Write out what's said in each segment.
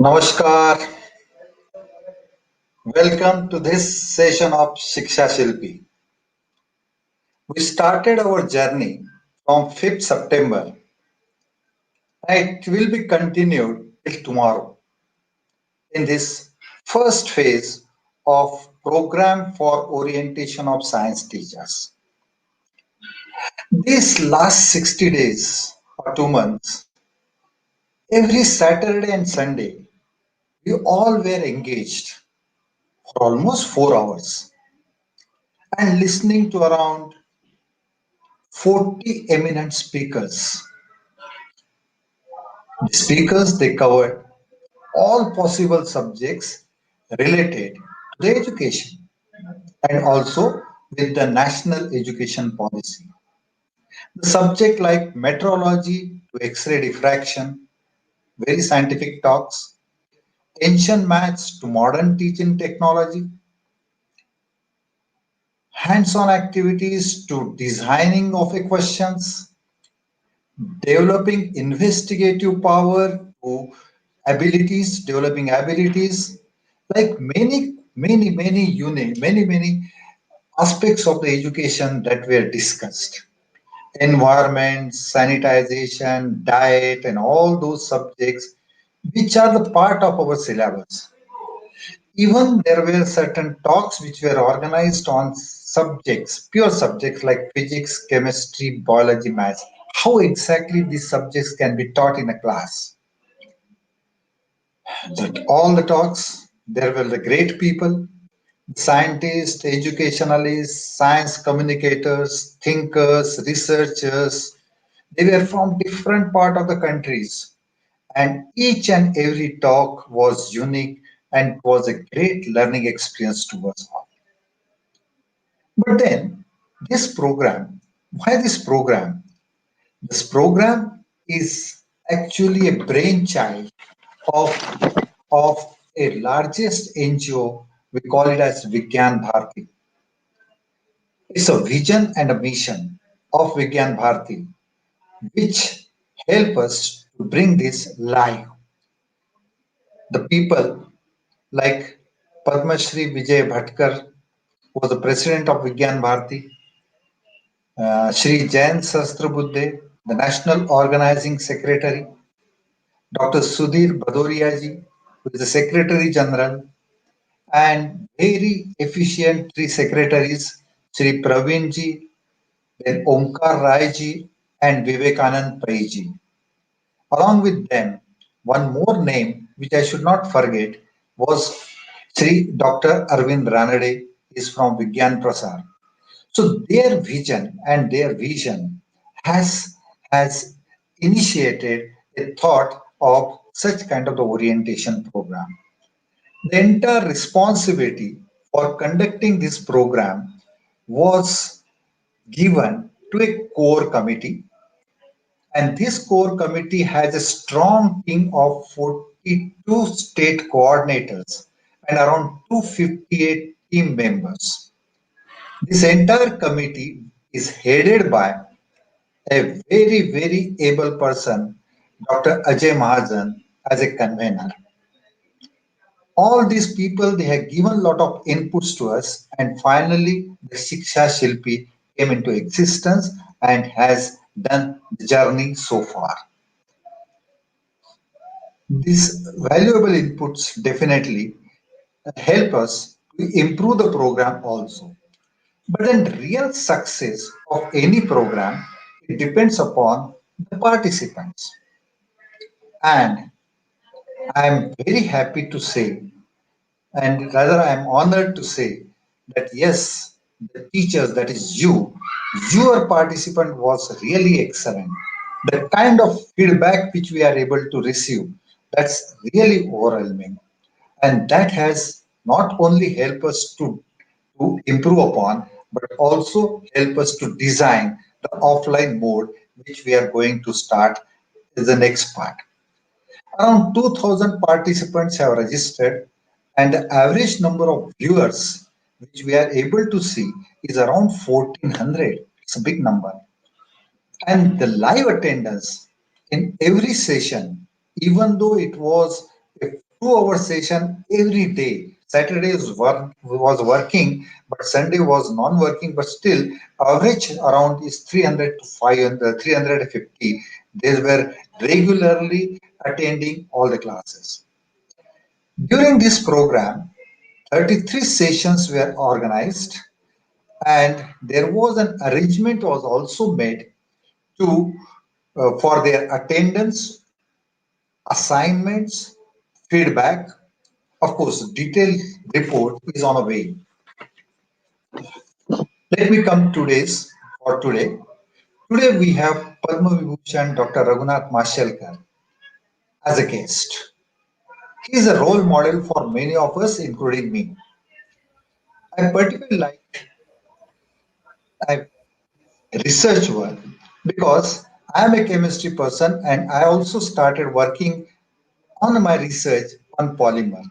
Namaskar. Welcome to this session of Shiksha Shilpi. We started our journey from 5th September and it will be continued till tomorrow in this first phase of program for orientation of science teachers. These last 60 days or 2 months, every Saturday and Sunday, we all were engaged for almost 4 hours and listening to around 40 eminent speakers. The speakers they covered all possible subjects related to the education and also with the national education policy. The subject like meteorology to X-ray diffraction, very scientific talks, ancient maths to modern teaching technology, hands-on activities to designing of a questions, developing investigative power to developing abilities, like many aspects of the education that were discussed. Environment, sanitization, diet, and all those subjects which are the part of our syllabus. Even there were certain talks which were organized on subjects, pure subjects like physics, chemistry, biology, maths. How exactly these subjects can be taught in a class? That all the talks, there were the great people, scientists, educationalists, science communicators, thinkers, researchers. They were from different part of the countries, and each and every talk was unique and was a great learning experience to us all. But then, this program, why this program? This program is actually a brainchild of, of a largest NGO. We call it as Vigyan Bharati. It's a vision and a mission of Vigyan Bharati, which help us to bring this live. The people like Padma Shri Vijay Bhatkar was the president of Vigyan Bharati, Shri Jain Sahasrabuddhe, the national organizing secretary, Dr. Sudhir Bhadoria ji, who is the secretary general, and very efficient three secretaries, Shri Praveen ji, then Omkar Rai ji, and Vivekanand Pai ji. Along with them, one more name which I should not forget was Sri Dr. Arvind Ranade is from Vigyan Prasar. So their vision and their vision has has initiated a thought of such kind of the orientation program. The entire responsibility for conducting this program was given to a core committee, and this core committee has a strong team of 42 state coordinators and around 258 team members. This entire committee is headed by a very able person, Dr. Ajay Mahajan, as a convener. All these people they have given a lot of inputs to us, and finally the Shiksha Shilpi came into existence and has done the journey so far. These valuable inputs definitely help us to improve the program also. But then real success of any program it depends upon the participants. And I am very happy to say, and rather I am honored to say that yes, the teachers, that is you, your participant was really excellent. The kind of feedback which we are able to receive, that's really overwhelming. And that has not only helped us to improve upon, but also help us to design the offline mode which we are going to start is the next part. Around 2,000 participants have registered, and the average number of viewers which we are able to see is around 1,400. It's a big number. And the live attendance in every session, even though it was a 2 hour session every day. Was working, but Sunday was non-working, but still average around is 300 to 500, 350. They were regularly attending all the classes. During this program, 33 sessions were organized and there was an arrangement was also made to for their attendance, assignments, feedback. Of course, detailed report is on a way. Let me come today's for today. Today we have Padma Vibhushan Dr. Raghunath Mashelkar as a guest. He is a role model for many of us, including me. I particularly like I, research work because I am a chemistry person and I also started working on my research on polymer.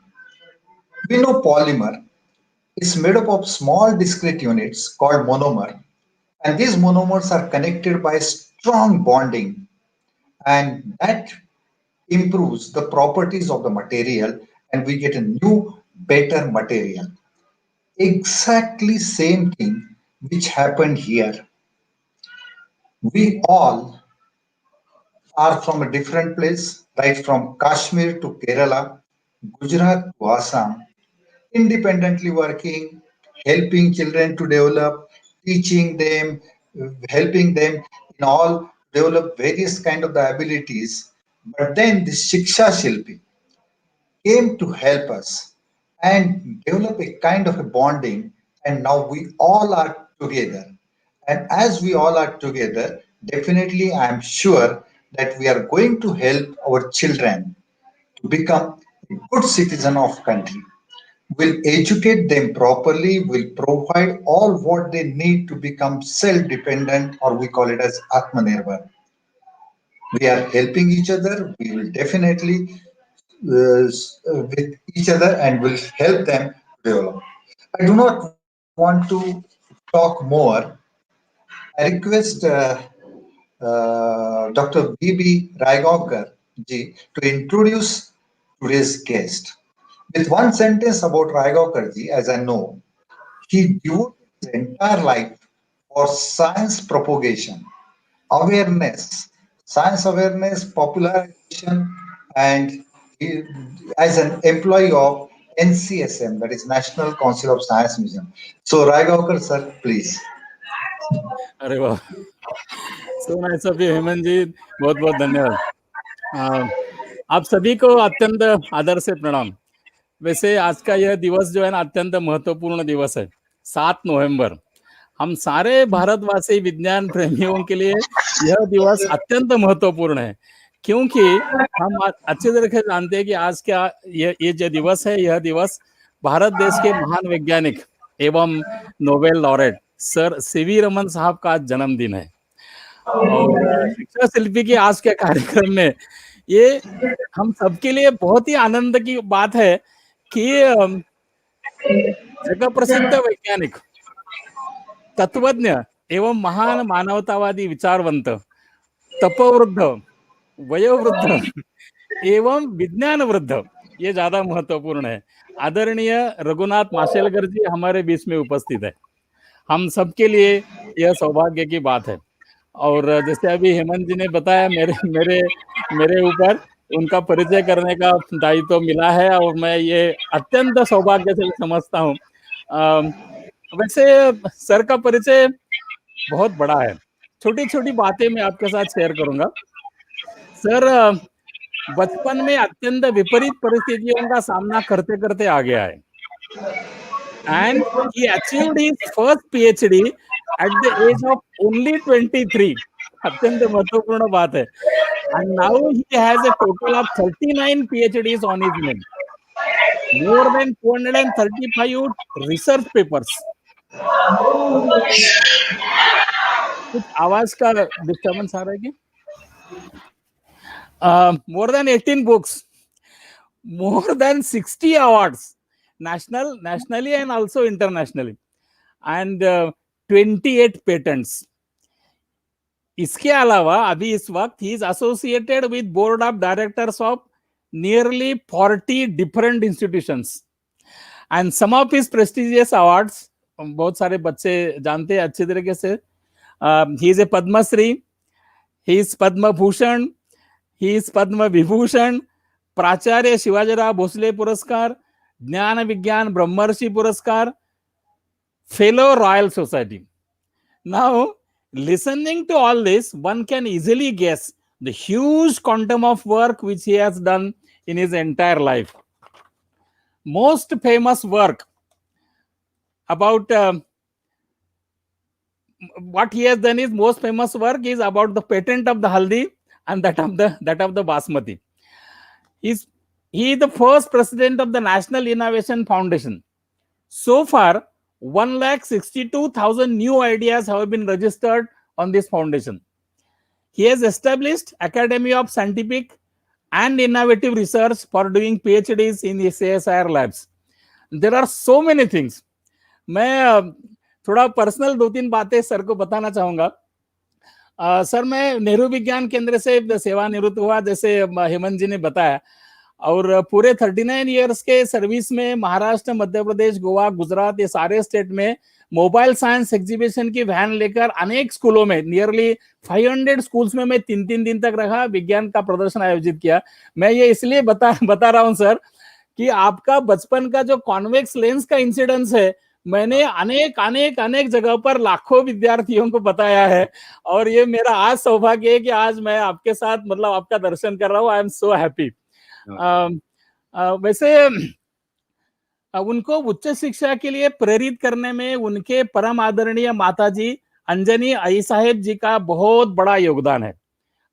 We know polymer is made up of small discrete units called monomer, and these monomers are connected by strong bonding, and that improves the properties of the material, and we get a new, better material. Exactly same thing which happened here. We all are from a different place, right from Kashmir to Kerala, Gujarat to Assam, independently working, helping children to develop, teaching them, helping them in all develop various kind of the abilities. But then the Shiksha Shilpi came to help us and develop a kind of a bonding, and now we all are together. And as we all are together, definitely I am sure that we are going to help our children to become a good citizen of country. Will educate them properly, will provide all what they need to become self-dependent, or we call it as Atmanirbhar. We are helping each other. We will definitely with each other and will help them develop. I do not want to talk more. I request Dr. B.B. Raigawkar ji to introduce today's guest. With one sentence about Raigawkar ji, as I know, he devoted his entire life for science propagation, awareness, science awareness, popularization, and he, as an employee of NCSM, that is National Council of Science Museum. So, Raigawkar sir, please. अरे वाह, so nice of you Hemant ji, बहुत बहुत धन्यवाद। अ, आप सभी को अत्यंत आदर से प्रणाम। वैसे आज का यह दिवस जो है ना, अत्यंत महत्वपूर्ण दिवस है। 7 नवंबर, हम सारे भारतवासी विज्ञान प्रेमियों के लिए यह दिवस अत्यंत महत्वपूर्ण है, क्योंकि हम अच्छी तरह से जानते हैं कि आज का ये जो दिवस है, यह दिवस भारत देश के महान वैज्ञानिक एवं Nobel laureate sir CV Raman साहब का आज जन्मदिन है। और शिक्षा शिल्पी के आज के कार्यक्रम में ये हम सबके लिए बहुत ही आनंद की बात है कि जगत प्रसिद्ध वैज्ञानिक, तत्वज्ञ एवं महान मानवतावादी विचारवंत, तपोवृद्ध, वयोवृद्ध एवं विज्ञान वृद्ध, ये ज्यादा महत्वपूर्ण है, आदरणीय रघुनाथ माशेलकर जी हमारे बीच में उपस्थित है। हम सबके लिए यह सौभाग्य की बात है। और जैसे अभी हेमंत जी ने बताया, मेरे मेरे मेरे ऊपर उनका परिचय करने का दायित्व मिला है और मैं ये अत्यंत सौभाग्य से समझता हूँ। वैसे सर का परिचय बहुत बड़ा है, छोटी छोटी बातें मैं आपके साथ शेयर करूंगा। सर बचपन में अत्यंत विपरीत परिस्थितियों का सामना करते करते आ गया है, and he achieved his first PhD at the age of only 23. अत्यंत महत्वपूर्ण बात है। And now he has a total of 39 PhDs on his name, more than 435 research papers. कुछ आवाज का डिस्टर्बेंस आ रहा है क्या? More than 18 books, more than 60 awards, nationally and also internationally, and 28 patents. इसके अलावा अभी इस वक्त he is associated with board of directors of nearly 40 different institutions. And some of his prestigious awards, बहुत सारे बच्चे जानते हैं अच्छे तरीके से. He is a Padma Shri, he is Padma Bhushan, he is Padma Vibhushan, प्राचार्य शिवाजीराव भोसले पुरस्कार, ज्ञान विज्ञान ब्रह्मर्षि पुरस्कार, fellow royal society. Now, listening to all this, one can easily guess the huge quantum of work which he has done in his entire life. Most famous work about what he has done is most famous work is about the patent of the haldi and that of the basmati. He's he is the first president of the National Innovation Foundation. So far, 1,62,000 new ideas have been registered on this foundation. He has established Academy of Scientific and Innovative Research for doing PhDs in CSIR labs. There are so many things. मैं थोड़ा personal 2-3 बातें sir को बताना चाहूंगा. Sir मैं नेहरू विज्ञान केंद्र से सेवानिवृत्त हुआ, जैसे हेमंत जी ने बताया, और पूरे 39 इयर्स के सर्विस में महाराष्ट्र, मध्य प्रदेश, गोवा, गुजरात, ये सारे स्टेट में मोबाइल साइंस एग्जीबिशन की वैन लेकर अनेक स्कूलों में, नियरली 500 स्कूल्स में मैं 3-3 दिन तक रहा, विज्ञान का प्रदर्शन आयोजित किया. मैं ये इसलिए बता रहा हूं सर कि आपका बचपन का जो कॉन्वेक्स लेंस का इंसिडेंस है, मैंने अनेक जगह पर लाखों विद्यार्थियों को बताया है, और ये मेरा आज सौभाग्य है कि आज मैं आपके साथ मतलब आपका दर्शन कर रहा हूँ. I am so happy. वैसे उनको उच्च शिक्षा के लिए प्रेरित करने में उनके परम आदरणीय माताजी अंजनी आई साहेब जी का बहुत बड़ा योगदान है.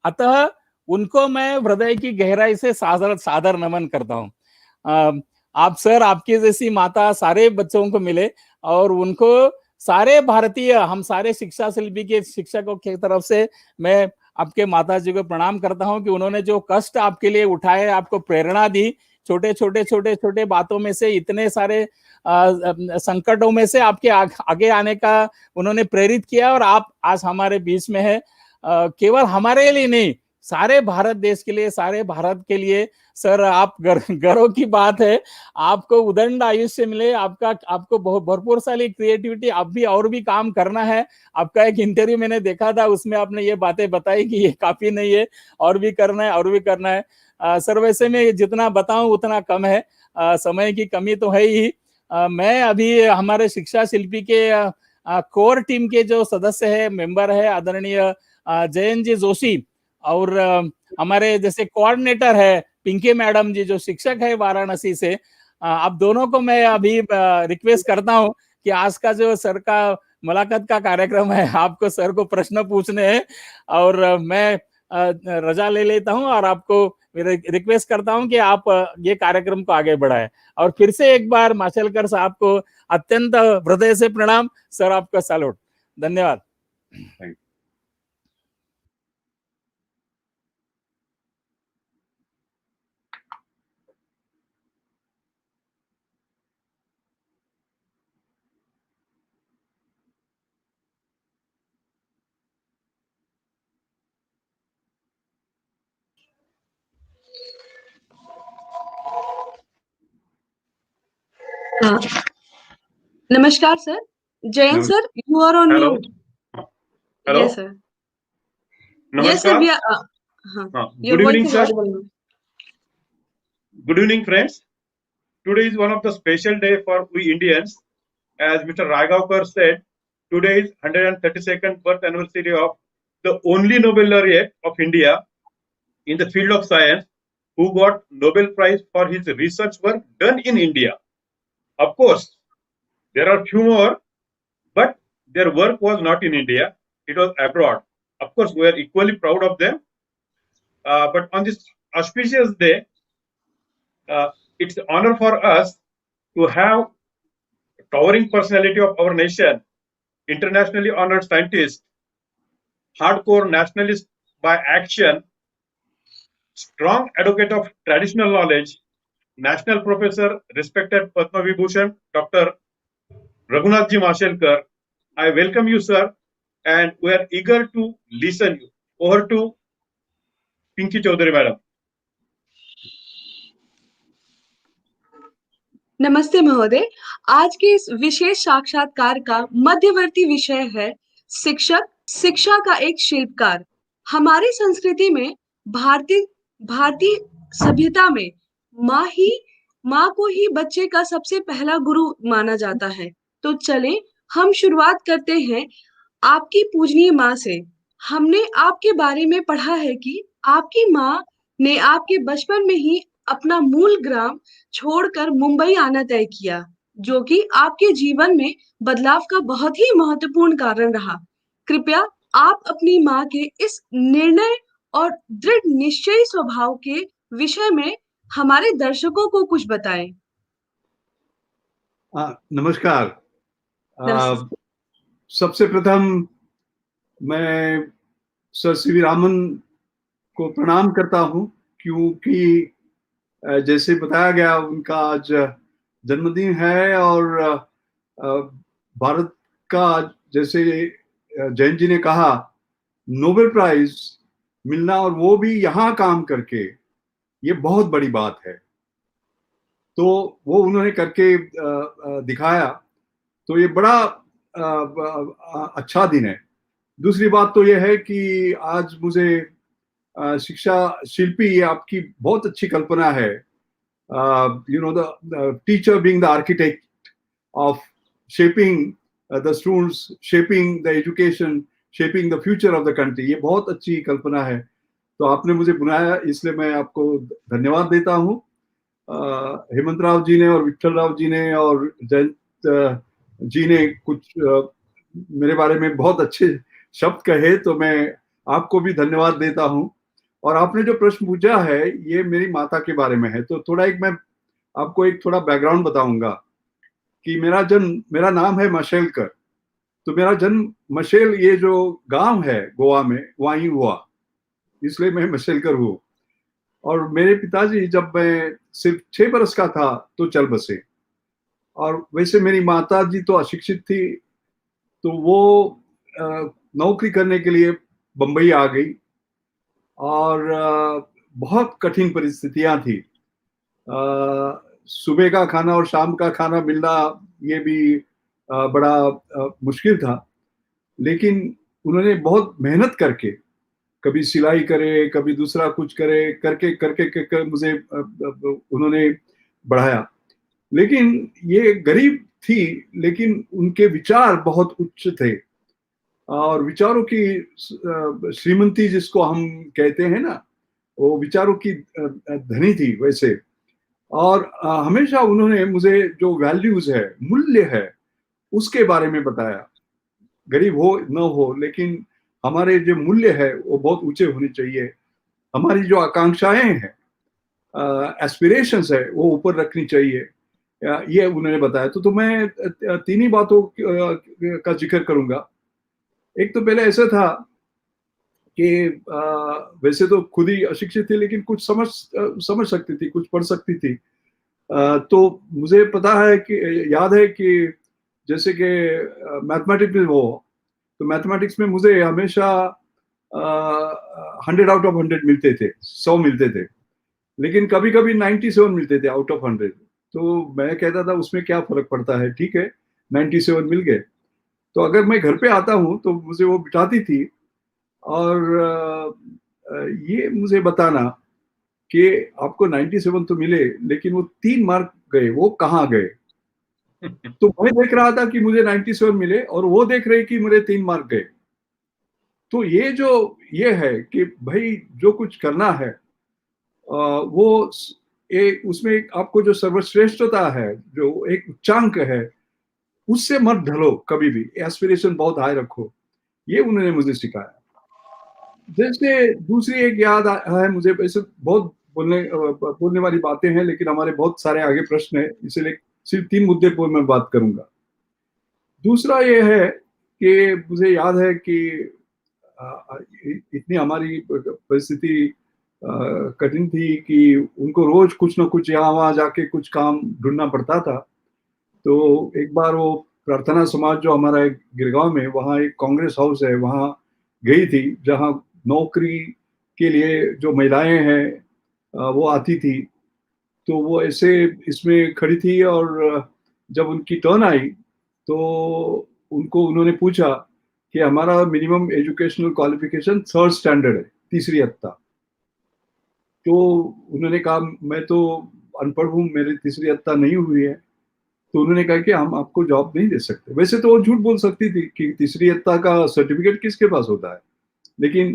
अतः उनको मैं हृदय की गहराई से सादर नमन करता हूं. आप सर, आपकी जैसी माता सारे बच्चों को मिले, और उनको सारे भारतीय, हम सारे शिक्षा शिल्पी के शिक्षकों की तरफ से मैं आपके माता जी को प्रणाम करता हूं कि उन्होंने जो कष्ट आपके लिए उठाए, आपको प्रेरणा दी, छोटे बातों में से इतने सारे संकटों में से आपके आगे आने का उन्होंने प्रेरित किया, और आप आज हमारे बीच में है. केवल हमारे लिए नहीं, सारे भारत देश के लिए, सारे भारत के लिए. सर, आप गर्व की बात है, आपको उदंड आयुष्य मिले, आपको बहुत भरपूर सारी क्रिएटिविटी, आप भी और भी काम करना है. आपका एक इंटरव्यू मैंने देखा था, उसमें आपने ये बातें बताई कि ये काफी नहीं है, और भी करना है, और भी करना है. सर, वैसे मैं जितना बताऊं उतना कम है, समय की कमी तो है ही. मैं अभी हमारे शिक्षा शिल्पी के कोर टीम के जो सदस्य है, मेंबर है, आदरणीय जयंत जी जोशी, और हमारे जैसे कोऑर्डिनेटर है पिंकी मैडम जी, जो शिक्षक है वाराणसी से, आप दोनों को मैं अभी रिक्वेस्ट करता हूं कि आज का जो सर का मुलाकात का कार्यक्रम है, आपको सर को प्रश्न पूछने हैं, और मैं रजा ले लेता हूं, और आपको रिक्वेस्ट करता हूं कि आप ये कार्यक्रम को आगे बढ़ाएं. और फिर से एक बार माशेलकर साहब को अत्यंत हृदय से प्रणाम. सर, आपका सैल्यूट. धन्यवाद. नमस्कार sir. Jayant sir, you are on Hello. mute. Hello. Yes sir. Namaskar. Yes sir, we are. Your Good voice evening, is sir. audible now. Good evening, friends. Today is one of the special day for we Indians. As Mr. Raghavkar said, today is 132nd birth anniversary of the only Nobel laureate of India in the field of science who got Nobel Prize for his research work done in India. Of course, there are few more, but their work was not in India. It was abroad. Of course, we are equally proud of them. But on this auspicious day, it's an honor for us to have a towering personality of our nation, internationally honored scientist, hardcore nationalist by action, strong advocate of traditional knowledge, national professor, respected Padma Vibhushan, Dr. Raghunath Ji Mashelkar. I welcome you, sir, and we are eager to listen you. Over to Pinky Chaudhary, madam. नमस्ते महोदय। आज के इस विशेष साक्षात्कार का मध्यवर्ती विषय है शिक्षक, शिक्षा का एक शिल्पकार। हमारी संस्कृति में भारतीय भारतीय सभ्यता में माँ को ही बच्चे का सबसे पहला गुरु माना जाता है। तो चले हम शुरुआत करते हैं आपकी पूजनीय माँ से। हमने आपके बारे में पढ़ा है कि आपकी माँ ने आपके बचपन में ही अपना मूल ग्राम छोड़कर मुंबई आना तय किया, जो कि आपके जीवन में बदलाव का बहुत ही महत्वपूर्ण कारण रहा। कृपया आप अपनी माँ के इस निर्णय और दृढ़ निश्चयी स्वभाव के विषय में हमारे दर्शकों को कुछ बताएं। नमस्कार। नमस्ते। सबसे प्रथम मैं सर सीवी रामन को प्रणाम करता हूं, क्योंकि जैसे बताया गया उनका आज जन्मदिन है और भारत का, जैसे जैन जी ने कहा, नोबेल प्राइज मिलना और वो भी यहाँ काम करके, ये बहुत बड़ी बात है। तो वो उन्होंने करके दिखाया, तो ये बड़ा अच्छा दिन है। दूसरी बात तो ये है कि आज मुझे शिक्षा शिल्पी, ये आपकी बहुत अच्छी कल्पना है। You know, the teacher being the architect of shaping the students, shaping the education, shaping the future of the country, ये बहुत अच्छी कल्पना है। तो आपने मुझे बुलाया, इसलिए मैं आपको धन्यवाद देता हूँ। हेमंत राव जी ने और विठल राव जी ने और जयंत जी ने कुछ मेरे बारे में बहुत अच्छे शब्द कहे, तो मैं आपको भी धन्यवाद देता हूं। और आपने जो प्रश्न पूछा है, ये मेरी माता के बारे में है। तो थोड़ा मैं आपको थोड़ा बैकग्राउंड बताऊंगा कि मेरा नाम है मशेलकर। तो मेरा जन्म मशेल, ये जो गांव है गोवा में, वहीं हुआ, इसलिए मैं मशेलकर हूँ। और मेरे पिताजी जब मैं सिर्फ 6 बरस का था तो चल बसे। और वैसे मेरी माता जी तो अशिक्षित थी, तो वो नौकरी करने के लिए बंबई आ गई और बहुत कठिन परिस्थितियां थी। सुबह का खाना और शाम का खाना मिलना, ये भी बड़ा मुश्किल था। लेकिन उन्होंने बहुत मेहनत करके, कभी सिलाई करे, कभी दूसरा कुछ करे, करके करके करके मुझे उन्होंने बढ़ाया। लेकिन ये गरीब थी, लेकिन उनके विचार बहुत उच्च थे। और विचारों की श्रीमंती जिसको हम कहते हैं ना, वो विचारों की धनी थी वैसे। और हमेशा उन्होंने मुझे जो वैल्यूज है, मूल्य है, उसके बारे में बताया। गरीब हो न हो, लेकिन हमारे जो मूल्य है वो बहुत ऊंचे होने चाहिए। हमारी जो आकांक्षाएं हैं, एस्पिरेशंस है, वो ऊपर रखनी चाहिए। ये उन्होंने बताया। तो मैं 3 ही बातों का जिक्र करूंगा। एक तो पहले ऐसा था कि वैसे तो खुद ही अशिक्षित थी, लेकिन कुछ समझ सकती थी, कुछ पढ़ सकती थी। तो मुझे पता है कि, याद है कि जैसे कि मैथमेटिक्स में हो, तो मैथमेटिक्स में मुझे हमेशा 100 आउट ऑफ 100 मिलते थे, 100 मिलते थे। लेकिन कभी कभी 97 मिलते थे आउट ऑफ 100। तो मैं कहता था उसमें क्या फर्क पड़ता है, ठीक है, 97 मिल गए। तो अगर मैं घर पे आता हूँ तो मुझे वो बिठाती थी और ये मुझे बताना कि आपको 97 तो मिले, लेकिन वो 3 मार्क गए, वो कहाँ गए। तो मैं देख रहा था कि मुझे 97 मिले और वो देख रहे कि मेरे 3 मार्क गए। तो ये है कि भाई जो कुछ करना है, वो उसमें आपको जो सर्वश्रेष्ठता है, जो एक उच्चांक है, उससे मत ढलो कभी भी। एस्पिरेशन बहुत हाई रखो, ये उन्होंने मुझे सिखाया। जैसे दूसरी एक याद है मुझे, ऐसे बहुत बोलने वाली बातें हैं, लेकिन हमारे बहुत सारे आगे प्रश्न है, इसलिए सिर्फ 3 मुद्दे पर मैं बात करूंगा। दूसरा ये है कि मुझे याद है कि इतनी हमारी परिस्थिति कठिन थी कि उनको रोज कुछ ना कुछ यहाँ वहाँ जाके कुछ काम ढूंढना पड़ता था। तो एक बार वो प्रार्थना समाज जो हमारा एक गिरगांव में, वहाँ एक कांग्रेस हाउस है, वहाँ गई थी, जहाँ नौकरी के लिए जो महिलाएं हैं वो आती थी। तो वो ऐसे इसमें खड़ी थी, और जब उनकी टर्न आई तो उनको उन्होंने पूछा कि हमारा minimum educational qualification 3rd standard है, तीसरी इयत्ता। तो उन्होंने कहा मैं तो अनपढ़ हूँ, मेरी तीसरी इयत्ता नहीं हुई है। तो उन्होंने कहा कि हम आपको जॉब नहीं दे सकते। वैसे तो वो झूठ बोल सकती थी कि तीसरी इयत्ता का सर्टिफिकेट किसके पास होता है, लेकिन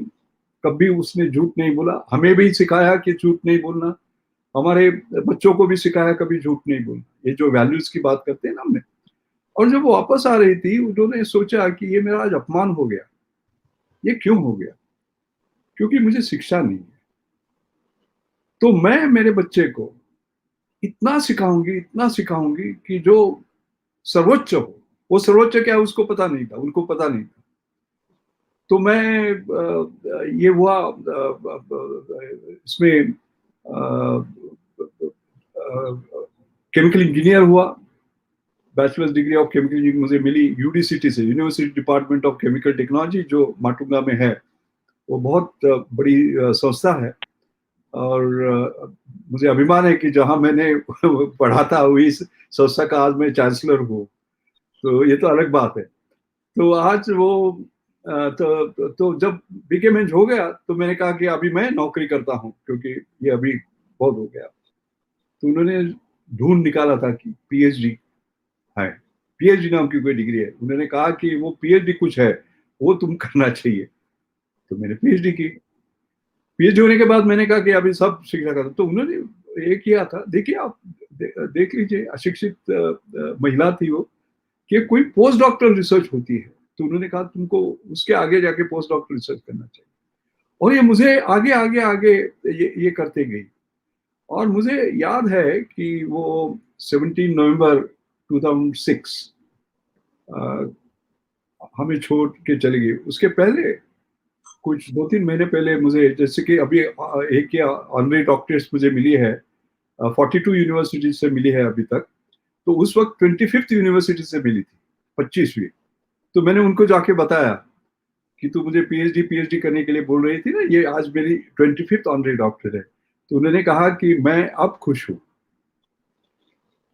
कभी उसने झूठ नहीं बोला। हमें भी सिखाया कि झूठ नहीं बोलना, हमारे बच्चों को भी सिखाया कभी झूठ नहीं बोलना, ये जो वैल्यूज की बात करते हैं ना हमने। और जब वो वापस आ रही थी, उन्होंने सोचा कि ये मेरा आज अपमान हो गया। ये क्यों हो गया? क्योंकि मुझे शिक्षा नहीं है। तो मैं मेरे बच्चे को इतना सिखाऊंगी कि जो सर्वोच्च हो, वो सर्वोच्च क्या है उसको पता नहीं था, उनको पता नहीं था। तो मैं ये हुआ इसमें केमिकल इंजीनियर हुआ। Bachelors degree of chemical engineering मुझे मिली यूडीसीटी से, university department of chemical technology, जो माटुंगा में है। वो बहुत बड़ी संस्था है, और मुझे अभिमान है कि जहां मैंने पढ़ा था वही संस्था का आज मैं चांसलर हूँ। तो ये तो अलग बात है। तो आज वो तो जब बीके मेंस हो गया तो मैंने कहा कि अभी मैं नौकरी करता हूँ, क्योंकि ये अभी बहुत हो गया। तो उन्होंने ढूंढ निकाला था कि पीएचडी है, पीएचडी नाम की कोई डिग्री है। उन्होंने कहा कि वो पीएचडी कुछ है, वो तुम करना चाहिए। तो मैंने पीएचडी की। पीएचडी होने के बाद मैंने कहा कि अभी सब शिक्षा का, तो उन्होंने ये किया था। देखिए आप देख लीजिए, अशिक्षित महिला थी वो, कि कोई पोस्ट डॉक्टरल रिसर्च होती है। तो उन्होंने कहा तुमको उसके आगे जाके पोस्ट डॉक्टरल रिसर्च करना चाहिए। और ये मुझे आगे आगे आगे ये करते गई। और मुझे याद है कि वो 17 नवंबर 2006 हमें छोड़ के चली गई। उसके पहले कुछ 2-3 महीने पहले मुझे, जैसे कि अभी एक या ऑनरी डॉक्टरेट मुझे मिली है, 42 यूनिवर्सिटी से मिली है अभी तक। तो उस वक्त 25th यूनिवर्सिटी से मिली थी, 25वीं। तो मैंने उनको जाके बताया कि तू मुझे पीएचडी करने के लिए बोल रही थी ना, ये आज मेरी 25th ऑनरी डॉक्टर है। तो उन्होंने कहा कि मैं अब खुश हूँ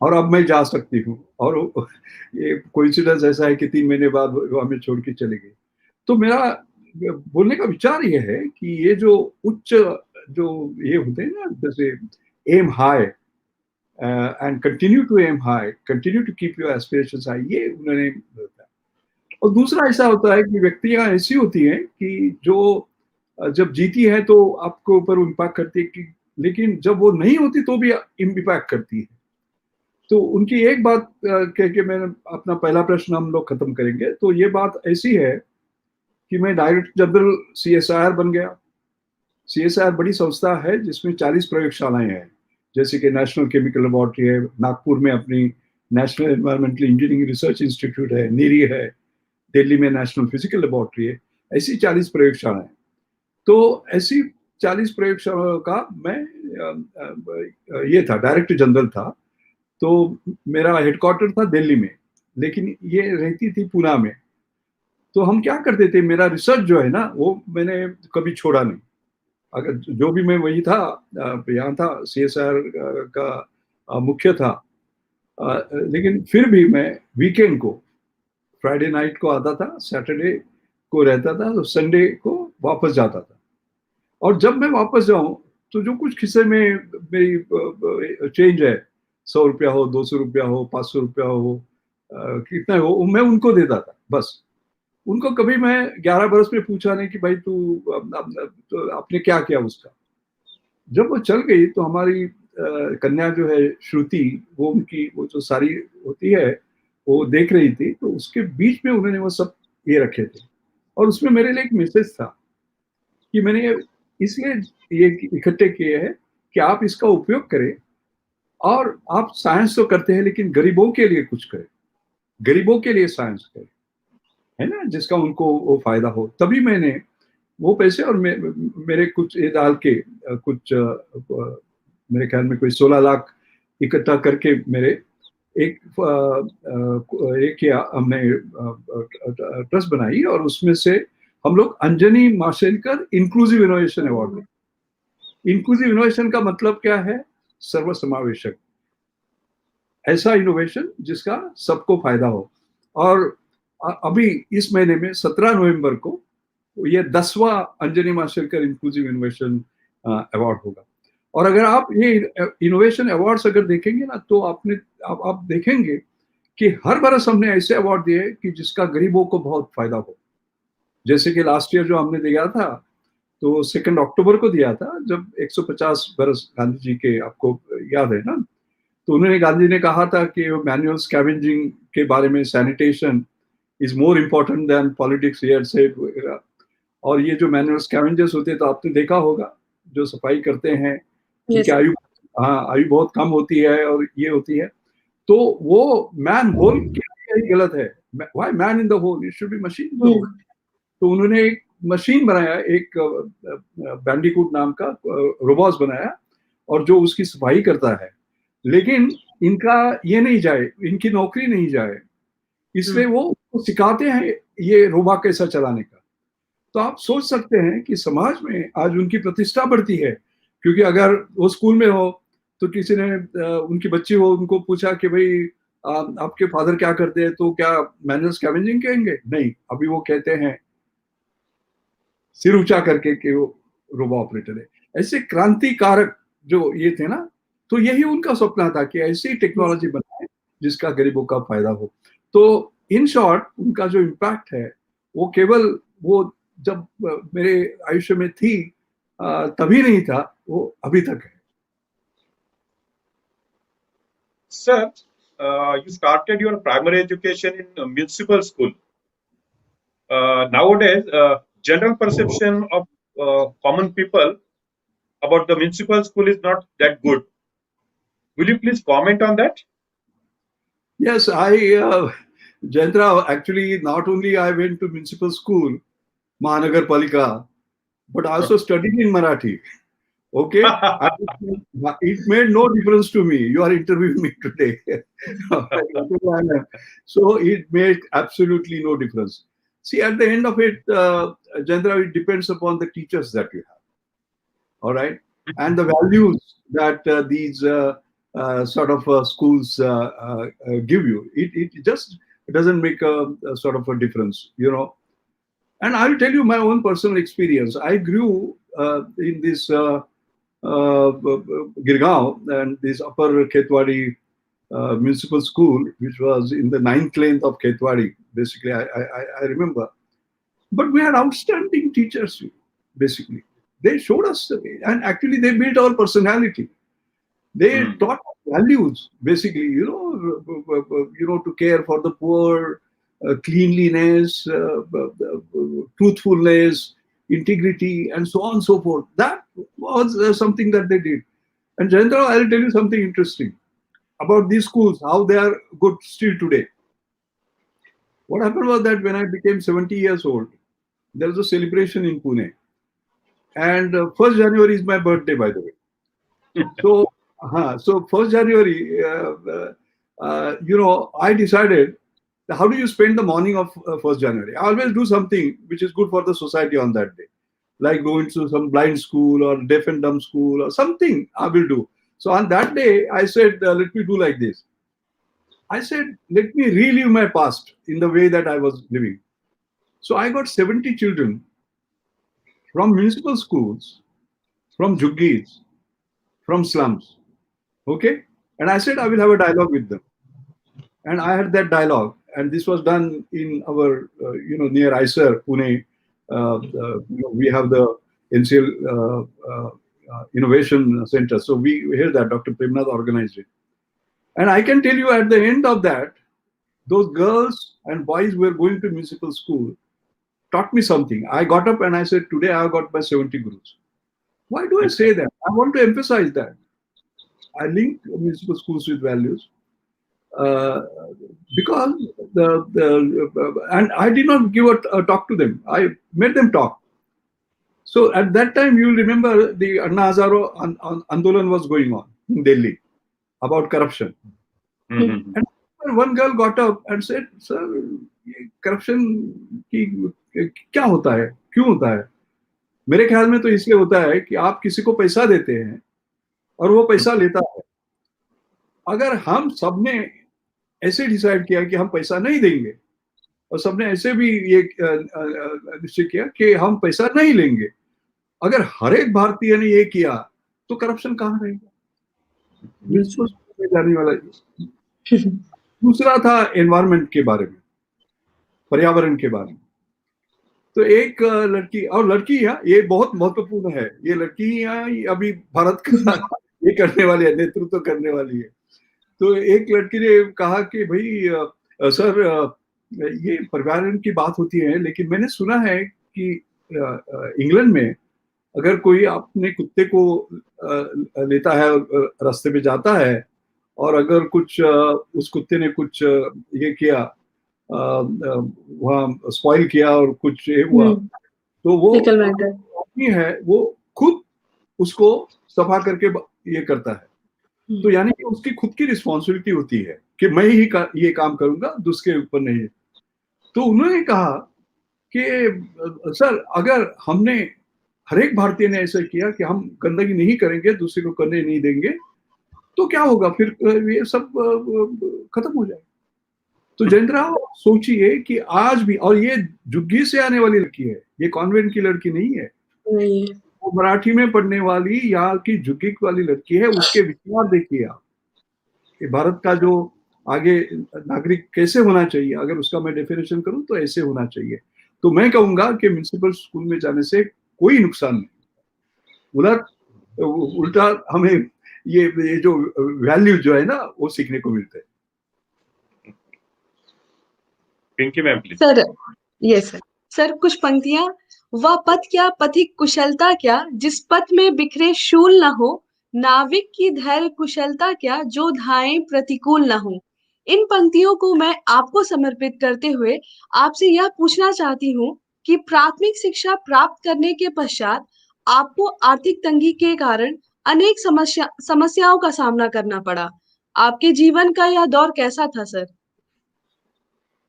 और अब मैं जा सकती हूँ। और ये कोइंसिडेंस ऐसा है कि 3 महीने बाद वो हमें छोड़ के चले गए। तो मेरा बोलने का विचार ये है कि ये जो उच्च जो ये होते हैं ना, जैसे aim high and continue to aim high, continue to keep your aspirations high, ये उन्होंने बताया। और दूसरा ऐसा होता है कि व्यक्तियां ऐसी होती हैं कि जो जब जीती है तो आपके ऊपर इम्पैक्ट करती है, कि लेकिन जब वो नहीं होती तो भी इम्पैक्ट करती है। तो उनकी एक बात कह के मैं अपना पहला प्रश्न हम लोग खत्म करेंगे। तो ये बात ऐसी है कि मैं डायरेक्टर जनरल सीएसआईआर बन गया। सीएसआईआर बड़ी संस्था है जिसमें 40 प्रयोगशालाएं हैं, जैसे कि नेशनल केमिकल लेबोरेटरी है, नागपुर में अपनी national environmental engineering research institute है, नीरी है, दिल्ली में नेशनल फिजिकल लेबोरेटरी है, ऐसी 40 प्रयोगशालाएं। तो ऐसी 40 प्रयोगशालाओं का मैं ये था, डायरेक्टर जनरल था। तो मेरा हेडक्वार्टर था दिल्ली में, लेकिन ये रहती थी पुणे में। तो हम क्या करते थे, मेरा रिसर्च जो है ना वो मैंने कभी छोड़ा नहीं। अगर जो भी मैं वही था, यहाँ था सीएसआर का मुख्य था। लेकिन फिर भी मैं वीकेंड को, फ्राइडे नाइट को आता था, सैटरडे को रहता था, तो संडे को वापस जाता था। और जब मैं वापस जाऊं तो जो कुछ खिस्से में मेरी चेंज है, 100 रुपया हो, 200 रुपया हो, 500 रुपया हो, कितना हो, मैं उनको देता था बस। उनको कभी मैं 11 बरस में पूछा नहीं कि भाई तू तो आपने क्या किया उसका। जब वो चल गई तो हमारी कन्या जो है श्रुति, वो उनकी वो जो सारी होती है वो देख रही थी। तो उसके बीच में उन्होंने वो सब ये रखे थे, और उसमें मेरे लिए एक मैसेज था कि मैंने इसलिए ये इकट्ठे किए हैं कि आप इसका उपयोग करें, और आप साइंस तो करते हैं लेकिन गरीबों के लिए कुछ करें, गरीबों के लिए साइंस करें, है ना, जिसका उनको वो फायदा हो। तभी मैंने वो पैसे और मेरे कुछ ये डाल के कुछ मेरे ख्याल में कोई 16 लाख इकट्ठा करके मेरे एक हमने ट्रस्ट बनाई, और उसमें से हम लोग Anjani Mashelkar inclusive innovation award. Inclusive innovation का मतलब क्या है सर्वसमावेशक, ऐसा इनोवेशन जिसका सबको फायदा हो। और अभी इस महीने में 17 नवंबर को ये 10वां Anjani Mashelkar inclusive innovation award होगा। और अगर आप ये इनोवेशन अवार्ड्स अगर देखेंगे ना, तो आप देखेंगे कि हर बरस हमने ऐसे अवार्ड दिए कि जिसका गरीबों को बहुत फायदा हो। जैसे कि लास्ट ईयर जो हमने दिया था, तो 2 अक्टूबर को दिया था, जब 150 बरस गांधी जी के, आपको याद है ना, तो उन्होंने, गांधी ने कहा था कि मैनुअल स्कैवेंजिंग के बारे में, sanitation is more important then politics here से। और ये जो मैनुअल स्कैवेंजर्स होते हैं, तो आपने देखा होगा, जो सफाई करते हैं, उनकी आयु, हाँ, आयु बहुत कम होती है और ये होती है। तो वो मैन होल क्या ही गलत है, why man in the hole, it should be machine in the hole. तो उन्होंने एक मशीन बनाया, एक बैंडिकूट नाम का रोबोट बनाया, और जो उसकी सफाई करता है। लेकिन इनका ये नहीं जाए, इनकी नौकरी नहीं जाए, इसलिए वो सिखाते हैं ये रोबा कैसा चलाने का। तो आप सोच सकते हैं कि समाज में आज उनकी प्रतिष्ठा बढ़ती है, क्योंकि अगर वो स्कूल में हो तो किसी ने, उनकी बच्ची हो, उनको पूछा कि भाई आपके फादर क्या करते हैं, तो क्या मैनुअल स्कैवेंजिंग कहेंगे? नहीं, अभी वो कहते हैं सिर ऊंचा करके कि वो रोबो ऑपरेटर है। ऐसे क्रांतिकारक जो ये थे ना, तो यही उनका सपना था कि ऐसी टेक्नोलॉजी बनाए जिसका गरीबों का फायदा हो। तो इन शॉर्ट उनका जो इम्पैक्ट है, वो केवल वो जब मेरे आयुष्य में थी तभी नहीं था, वो अभी तक है। Sir, you started your primary education in a municipal school. Nowadays, general perception of common people about the municipal school is not that good. Will you please comment on that? Yes, Jayendra, actually, not only I went to municipal school, Mahanagar Palika, but I also studied in Marathi. Okay, it made no difference to me. You are interviewing me today. So it made absolutely no difference. See, at the end of it, Jayendra, it depends upon the teachers that you have. All right, and the values that these sort of schools give you. It just doesn't make a sort of a difference, you know. And I'll tell you my own personal experience. I grew in this Girgaon and this upper Khetwadi municipal school, which was in the 9th lane of Khetwadi. Basically, I remember. But we had outstanding teachers, basically. They showed us the way, and actually they built our personality. They taught values, basically, to care for the poor, cleanliness, truthfulness, integrity, and so on and so forth. That was something that they did. And Jayendra, I'll tell you something interesting about these schools, how they are good still today. What happened was that when I became 70 years old, there was a celebration in Pune. And 1st January is my birthday, by the way. So 1st January, I decided, how do you spend the morning of 1st January? I always do something which is good for the society on that day, like going to some blind school or deaf and dumb school or something I will do. So on that day, I said, let me do like this. I said, let me relive my past in the way that I was living. So I got 70 children from municipal schools, from juggies, from slums. Okay? And I said, I will have a dialogue with them. And I had that dialogue. And this was done in our, near ISER, Pune. We have the NCL Innovation Center. So we hear that Dr. Premnath organized it. And I can tell you at the end of that, those girls and boys who were going to municipal school taught me something. I got up and I said, today I have got my 70 gurus. Why do I say that? I want to emphasize that. I link municipal schools with values because and I did not give a talk to them. I made them talk. So at that time, you'll remember the Anna Hazaro Andolan was going on in Delhi about corruption. Mm-hmm. And one girl got up and said, "Sir, corruption की क्या होता है? क्यों होता है? मेरे ख्याल में तो इसलिए होता है कि आप किसी को पैसा देते हैं और वो पैसा लेता है। अगर हम सबने ऐसे डिसाइड किया कि हम पैसा नहीं देंगे और सबने ऐसे भी ये निश्चय किया कि हम पैसा नहीं लेंगे, अगर हर एक भारतीय ने ये किया तो करप्शन कहाँ रहेगा? म्युनिसिपल स्कूल में जाने वाला। दूसरा था एनवायरमेंट के बारे में, पर्यावरण के बारे में। तो एक लड़की, और लड़कियां ये बहुत महत्वपूर्ण है, ये लड़कियां अभी भारत का ये करने वाली है, नेतृत्व करने वाली है। तो एक लड़की ने कहा कि भाई सर, ये पर्यावरण की बात होती है, लेकिन मैंने सुना है कि इंग्लैंड में अगर कोई अपने कुत्ते को लेता है, रास्ते में जाता है, और अगर कुछ उस कुत्ते ने कुछ ये किया, वहाँ स्पॉइल किया और कुछ ये हुआ, तो वो आदमी है वो खुद उसको सफा करके ये करता है। तो यानी कि उसकी खुद की रिस्पॉन्सिबिलिटी होती है कि मैं ही ये काम करूंगा, दूसरे ऊपर नहीं है। तो उन्होंने कहा कि सर, अगर हमने हर एक भारतीय ने ऐसा किया कि हम गंदगी नहीं करेंगे, दूसरे को करने नहीं देंगे, तो क्या होगा फिर? ये सब खत्म हो जाएगा। तो जयेंद्र राव, सोचिए कि आज भी, और ये झुग्गी से आने वाली लड़की है, ये कॉन्वेंट की लड़की नहीं है, वो मराठी में पढ़ने वाली यहाँ की झुग्गी वाली लड़की है। उसके विचार देखिए आप, कि भारत का जो आगे नागरिक कैसे होना चाहिए, अगर उसका मैं डेफिनेशन करूं तो ऐसे होना चाहिए। तो मैं कहूंगा कि म्युनिसिपल स्कूल में जाने से कोई नुकसान नहीं, उल्टा हमें ये जो वैल्यू जो है ना, वो सीखने को मिलते हैं। Pinky ma'am please. Sir, yes sir, कुछ पंक्तियां। वह पथ क्या, पथिक कुशलता क्या, जिस पथ में बिखरे शूल न हो, नाविक की धैर्य कुशलता क्या, जो धाएं प्रतिकूल न हो। इन पंक्तियों को मैं आपको समर्पित करते हुए आपसे यह पूछना चाहती हूँ कि प्राथमिक शिक्षा प्राप्त करने के पश्चात आपको आर्थिक तंगी के कारण अनेक समस्याओं का सामना करना पड़ा। आपके जीवन का यह दौर कैसा था सर?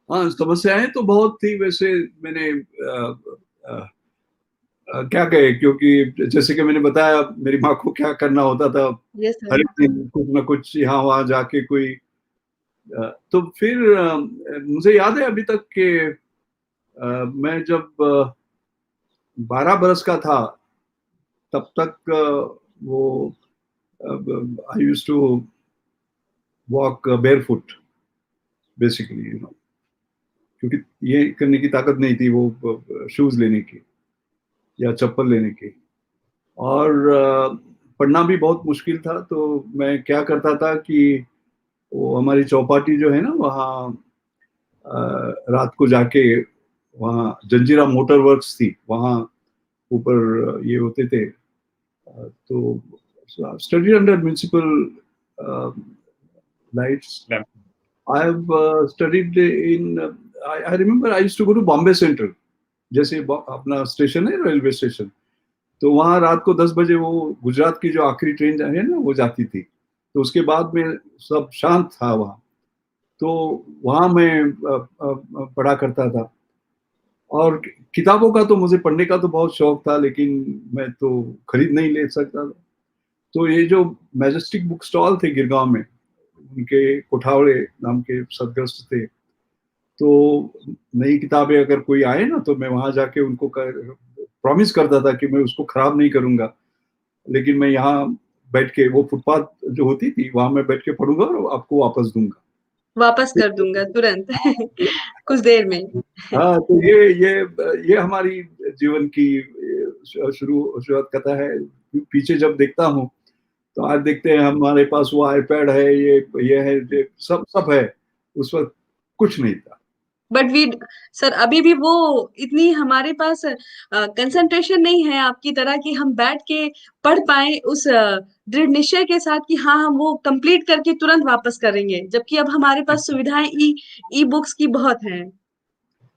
हाँ, समस्याएं तो बहुत थी। वैसे मैंने क्या कहे, क्योंकि जैसे कि मैंने बताया मेरी माँ को क्या करना होता था, यस हर सर। एक दिन कुछ ना कुछ यहाँ वहाँ जाके कोई तो फिर मुझे याद है अभी तक कि मैं जब 12 बरस का था, तब तक वो I used to walk barefoot basically, you know, क्योंकि ये करने की ताकत नहीं थी वो शूज लेने की या चप्पल लेने की, और पढ़ना भी बहुत मुश्किल था। तो मैं क्या करता था कि वो हमारी चौपाटी जो है ना, वहाँ रात को जाके, वहाँ जंजीरा मोटर वर्क्स थी, वहाँ ऊपर ये होते थे। तो study under municipal lights. I have studied in. I remember I used to go to Bombay Central, जैसे अपना स्टेशन है रेलवे स्टेशन, तो वहाँ रात को 10 बजे वो गुजरात की जो आखिरी ट्रेन है ना, वो जाती थी। तो उसके बाद में सब शांत था वहाँ, तो वहाँ मैं पढ़ा करता था। और किताबों का तो मुझे पढ़ने का तो बहुत शौक था, लेकिन मैं तो खरीद नहीं ले सकता था। तो ये जो मैजेस्टिक बुक स्टॉल थे गिरगांव में, उनके कोठावड़े नाम के सदग्रस्त थे, तो नई किताबें अगर कोई आए ना, तो मैं वहां जाके उनको प्रॉमिस करता था कि मैं उसको खराब नहीं करूंगा, लेकिन मैं यहाँ बैठ के, वो फुटपाथ जो होती थी वहां मैं बैठ के पढ़ूंगा और आपको वापस दूंगा, वापस कर दूंगा तुरंत। कुछ देर में। हाँ, तो ये हमारी जीवन की शुरुआत कथा है। पीछे जब देखता हूँ तो आज देखते हैं हमारे पास वो आईपैड है, ये है, ये सब है। उस वक्त कुछ नहीं था। बट वी सर, अभी भी वो इतनी हमारे पास कंसंट्रेशन नहीं है आपकी तरह कि हम बैठ के पढ़ पाए उस दृढ़ निश्चय के साथ कि हाँ, हम वो कंप्लीट करके तुरंत वापस करेंगे, जबकि अब हमारे पास सुविधाएं ई बुक्स की बहुत हैं।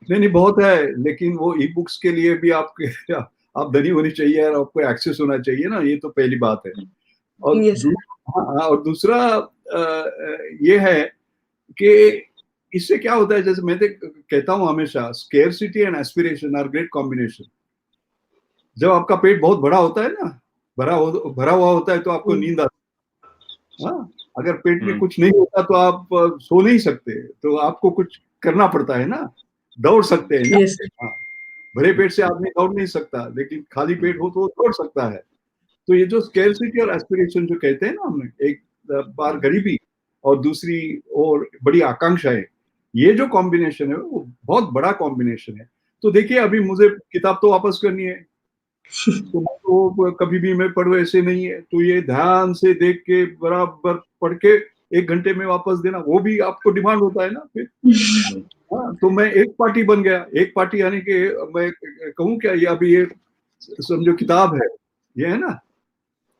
नहीं, बहुत है, लेकिन वो ई बुक्स के लिए भी आपके आप धनी होनी चाहिए और आपको एक्सेस होना चाहिए ना, ये तो पहली बात है। और और दूसरा ये है कि इससे क्या होता है, जैसे मैं कहता हूँ हमेशा, scarcity and aspiration are great combination. जब आपका पेट बहुत बड़ा होता है ना, भरा हुआ होता है, तो आपको नींद आती है, हाँ, अगर पेट में कुछ नहीं होता तो आप सो नहीं सकते, तो आपको कुछ करना पड़ता है ना, दौड़ सकते हैं ना। Yes, sir. हाँ, भरे पेट से आदमी दौड़ नहीं सकता, लेकिन खाली पेट हो तो वो दौड़ सकता है। तो ये जो स्केर्सिटी और एस्पिरेशन जो कहते हैं ना हमने, एक बार गरीबी और दूसरी और बड़ी आकांक्षाएं, ये जो कॉम्बिनेशन है वो बहुत बड़ा कॉम्बिनेशन है। तो देखिए, अभी मुझे किताब तो वापस करनी है, तो कभी भी मैं पढ़ू ऐसे नहीं है, तो ये ध्यान से देख के बराबर पढ़ के 1 घंटे में वापस देना, वो भी आपको डिमांड होता है ना फिर। हाँ, तो मैं एक पार्टी बन गया। एक पार्टी यानी कि मैं कहूँ क्या, ये अभी ये समझो किताब है, ये है ना,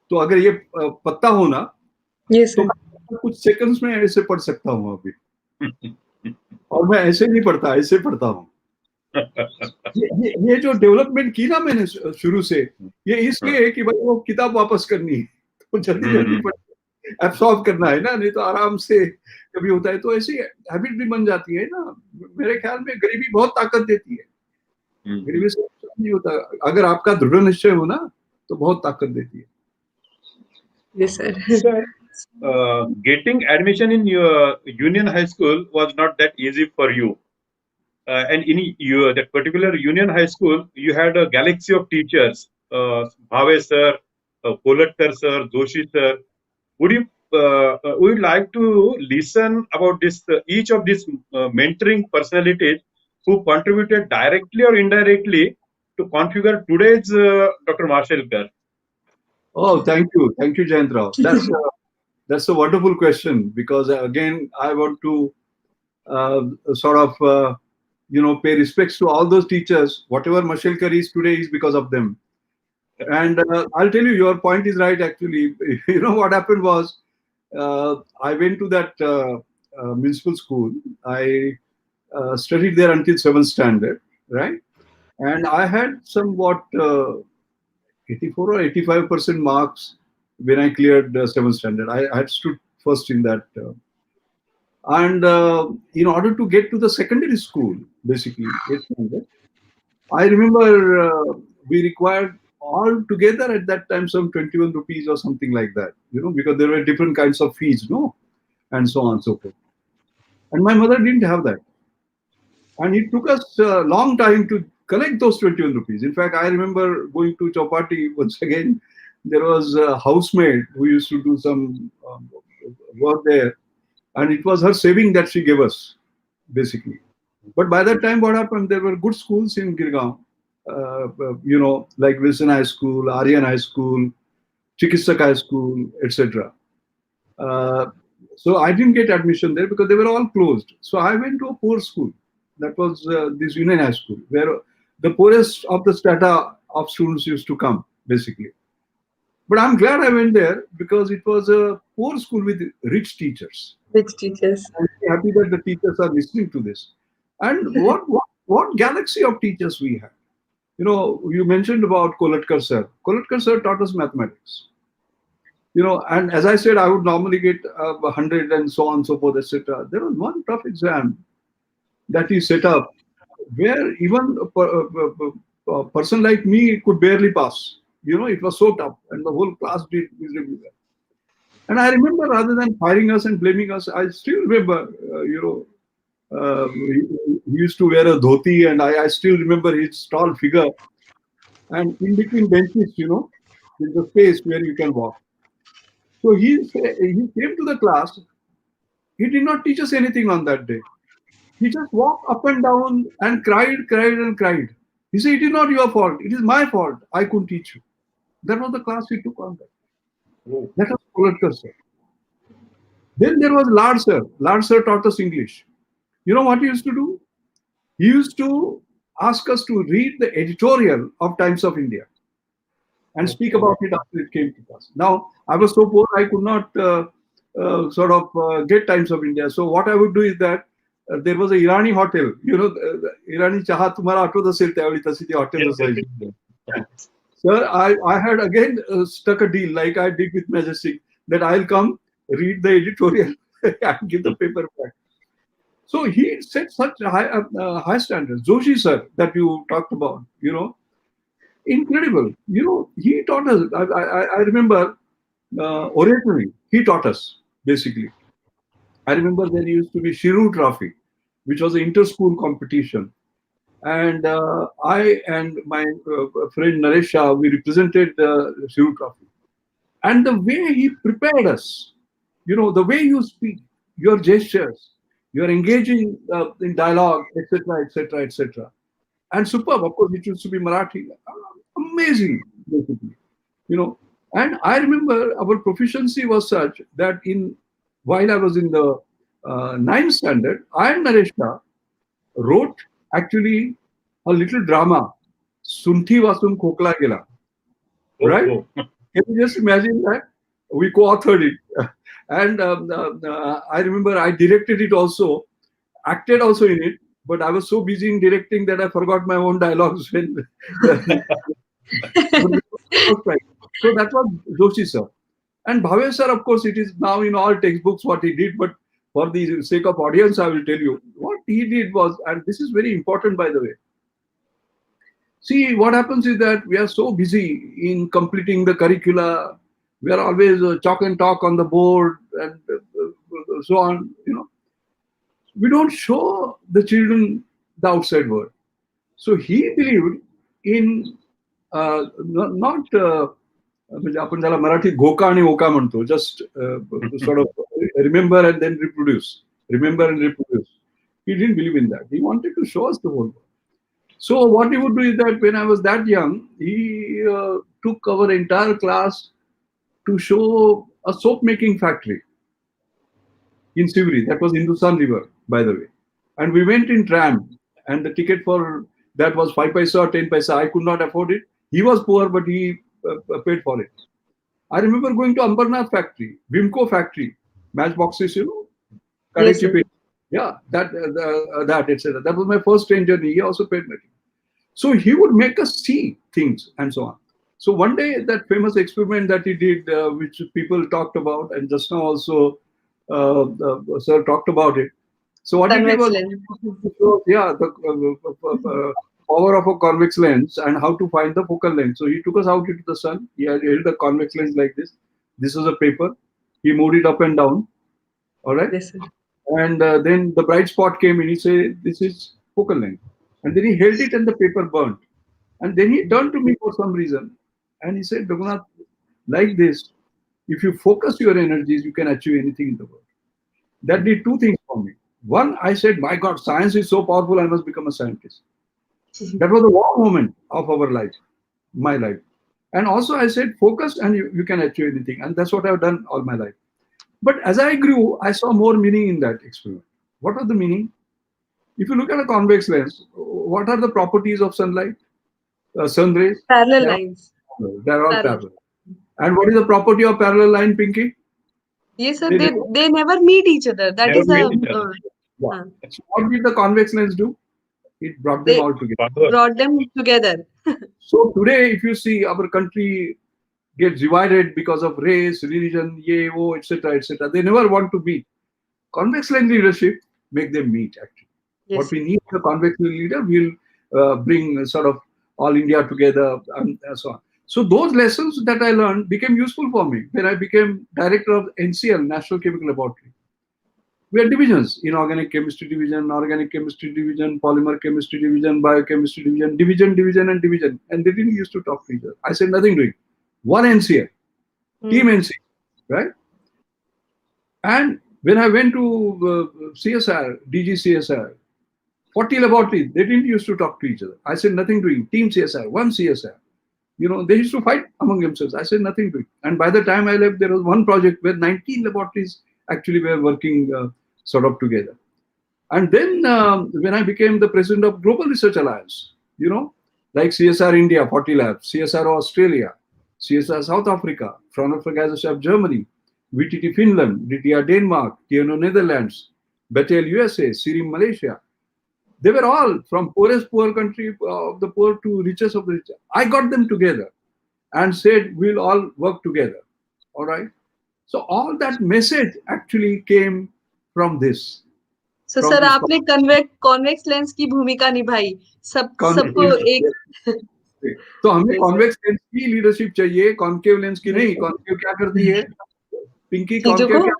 तो अगर ये पत्ता हो ना, Yes, तो sir. मैं कुछ सेकंड्स में ऐसे पढ़ सकता हूँ अभी। और मैं ऐसे नहीं पढ़ता, ऐसे पढ़ता हूँ। ये जो डेवलपमेंट की ना मैंने शुरू से, ये इसलिए है कि भाई वो किताब वापस करनी है, तो जल्दी जल्दी पढ़ एब्सॉर्ब करना है ना, नहीं तो आराम से कभी होता है। तो ऐसी हैबिट भी बन जाती है ना। मेरे ख्याल में गरीबी बहुत ताकत देती है, गरीबी से कुछ नहीं होता, अगर आपका दृढ़ निश्चय हो ना तो बहुत ताकत देती है। Yes, sir. Sir, getting admission in your union high school was not that easy for you. And in your that particular union high school, you had a galaxy of teachers. Bhave sir, Kolatkar sir, Joshi sir. Would you like to listen about this each of these mentoring personalities who contributed directly or indirectly to configure today's Dr. Marshalkar? Oh, thank you, Jayantrao. That's a wonderful question, because again I want to sort of pay respects to all those teachers. Whatever Mashelkar is today is because of them. And I'll tell you, your point is right. Actually, you know what happened was, I went to that municipal school. I studied there until 7th standard, right? And I had somewhat 84 or 85% marks when I cleared 7th standard. I had stood first in that. And in order to get to the secondary school, basically, 8th standard, I remember we required all together at that time some 21 rupees or something like that, because there were different kinds of fees, and so on and so forth. And my mother didn't have that. And it took us a long time to collect those 21 rupees. In fact, I remember going to Chowpatty once again. There was a housemaid who used to do some work there, and it was her saving that she gave us, basically. But by that time, what happened? There were good schools in Girgaon, like Wilson High School, Aryan High School, Chikitsak High School, etc. So I didn't get admission there because they were all closed. So I went to a poor school. That was this Union High School, where the poorest of the strata of students used to come, basically. But I'm glad I went there because it was a poor school with rich teachers. Which teachers? I'm happy that the teachers are listening to this. And what galaxy of teachers we have. You mentioned about Kolatkar sir. Kolatkar sir taught us mathematics. And as I said, I would normally get 100 and so on and so forth, etc. There was one tough exam that he set up where even a person like me could barely pass. It was so tough, and the whole class did miserably well. And I remember, rather than firing us and blaming us, I still remember, he used to wear a dhoti, and I still remember his tall figure. And in between benches, there's a space where you can walk. So he came to the class. He did not teach us anything on that day. He just walked up and down and cried and cried. He said, "It is not your fault. It is my fault. I couldn't teach you." That was the class he took on that. That was Kolatkar sir. Then there was Lard sir. Lard sir taught us English. You know what he used to do? He used to ask us to read the editorial of Times of India and speak about it after it came to us. Now, I was so poor, I could not get Times of India. So what I would do is that there was a Irani hotel. Irani chaha tumhara ato dasil tayawali tasiti hotel. Sir, I had again struck a deal like I did with Majestic, that I'll come, read the editorial, and give the paper back. So he set such high standards. Joshi sir, that you talked about, incredible. He taught us. I remember oratory. He taught us, basically. I remember there used to be Shiru Trophy, which was an inter-school competition. And I and my friend Naresha, we represented the Shiru Trophy. And the way he prepared us, the way you speak, your gestures, you're engaging in dialogue, etc., etc., etc. And superb, of course, it used to be Marathi. Amazing, basically. You know, and I remember our proficiency was such that while I was in the ninth standard, I and Nareshka wrote actually a little drama, Sunthi Vasum Kokla Gela, right? Oh, oh. Can you just imagine that? We co-authored it. And I remember I directed it also, acted also in it, but I was so busy in directing that I forgot my own dialogues when. So that was Joshi sir. And Bhavesh sir, of course, it is now in all textbooks what he did, but for the sake of audience, I will tell you what he did was, and this is very important by the way. See, what happens is that we are so busy in completing the curricula. We are always chalk and talk on the board and so on. We don't show the children the outside world. So he believed in not म्हणजे आपण ज्याला मराठी घोका आणि ओका म्हणतो, just sort of remember and then reproduce, remember and reproduce. He didn't believe in that. He wanted to show us the whole world. So what he would do is that when I was that young, he took our entire class to show a soap making factory in Sivri. That was Hindustan River, by the way. And we went in tram, and the ticket for that was 5 paisa or 10 paisa. I could not afford it. He was poor, but he paid for it. I remember going to Ambernath factory, Vimco factory, matchboxes, Yes, sir. yeah, that etc. That was my first train journey. He also paid me. So he would make us see things and so on. So one day, that famous experiment that he did, which people talked about, and just now also sir talked about it. So what he did Convex was, lens. yeah, the power of a convex lens and how to find the focal length. So he took us out into the sun. He held a convex lens like this. This was a paper. He moved it up and down. All right. Yes, sir. And then the bright spot came in. He said, "This is focal length." And then he held it and the paper burnt. And then he turned to me for some reason and he said, "Raghunath, like this, if you focus your energies, you can achieve anything in the world." That did two things for me. One, I said, "My God, science is so powerful, I must become a scientist." That was the wow moment of our life, my life. And also I said, focus and you can achieve anything. And that's what I've done all my life. But as I grew, I saw more meaning in that experiment. What was the meaning? If you look at a convex lens, what are the properties of sunlight? Sun rays? Parallel lines. They're all parallel. And what is the property of parallel line, Pinky? Yes, sir. They never meet each other. That Never is meet each other. Yeah. So what did the convex lens do? It brought them They all together. brought them together. So today, if you see our country gets divided because of race, religion, etc., etc., they never want to meet. Convex lens leadership make them meet. Actually, Yes. what we need a convex lens leader will bring sort of all India together and so on. So those lessons that I learned became useful for me when I became director of NCL, National Chemical Laboratory. We had divisions: inorganic chemistry division, organic chemistry division, polymer chemistry division, biochemistry division, and division. And they didn't used to talk to each other. I said nothing doing. One NCL, team NCL, right? And when I went to CSR, DG CSR, 40 laboratories, they didn't used to talk to each other. I said nothing doing. Team CSR, one CSR. They used to fight among themselves. I said nothing doing. And by the time I left, there was one project where 19 laboratories actually were working sort of together. And then when I became the president of Global Research Alliance, like CSR India, 40 labs, CSR Australia, CSR South Africa, Fraunhofer Gesellschaft Germany, VTT Finland, DTR Denmark, TNO Netherlands, Batel USA, Sirim Malaysia. They were all from poorest poor country of the poor to richest of the rich. I got them together and said, we'll all work together. All right. So all that message actually came from this. So sir, आपने convex lens की भूमिका निभाई. सबको एक तो हमें Yes, convex lens की leadership चाहिए, कॉन्केव लेंस की नहीं। कॉन्केव क्या करती है पिंकी? चीजों कॉन्केव को क्या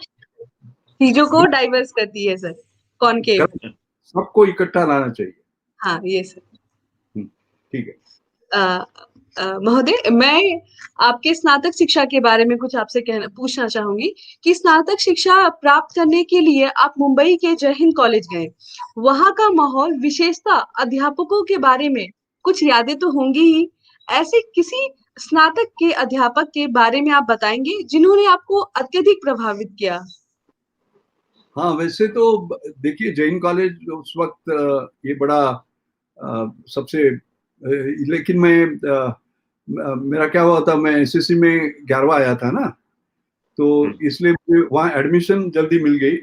चीजों को डाइवर्स करती है सर, कॉनकेव। करती? सबको इकट्ठा लाना चाहिए। हाँ, ये सर। ठीक है। महोदय, मैं आपके स्नातक शिक्षा के बारे में कुछ आपसे पूछना चाहूंगी कि स्नातक शिक्षा प्राप्त करने के लिए आप मुंबई के जय हिंद कॉलेज गए। वहां का माहौल, विशेषता अध्यापकों के बारे में कुछ यादें तो होंगी ही। ऐसे किसी स्नातक के अध्यापक के बारे में आप बताएंगे जिन्होंने आपको अत्यधिक प्रभावित किया? हाँ, वैसे तो देखिए जैन कॉलेज उस वक्त ये बड़ा सबसे लेकिन मेरा क्या हुआ था, मैं एसएससी में 11वां आया था ना, तो इसलिए मुझे वहाँ एडमिशन जल्दी मिल गई।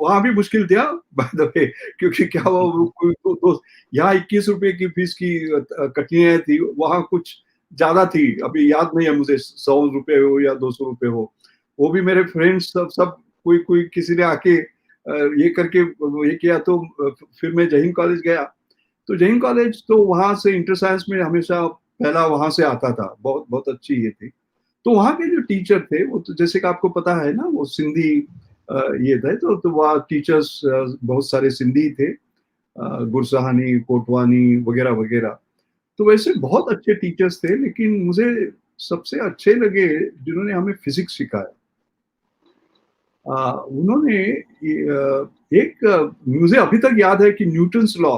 वहाँ भी मुश्किल था बाय द वे, क्योंकि क्या हुआ, यहाँ 21 रुपए की फीस की कठिनाई थी, वहाँ कुछ ज्यादा थी। अभी याद नहीं है मुझे 100 रुपए हो या 200 रुपए हो। वो भी मेरे फ्रेंड्स सब कोई कोई किसी ने आके ये करके ये किया, तो फिर मैं जय हिंद कॉलेज गया। तो जय हिंद कॉलेज तो वहाँ से इंटर साइंस में हमेशा पहला वहां से आता था, बहुत बहुत अच्छी ये थी। तो वहाँ के जो टीचर थे वो तो जैसे कि आपको पता है ना, वो सिंधी ये थे, तो वहाँ टीचर्स बहुत सारे सिंधी थे, गुरसहानी, कोटवानी वगैरह वगैरह। तो वैसे बहुत अच्छे टीचर्स थे, लेकिन मुझे सबसे अच्छे लगे जिन्होंने हमें फिजिक्स सिखाया। उन्होंने मुझे अभी तक याद है कि Newton's law,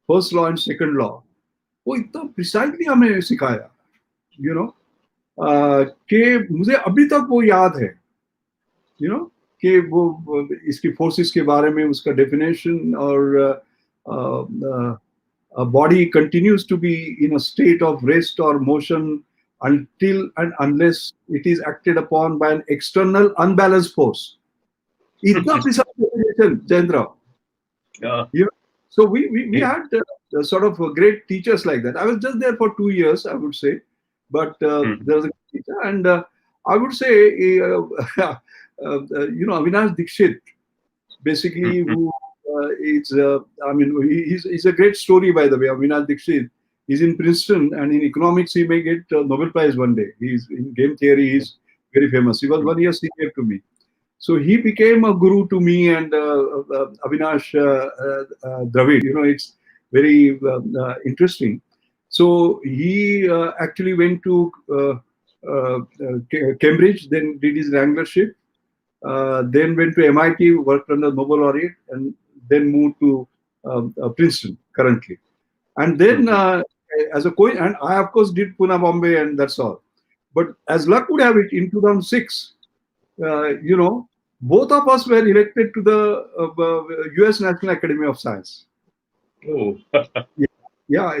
first law and second law, वो इतना प्रिसाइजली हमें सिखाया, यू नो, कि मुझे अभी तक वो याद है, यू नो, कि वो इसकी फोर्सेस के बारे में उसका डेफिनेशन, और body continues to be in a state of rest और motion until and unless it is acted upon by an external unbalanced force. Itna precise definition, Jayendra. Yeah. So we had sort of great teachers like that. I was just there for 2 years, I would say, but there was a teacher, and I would say, Avinash Dikshit, basically, who is, I mean, he's a great story, by the way. Avinash Dikshit, he's in Princeton, and in economics, he may get Nobel Prize one day. He's in game theory, he's very famous. He was 1 year senior to me. So he became a guru to me and Avinash Dravid. You know, it's very interesting. So he actually went to Cambridge, then did his wranglership, then went to MIT, worked under Nobel laureate, and then moved to Princeton currently. And then as a and I of course did Pune, Bombay, and that's all. But as luck would have it, in 2006, both of us were elected to the US National Academy of Science. Oh. Yeah,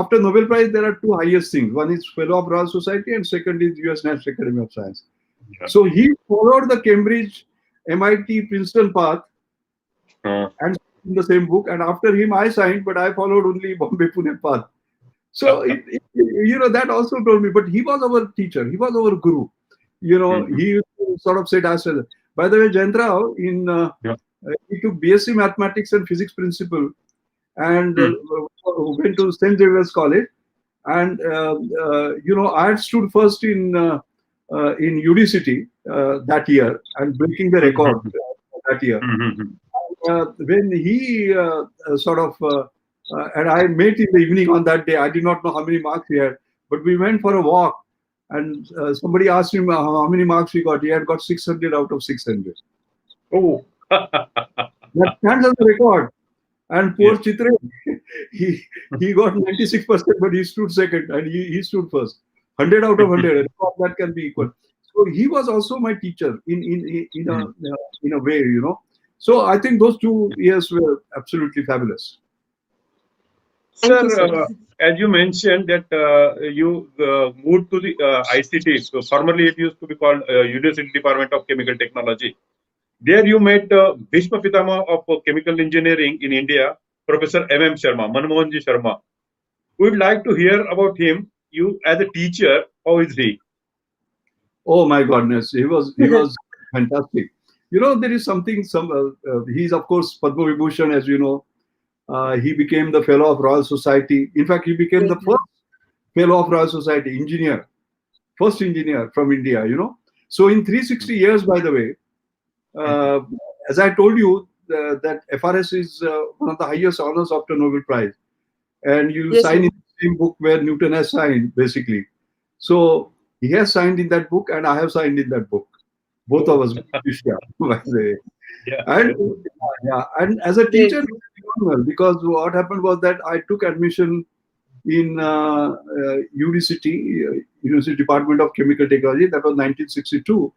after Nobel Prize, there are two highest things. One is Fellow of Royal Society, and second is US National Academy of Science. Yeah. So he followed the Cambridge, MIT, Princeton path, and in the same book. And after him, I signed, but I followed only Bombay Pune path. So that also told me. But he was our teacher. He was our guru. He sort of said as well. By the way, Jayendra, he took BSc Mathematics and Physics Principal, and went to St. Xavier's College. And I had stood first in UD City that year, and breaking the record that year. When he and I met in the evening on that day, I did not know how many marks he had, but we went for a walk, and somebody asked him how many marks he got. He had got 600 out of 600. Oh, that stands as a record. And poor Chitre, he got 96%, but he stood second, and he stood first. 100 out of 100, that can be equal. So he was also my teacher in a way, So I think those 2 years were absolutely fabulous. Sir, as you mentioned that you moved to the ICT, so formerly it used to be called University Department of Chemical Technology. There you met Bhishma Pitama of Chemical Engineering in India, Professor M.M. Sharma, Manmohanji Sharma. We would like to hear about him. You as a teacher, how is he? Oh my goodness, he was fantastic. There is something. He's of course Padma Vibhushan, as you know. He became the Fellow of Royal Society. In fact, he became the first fellow of Royal Society, engineer, first engineer from India, you know. So in 360 years, by the way, as I told you, that FRS is one of the highest honors after Nobel Prize. And you Yes, sign sir. in the same book where Newton has signed, basically. So he has signed in that book, and I have signed in that book. Both of us, Shishya, by the way. Yeah. And yeah, and as a Great. teacher, it was phenomenal, because what happened was that I took admission in UDCT, University Department of Chemical Technology. That was 1962.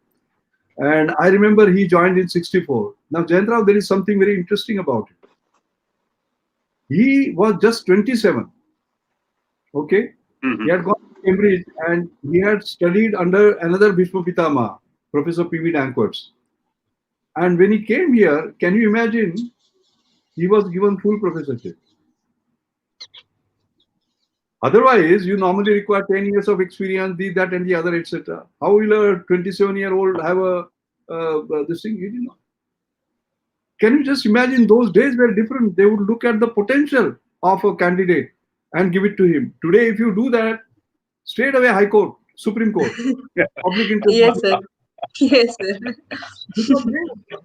And I remember he joined in 64. Now, Jayantrao, there is something very interesting about it. He was just 27. Okay. He had gone to Cambridge and he had studied under another Bhishma Pitama, Professor P.V. Danckwerts. And when he came here, can you imagine, he was given full professorship. Otherwise, you normally require 10 years of experience, this, that, and the other, etc. How will a 27-year-old have this thing? You know. Can you just imagine, those days were different? They would look at the potential of a candidate and give it to him. Today, if you do that, straight away High Court, Supreme Court, public interest. Yes, sir. Yes, sir. Because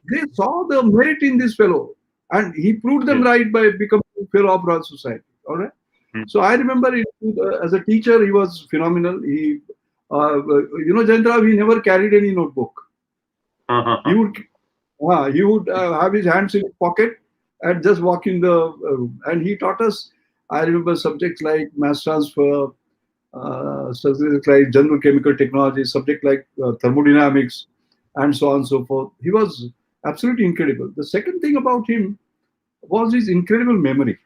they saw the merit in this fellow, and he proved them right by becoming a fellow of Royal Society. All right. So I remember as a teacher, he was phenomenal. He, you know, Jayendra, he never carried any notebook. He would have his hands in his pocket and just walk in the and he taught us. I remember subjects like mass transfer, subjects like general chemical technology, subject like thermodynamics, and so on and so forth. He was absolutely incredible. The second thing about him was his incredible memory.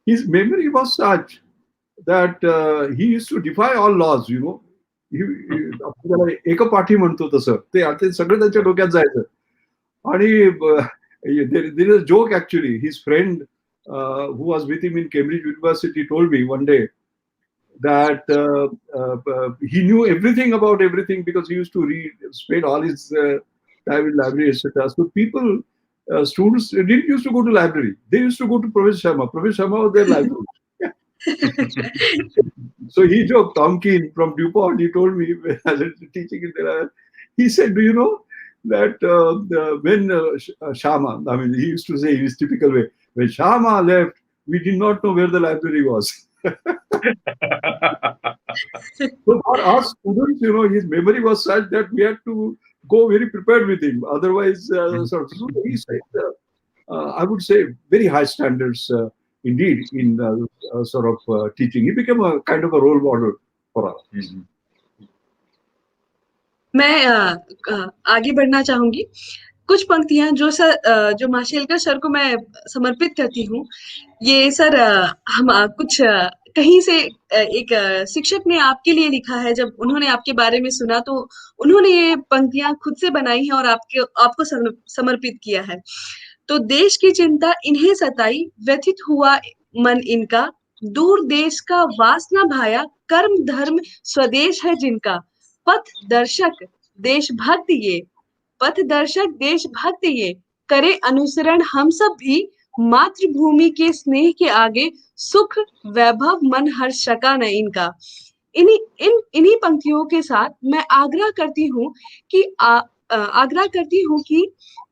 His memory was such that he used to defy all laws, you know. आपल्याला एकपाठी म्हणतो तसं ते आता सगळं त्यांच्या डोक्यात जायचं. आणि there is a joke actually. His friend who was with him in Cambridge University told me one day that he knew everything about everything because he used to read, spend all his time in library, etc. So people, students didn't used to go to library. They used to go to Professor Sharma. Professor Sharma was their library. So he joked, Tom Keane from DuPont, he told me as a teaching in there, he said, do you know that when Sharma, I mean, he used to say in his typical way, when Sharma left, we did not know where the library was. So for us students, you know, his memory was such that we had to go very prepared with him. Otherwise, so he said, I would say, very high standards indeed in sort of teaching. He became a kind of a role model for us. मैं आगे बढ़ना चाहूंगी. कुछ पंक्तियां जो Mashelkar sir को मैं समर्पित करती हूँ. ये सर हम कुछ कहीं से एक शिक्षक ने आपके लिए लिखा है. जब उन्होंने आपके बारे में सुना तो उन्होंने ये पंक्तियां खुद से बनाई हैं और आपको समर्पित किया है. तो देश की चिंता इन्हें सताई, व्यथित हुआ मन इनका, दूर देश का वासना भाया, कर्म धर्म स्वदेश है जिनका. पथ दर्शक देशभक्त ये, पथ दर्शक देशभक्त ये, करे अनुसरण हम सब भी, मातृभूमि के स्नेह के आगे सुख वैभव मन हर्ष शका न इनका. इन्हीं पंक्तियों के साथ मैं आग्रह करती हूँ कि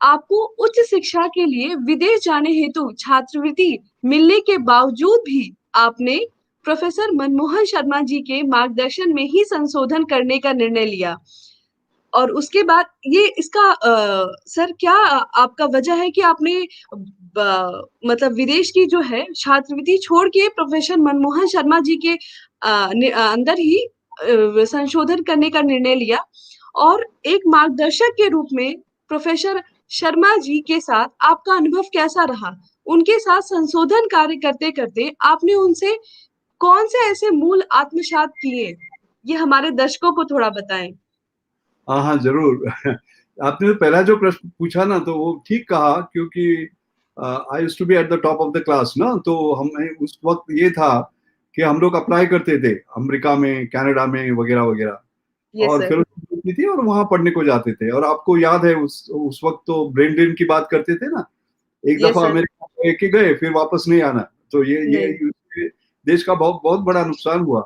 आपको उच्च शिक्षा के लिए विदेश जाने हेतु छात्रवृत्ति मिलने के बावजूद भी आपने प्रोफेसर मनमोहन शर्मा जी के मार्गदर्शन में ही संशोधन करने का निर्णय लिया. और उसके बाद ये इसका सर क्या आपका वजह है कि आपने मतलब विदेश की जो है छात्रवृत्ति छोड़ के प्रोफेसर मनमोहन शर्मा जी के अंदर ही संशोधन करने का निर्णय लिया, और एक मार्गदर्शक के रूप में प्रोफेसर शर्मा जी के साथ आपका अनुभव कैसा रहा? उनके साथ संशोधन कार्य करते करते आपने उनसे कौन से ऐसे मूल आत्मसात किए? ये हमारे दर्शकों को थोड़ा बताएं. हाँ जरूर. आपने पहला जो प्रश्न पूछा ना, तो वो ठीक कहा, क्योंकि I used to be at the top of the class ना. तो हमें उस वक्त ये था कि हम लोग अप्लाई करते थे अमेरिका में, कनाडा में, वगैरह वगैरह. और फिर होती थी और वहां पढ़ने को जाते थे. और आपको याद है उस वक्त तो ब्रेन ड्रेन की बात करते थे ना. एक दफा अमेरिका के गए, फिर वापस नहीं आना. तो ये देश का बहुत बहुत बड़ा नुकसान हुआ।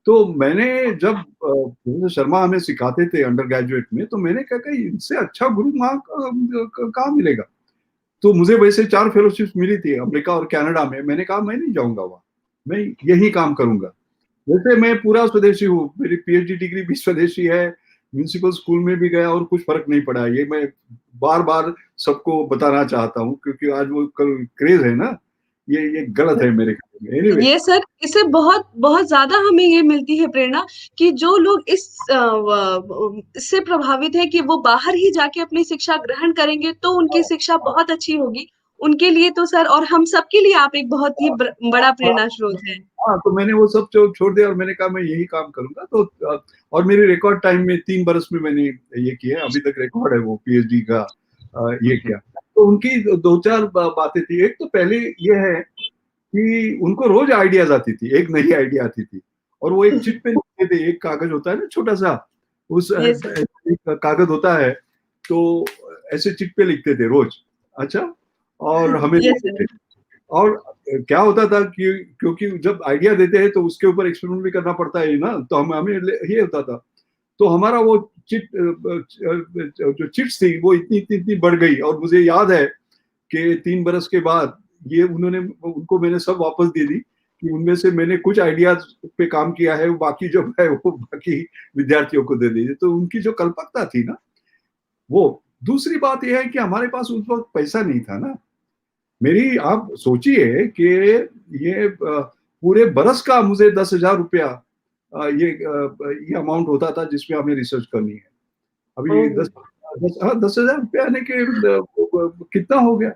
तो मैंने जब प्रोफेसर शर्मा हमें सिखाते थे अंडर ग्रेजुएट में, तो मैंने कहा कि इनसे अच्छा गुरु वहाँ कहाँ मिलेगा। तो मुझे वैसे 4 फेलोशिप्स मिली थी अमेरिका और कनाडा में। मैंने कहा मैं नहीं जाऊंगा वहाँ, मैं यही काम करूंगा। वैसे मैं पूरा स्वदेशी हूँ, मेरी पीएचडी डिग्री भी स्वदेशी है, म्यूनिसिपल स्कूल में भी गया और कुछ फर्क नहीं पड़ा। ये मैं बार बार सबको बताना चाहता हूँ, क्योंकि आज वो कल क्रेज है ना, ये गलत है मेरे ख्याल में। एनीवे, ये सर, इससे बहुत बहुत ज्यादा हमें ये मिलती है प्रेरणा कि जो लोग इससे प्रभावित है कि वो बाहर ही जाके अपनी शिक्षा ग्रहण करेंगे तो उनकी शिक्षा बहुत अच्छी होगी, उनके लिए तो सर और हम सबके लिए आप एक बहुत ही बड़ा प्रेरणा स्रोत है। हाँ, तो मैंने वो सब छोड़ दिया और मैंने कहा मैं यही काम करूंगा। तो और मेरी रिकॉर्ड टाइम में 3 बरस में मैंने ये किया, अभी तक रिकॉर्ड है वो पीएचडी का। ये क्या, तो उनकी 2-4 बातें थी। एक तो पहले ये है कि उनको रोज आइडियाज आती थी, एक नई आइडिया आती थी, और वो एक चिट पे लिखते थे। एक कागज होता है ना छोटा सा, उस एक कागज होता है, तो ऐसे चिट पे लिखते थे रोज। अच्छा, और हमें और क्या होता था कि क्योंकि जब आइडिया देते हैं तो उसके ऊपर एक्सपेरिमेंट भी करना पड़ता है ना, तो हमें ये होता था। तो हमारा वो चिट जो चिट्स थी वो इतनी इतनी इतनी बढ़ गई, और मुझे याद है कि 3 बरस के बाद ये उनको मैंने सब वापस दे दी, कि उनमें से मैंने कुछ आइडियाज पे काम किया है, वो बाकी जो है वो बाकी विद्यार्थियों को दे दीजिए। तो उनकी जो कल्पकता थी ना वो। दूसरी बात यह है कि हमारे पास उस वक्त पैसा नहीं था ना। मेरी आप सोचिए कि ये पूरे बरस का मुझे 10,000 रुपया ये अमाउंट होता था जिसमें हमें रिसर्च करनी है। अभी 10,000 रुपया यानी कि कितना हो गया।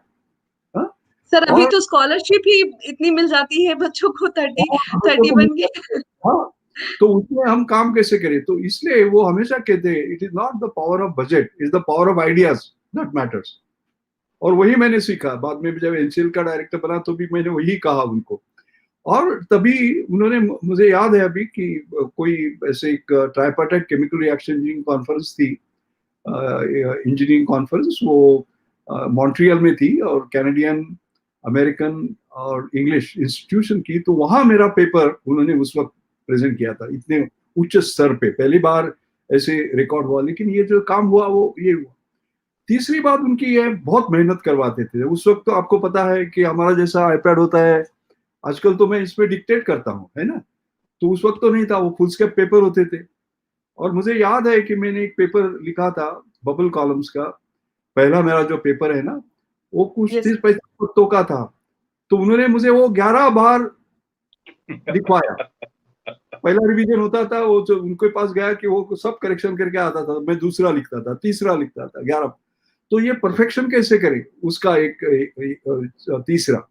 हाँ? सर अभी और तो स्कॉलरशिप ही इतनी मिल जाती है बच्चों को, 30 हाँ, 30 बन के। हाँ, तो उसमें हम काम कैसे करें। तो इसलिए वो हमेशा कहते हैं it is not the power of budget, is the power of ideas that matters. और वही मैंने सीखा बाद में, जब एनसीएल का डायरेक्टर बना तो भी मैंने वही कहा उनको। और तभी उन्होंने, मुझे याद है अभी कि कोई ऐसे एक tripartite chemical reaction engineering conference थी, इंजीनियरिंग कॉन्फ्रेंस, वो मॉन्ट्रियल में थी, और कैनेडियन, अमेरिकन और इंग्लिश इंस्टीट्यूशन की। तो वहां मेरा पेपर उन्होंने उस वक्त प्रेजेंट किया था, इतने उच्च स्तर पे पहली बार ऐसे रिकॉर्ड हुआ। लेकिन ये जो काम हुआ वो ये हुआ। तीसरी बात उनकी है, बहुत मेहनत करवाते थे उस वक्त। तो आपको पता है कि हमारा जैसा आईपैड होता है आजकल, तो मैं इसमें डिक्टेट करता हूँ, है ना। तो उस वक्त तो नहीं था, वो फुल स्केप पेपर होते थे। और मुझे याद है कि मैंने एक पेपर लिखा था बबल कॉलम्स का। पहला मेरा जो पेपर है ना, वो कुछ 30-35 पत्तों का था। तो उन्होंने मुझे वो 11 बार लिखवाया। पहला रिवीजन होता था, वो जो उनके पास गया कि वो सब करेक्शन करके आता था, मैं दूसरा लिखता था, तीसरा लिखता था, 11। तो ये परफेक्शन कैसे करें उसका एक तीसरा।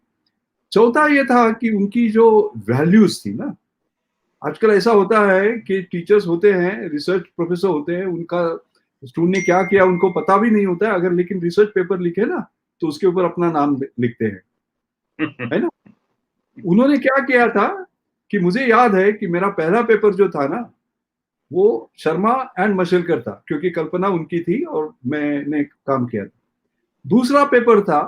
चौथा ये था कि उनकी जो वैल्यूज थी ना, आजकल ऐसा होता है कि टीचर्स होते हैं, रिसर्च प्रोफेसर होते हैं, उनका स्टूडेंट ने क्या किया उनको पता भी नहीं होता है, अगर लेकिन रिसर्च पेपर लिखे ना तो उसके ऊपर अपना नाम लिखते हैं, है ना। उन्होंने क्या किया था कि मुझे याद है कि मेरा पहला पेपर जो था ना वो शर्मा एंड मशेलकर था, क्योंकि कल्पना उनकी थी और मैंने काम किया था। दूसरा पेपर था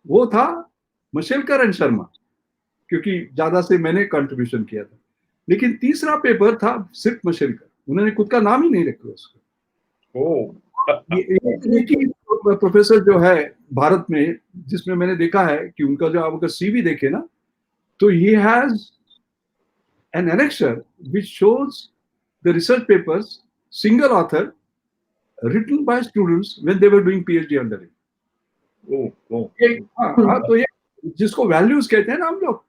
वो था मशेलकर एंड शर्मा, क्योंकि ज्यादा से मैंने कंट्रीब्यूशन किया था। लेकिन तीसरा पेपर था सिर्फ मशेलकर, उन्होंने खुद का नाम ही नहीं रखा उसको। एक ही प्रोफेसर जो है भारत में जिसमें मैंने देखा है कि उनका जो आप अगर सीवी देखे ना, तो he has an annexure which shows the research papers, single author, written by students when they were doing PhD under him. हाँ, तो ये जिसको वैल्यूज कहते हैं ना हम लोग,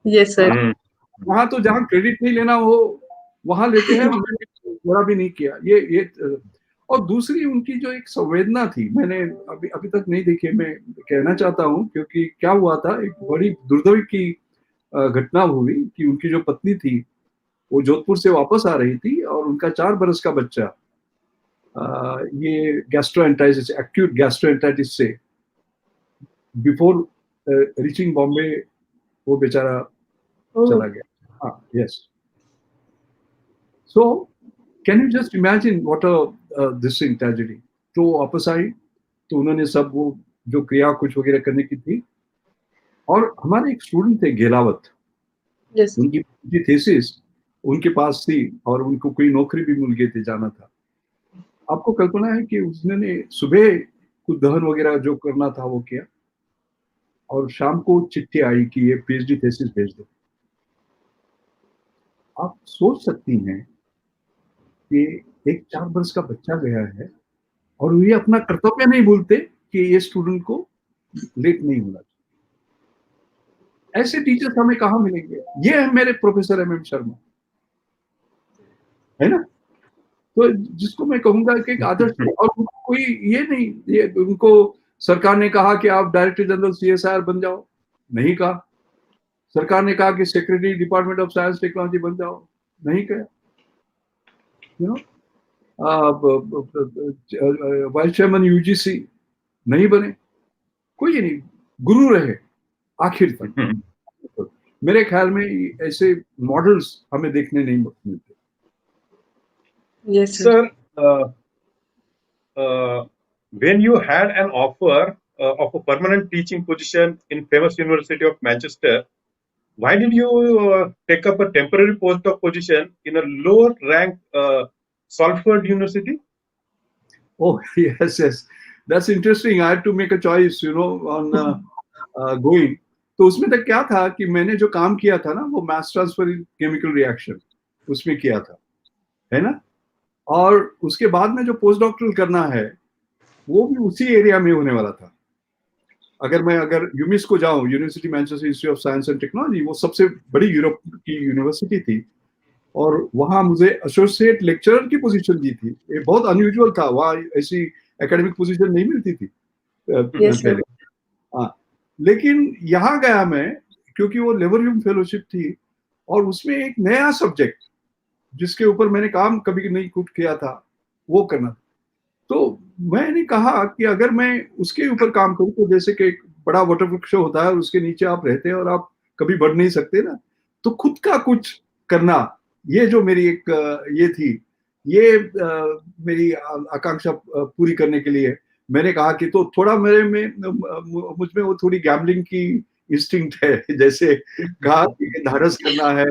यस सर। वहां तो जहाँ क्रेडिट नहीं लेना हो वहां लेते हैं, उन्होंने थोड़ा भी नहीं किया ये। और दूसरी उनकी जो एक संवेदना थी, मैंने अभी अभी तक नहीं देखी, मैं कहना चाहता हूँ। क्योंकि क्या हुआ था, एक बड़ी दुर्दैवी की घटना हुई कि उनकी जो पत्नी थी वो जोधपुर से वापस आ रही थी, और उनका 4 बरस का बच्चा ये गैस्ट्रोएंटाइटिस, एक्यूट गैस्ट्रोएंटाइटिस से बिफोर रीचिंग बॉम्बे वो बेचारा चला गया। हाँ, yes. So can you just imagine what a this tragedy. तो वापस आई, तो उन्होंने सब वो जो क्रिया कुछ वगैरह करने की थी। और हमारे एक स्टूडेंट थे गेलावत, Yes. उनकी थीसिस उनके पास थी और उनको कोई नौकरी भी मिल गई थी, जाना था। आपको कल्पना है कि उसने सुबह कुछ दहन वगैरह जो करना था वो किया और शाम को चिट्ठी आई कि ये पीएचडी थीसिस भेज दो। आप सोच सकती हैं कि एक 4 वर्ष का बच्चा गया है और ये अपना कर्तव्य नहीं भूलते कि ये स्टूडेंट को लेट नहीं होना चाहिए। ऐसे टीचर्स हमें कहाँ मिलेंगे? ये है मेरे प्रोफेसर एम शर्मा, है ना? तो जिसको मैं कहूंगा कि एक आदर्श, और कोई ये नहीं, ये उनको सरकार ने कहा कि आप डायरेक्टर जनरल सीएसआईआर बन जाओ, नहीं कहा। सरकार ने कहा कि secretary department of science technology बन जाओ, नहीं कहा। You know, vice chairman UGC नहीं बने, कोई नहीं, गुरु रहे आखिर तक। मेरे ख्याल में ऐसे मॉडल्स हमें देखने नहीं मिलते। Yes, sir. Sir, when you had an offer of a permanent teaching position in famous University of Manchester, why did you take up a temporary postdoc position in a lower rank Salford University? Oh, yes. That's interesting. I had to make a choice, on going. तो उसमें तक क्या था कि मैंने जो काम किया था ना, वो मास ट्रांसफर इन केमिकल रिएक्शन उसमें किया था, है ना? और उसके बाद में जो पोस्ट डॉक्टरल करना है वो भी उसी एरिया में होने वाला था। अगर यूमिस को जाऊं, university Manchester institute of science and technology, वो सबसे बड़ी यूरोप की यूनिवर्सिटी थी और वहां मुझे एसोसिएट लेक्चरर की पोजीशन दी थी। ये बहुत अनयूजुअल था, वहां ऐसी एकेडमिक पोजीशन नहीं मिलती थी Yes, sir. पहले। हाँ, लेकिन यहाँ गया मैं क्योंकि वो लेवरियम फेलोशिप थी और उसमें एक नया सब्जेक्ट जिसके ऊपर मैंने काम कभी नहीं कुछ किया था वो करना। तो मैंने कहा कि अगर मैं उसके ऊपर काम करूं तो जैसे कि एक बड़ा वटवृक्ष होता है और उसके नीचे आप रहते हैं और आप कभी बढ़ नहीं सकते ना, तो खुद का कुछ करना, ये जो मेरी एक ये थी, ये मेरी आकांक्षा पूरी करने के लिए मैंने कहा कि तो थोड़ा मेरे में मुझ में वो थोड़ी गैम्बलिंग की इंस्टिंक्ट है, जैसे कहा कि धारस करना है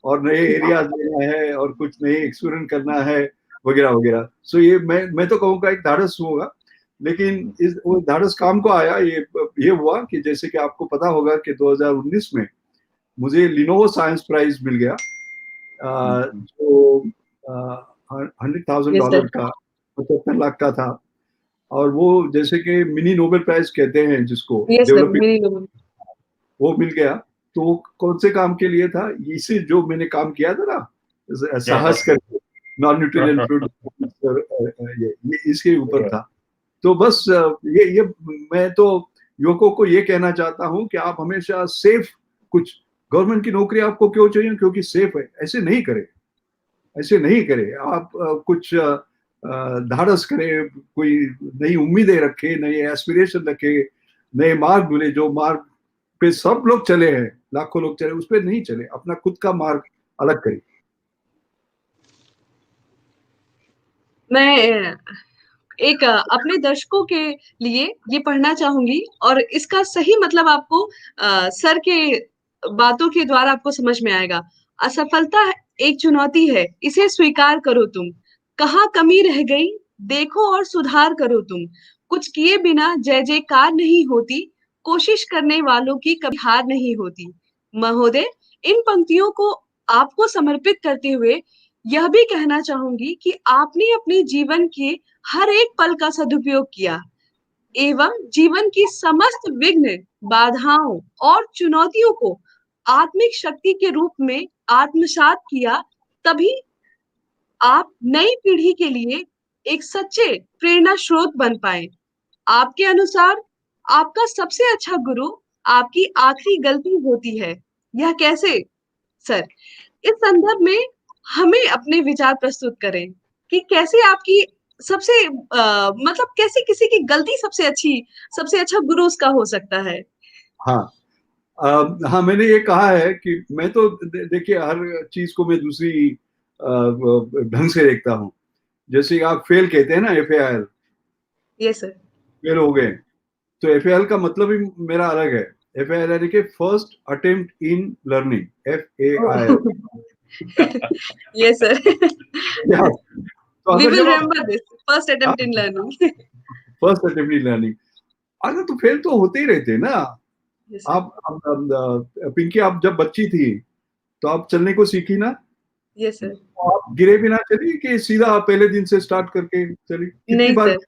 और नए एरिया लेना है और कुछ नए एक्सपेरिमेंट करना है वगैरह वगैरह। सो ये मैं तो कहूँगा एक धारस होगा, लेकिन वो धारस काम को आया। ये हुआ कि जैसे कि आपको पता होगा कि 2019 में मुझे लिनोवो साइंस प्राइज मिल गया, जो Yes, sir. $100,000 का, 75 लाख का था। और वो जैसे कि मिनी नोबेल प्राइज कहते हैं जिसको, Yes, sir. डेवलपिंग, Many लोग. वो मिल गया। तो वो कौन से काम के लिए था? इसी जो मैंने काम किया था ना, साहस करके, नॉन न्यूट्रिएंट फूड, ये इसके ऊपर था। तो बस ये मैं तो युवकों को ये कहना चाहता हूँ कि आप हमेशा सेफ, कुछ गवर्नमेंट की नौकरी आपको क्यों चाहिए? क्योंकि सेफ है। ऐसे नहीं करें, ऐसे नहीं करें। आप कुछ धारस करें, कोई नई उम्मीदें रखे, नए एस्पिरेशन रखे, नए मार्ग मिले। जो मार्ग पे सब लोग चले हैं, लाखों लोग चले, उस पर नहीं चले, अपना खुद का मार्ग अलग करें। मैं एक अपने दर्शकों के लिए ये पढ़ना चाहूंगी और इसका सही मतलब आपको सर के बातों के द्वारा आपको समझ में आएगा। असफलता एक चुनौती है, इसे स्वीकार करो तुम। कहाँ कमी रह गई देखो और सुधार करो तुम। कुछ किए बिना जय जयकार नहीं होती, कोशिश करने वालों की कभी हार नहीं होती। महोदय, इन पंक्तियों को आपको समर्पित करते हुए यह भी कहना चाहूंगी कि आपने अपने जीवन के हर एक पल का सदुपयोग किया एवं जीवन की समस्त विघ्न, बाधाओं और चुनौतियों को आत्मिक शक्ति के रूप में आत्मसात किया। तभी आप नई पीढ़ी के लिए एक सच्चे प्रेरणा स्रोत बन पाए। आपके अनुसार आपका सबसे अच्छा गुरु आपकी आखिरी गलती होती है। यह कैसे, सर? इस संदर्भ में हमें अपने विचार प्रस्तुत करें कि कैसे आपकी सबसे मतलब कैसे किसी की गलती सबसे अच्छा गुरु उसका हो सकता है। हाँ, हाँ, मैंने ये कहा है कि मैं तो देखिए हर चीज को मैं दूसरी ढंग से देखता हूँ। जैसे आप फेल कहते हैं ना, FAIL, यस सर। फेल हो गए, तो FAIL का मतलब ही मेरा अलग है। FAIL यानी कि first attempt in learning, FAIL. Yes, sir. Yeah. तो We अगर will जब आप remember this. First attempt in learning. First attempt in learning, अगर तो फेल तो होते ही रहते ना. Yes, sir. पिंकी, आप जब बच्ची थी तो आप चलने को सीखी ना, Yes, sir. तो आप गिरे बिना चली कि सीधा आप पहले दिन से स्टार्ट करके चली? कितनी नहीं बार सर, फिर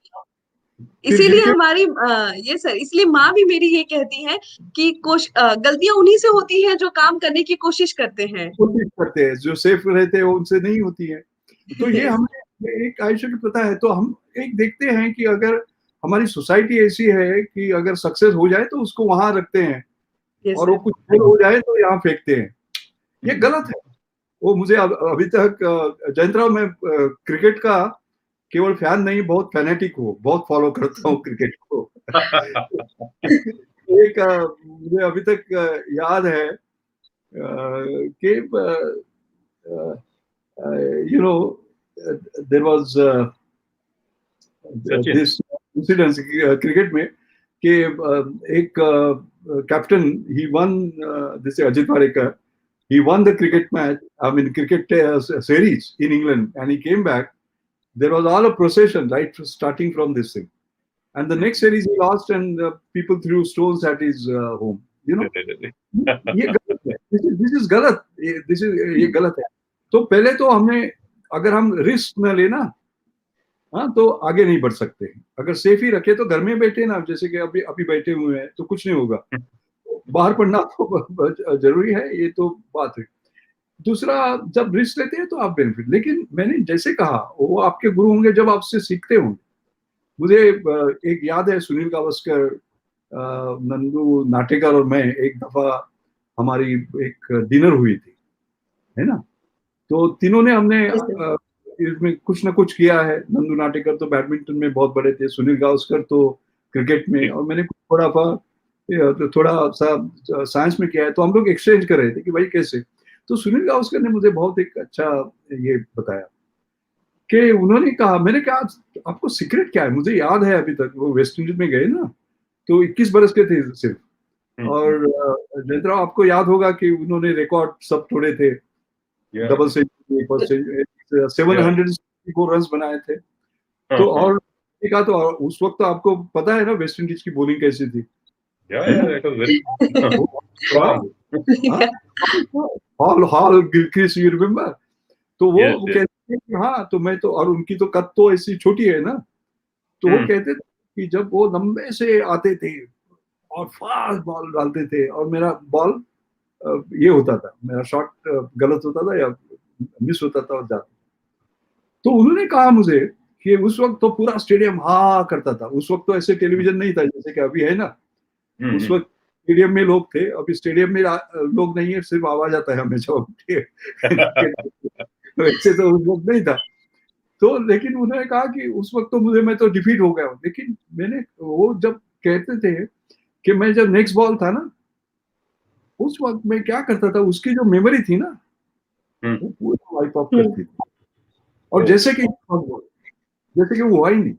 गिर इसीलिए के? हमारी ये सर, इसलिए माँ भी मेरी ये कहती है कि गलतियां उन्हीं से होती हैं जो काम करने की कोशिश करते हैं। कोशिश करते हैं, जो सेफ रहते हैं उनसे नहीं होती है. तो ये Yes. हमें एक आयुष्य की प्रथा है. तो हम एक देखते हैं कि अगर हमारी सोसाइटी ऐसी है कि अगर सक्सेस हो जाए तो उसको वहां रखते हैं, Yes, और वो sir. कुछ फेल हो जाए तो यहाँ फेंकते हैं. ये गलत है. वो मुझे अभी तक जयंतराव, मैं क्रिकेट का केवल फैन नहीं, बहुत फैनेटिक हूँ, बहुत फॉलो करता हूँ क्रिकेट को. एक मुझे अभी तक याद है कि you know, there was this incident cricket में कि एक captain, he won this Ajit Wadekar, he won the cricket match, I mean cricket series in England, and he came back. There was all a procession, right, starting from this thing. And the next series he lost, and people threw stones at his home. You know, ये गलत है. This is गलत. ये गलत है. तो पहले तो हमने, अगर हम रिस्क न लेना, हाँ, तो आगे नहीं बढ़ सकते. अगर सेफ ही रखे तो घर में बैठे ना, जैसे कि अभी अभी बैठे हुए हैं, तो कुछ नहीं होगा. बाहर पढ़ना तो जरूरी है, ये तो बात है. दूसरा, जब रिस्क लेते हैं तो आप बेनिफिट. लेकिन मैंने जैसे कहा, वो आपके गुरु होंगे जब आपसे सीखते होंगे. मुझे एक याद है, सुनील गावस्कर, नंदू नाटेकर और मैं, एक दफा हमारी एक डिनर हुई थी, है ना. तो तीनों ने हमने Yes, sir. इसमें कुछ ना कुछ किया है. नंदू नाटेकर तो बैडमिंटन में बहुत बड़े थे, सुनील गावस्कर तो क्रिकेट में, और मैंने थोड़ा सा साइंस में किया है. तो हम लोग एक्सचेंज कर रहे थे कि भाई कैसे. तो सुनील गावस्कर ने मुझे बहुत एक अच्छा ये बताया कि उन्होंने कहा, मैंने कहा आपको सीक्रेट क्या है? मुझे याद है अभी तक, वो वेस्ट इंडीज में गए ना, तो 21 बरस के थे सिर्फ. और जयंतराव, आपको याद होगा कि उन्होंने रिकॉर्ड सब तोड़े थे. डबल सेंचुरी, 764 रन बनाए थे. तो और कहा, तो उस वक्त तो आपको पता है ना वेस्ट इंडीज की बॉलिंग कैसी थी. Hall Gilchrist, you remember. तो वो कहते थे कि हाँ, तो मैं तो, और उनकी तो कद तो ऐसी छोटी है ना, तो वो कहते थे कि जब वो लंबे से आते थे और फास्ट बॉल डालते थे, और मेरा बॉल ये होता था, मेरा शॉट गलत होता था या मिस होता था और जाता. तो उन्होंने कहा मुझे कि उस वक्त तो पूरा स्टेडियम हाँ करता था. उस वक्त तो ऐसे टेलीविजन नहीं था जैसे कि अभी है ना. उस वक्त स्टेडियम में लोग थे, अभी स्टेडियम में लोग नहीं है, सिर्फ आवाज आता है हमेशा. वैसे तो उस वक्त नहीं था. तो लेकिन उन्होंने कहा कि उस वक्त तो मैं तो डिफीट हो गया हूँ. लेकिन मैंने, वो जब कहते थे कि मैं जब नेक्स्ट बॉल था ना, उस वक्त मैं क्या करता था, उसकी जो मेमोरी थी ना, वो पूरा वाइप ऑफ करती थी. और जैसे कि वो हुआ ही नहीं,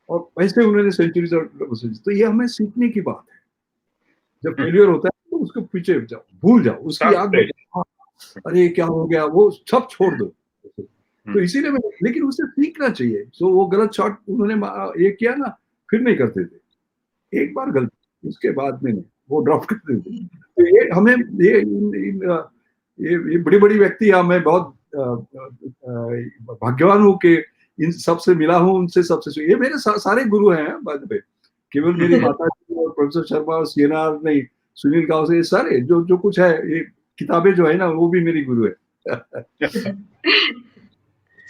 और वैसे उन्होंने सेंचुरीज और. तो ये हमें सीखने की बात है. जब फेलियर होता है तो उसको पीछे जाओ, भूल जाओ, उसकी याद मत करो. अरे क्या हो गया, वो सब छोड़ दो. तो इसीलिए मैं, लेकिन उसे सीखना चाहिए. तो वो गलत शॉट उन्होंने ये किया ना, फिर नहीं करते थे. एक बार गलती, उसके बाद में नहीं, वो ड्रॉप करते थे. तो ये हमें ये बड़ी बड़ी व्यक्ति, मैं बहुत भाग्यवान हूँ कि इन सबसे मिला हूँ, उनसे सबसे. ये मेरे सारे गुरु हैं बाद में, केवल मेरी माता जी और प्रोफेसर शर्मा और सीएनआर नहीं, सुनील गांव से, सारे जो कुछ है, ये किताबें जो है ना, वो भी मेरी गुरु है.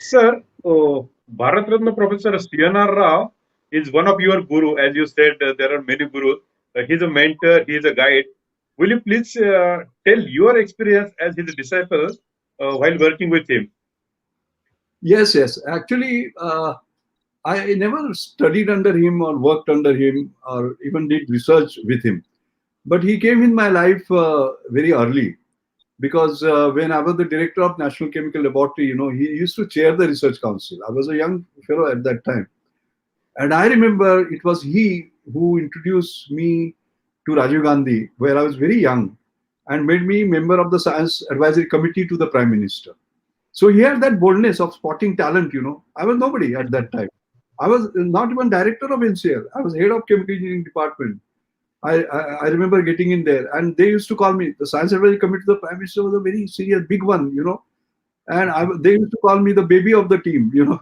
Sir, Bharat Ratna Professor CNR Rao is one of your guru. As you said, there are many gurus. He's a mentor, he's a guide. Will you please tell your experience as his disciple while working with him? Yes. Actually, I never studied under him or worked under him or even did research with him. But he came in my life very early, because when I was the director of National Chemical Laboratory, he used to chair the research council. I was a young fellow at that time. And I remember it was he who introduced me to Rajiv Gandhi, where I was very young, and made me member of the Science Advisory Committee to the Prime Minister. So he had that boldness of spotting talent, you know. I was nobody at that time. I was not even director of NCL. I was head of chemical engineering department. I remember getting in there, and they used to call me, the Science Advisory Committee to the Prime Minister was a very serious, big one, you know. And they used to call me the baby of the team, you know.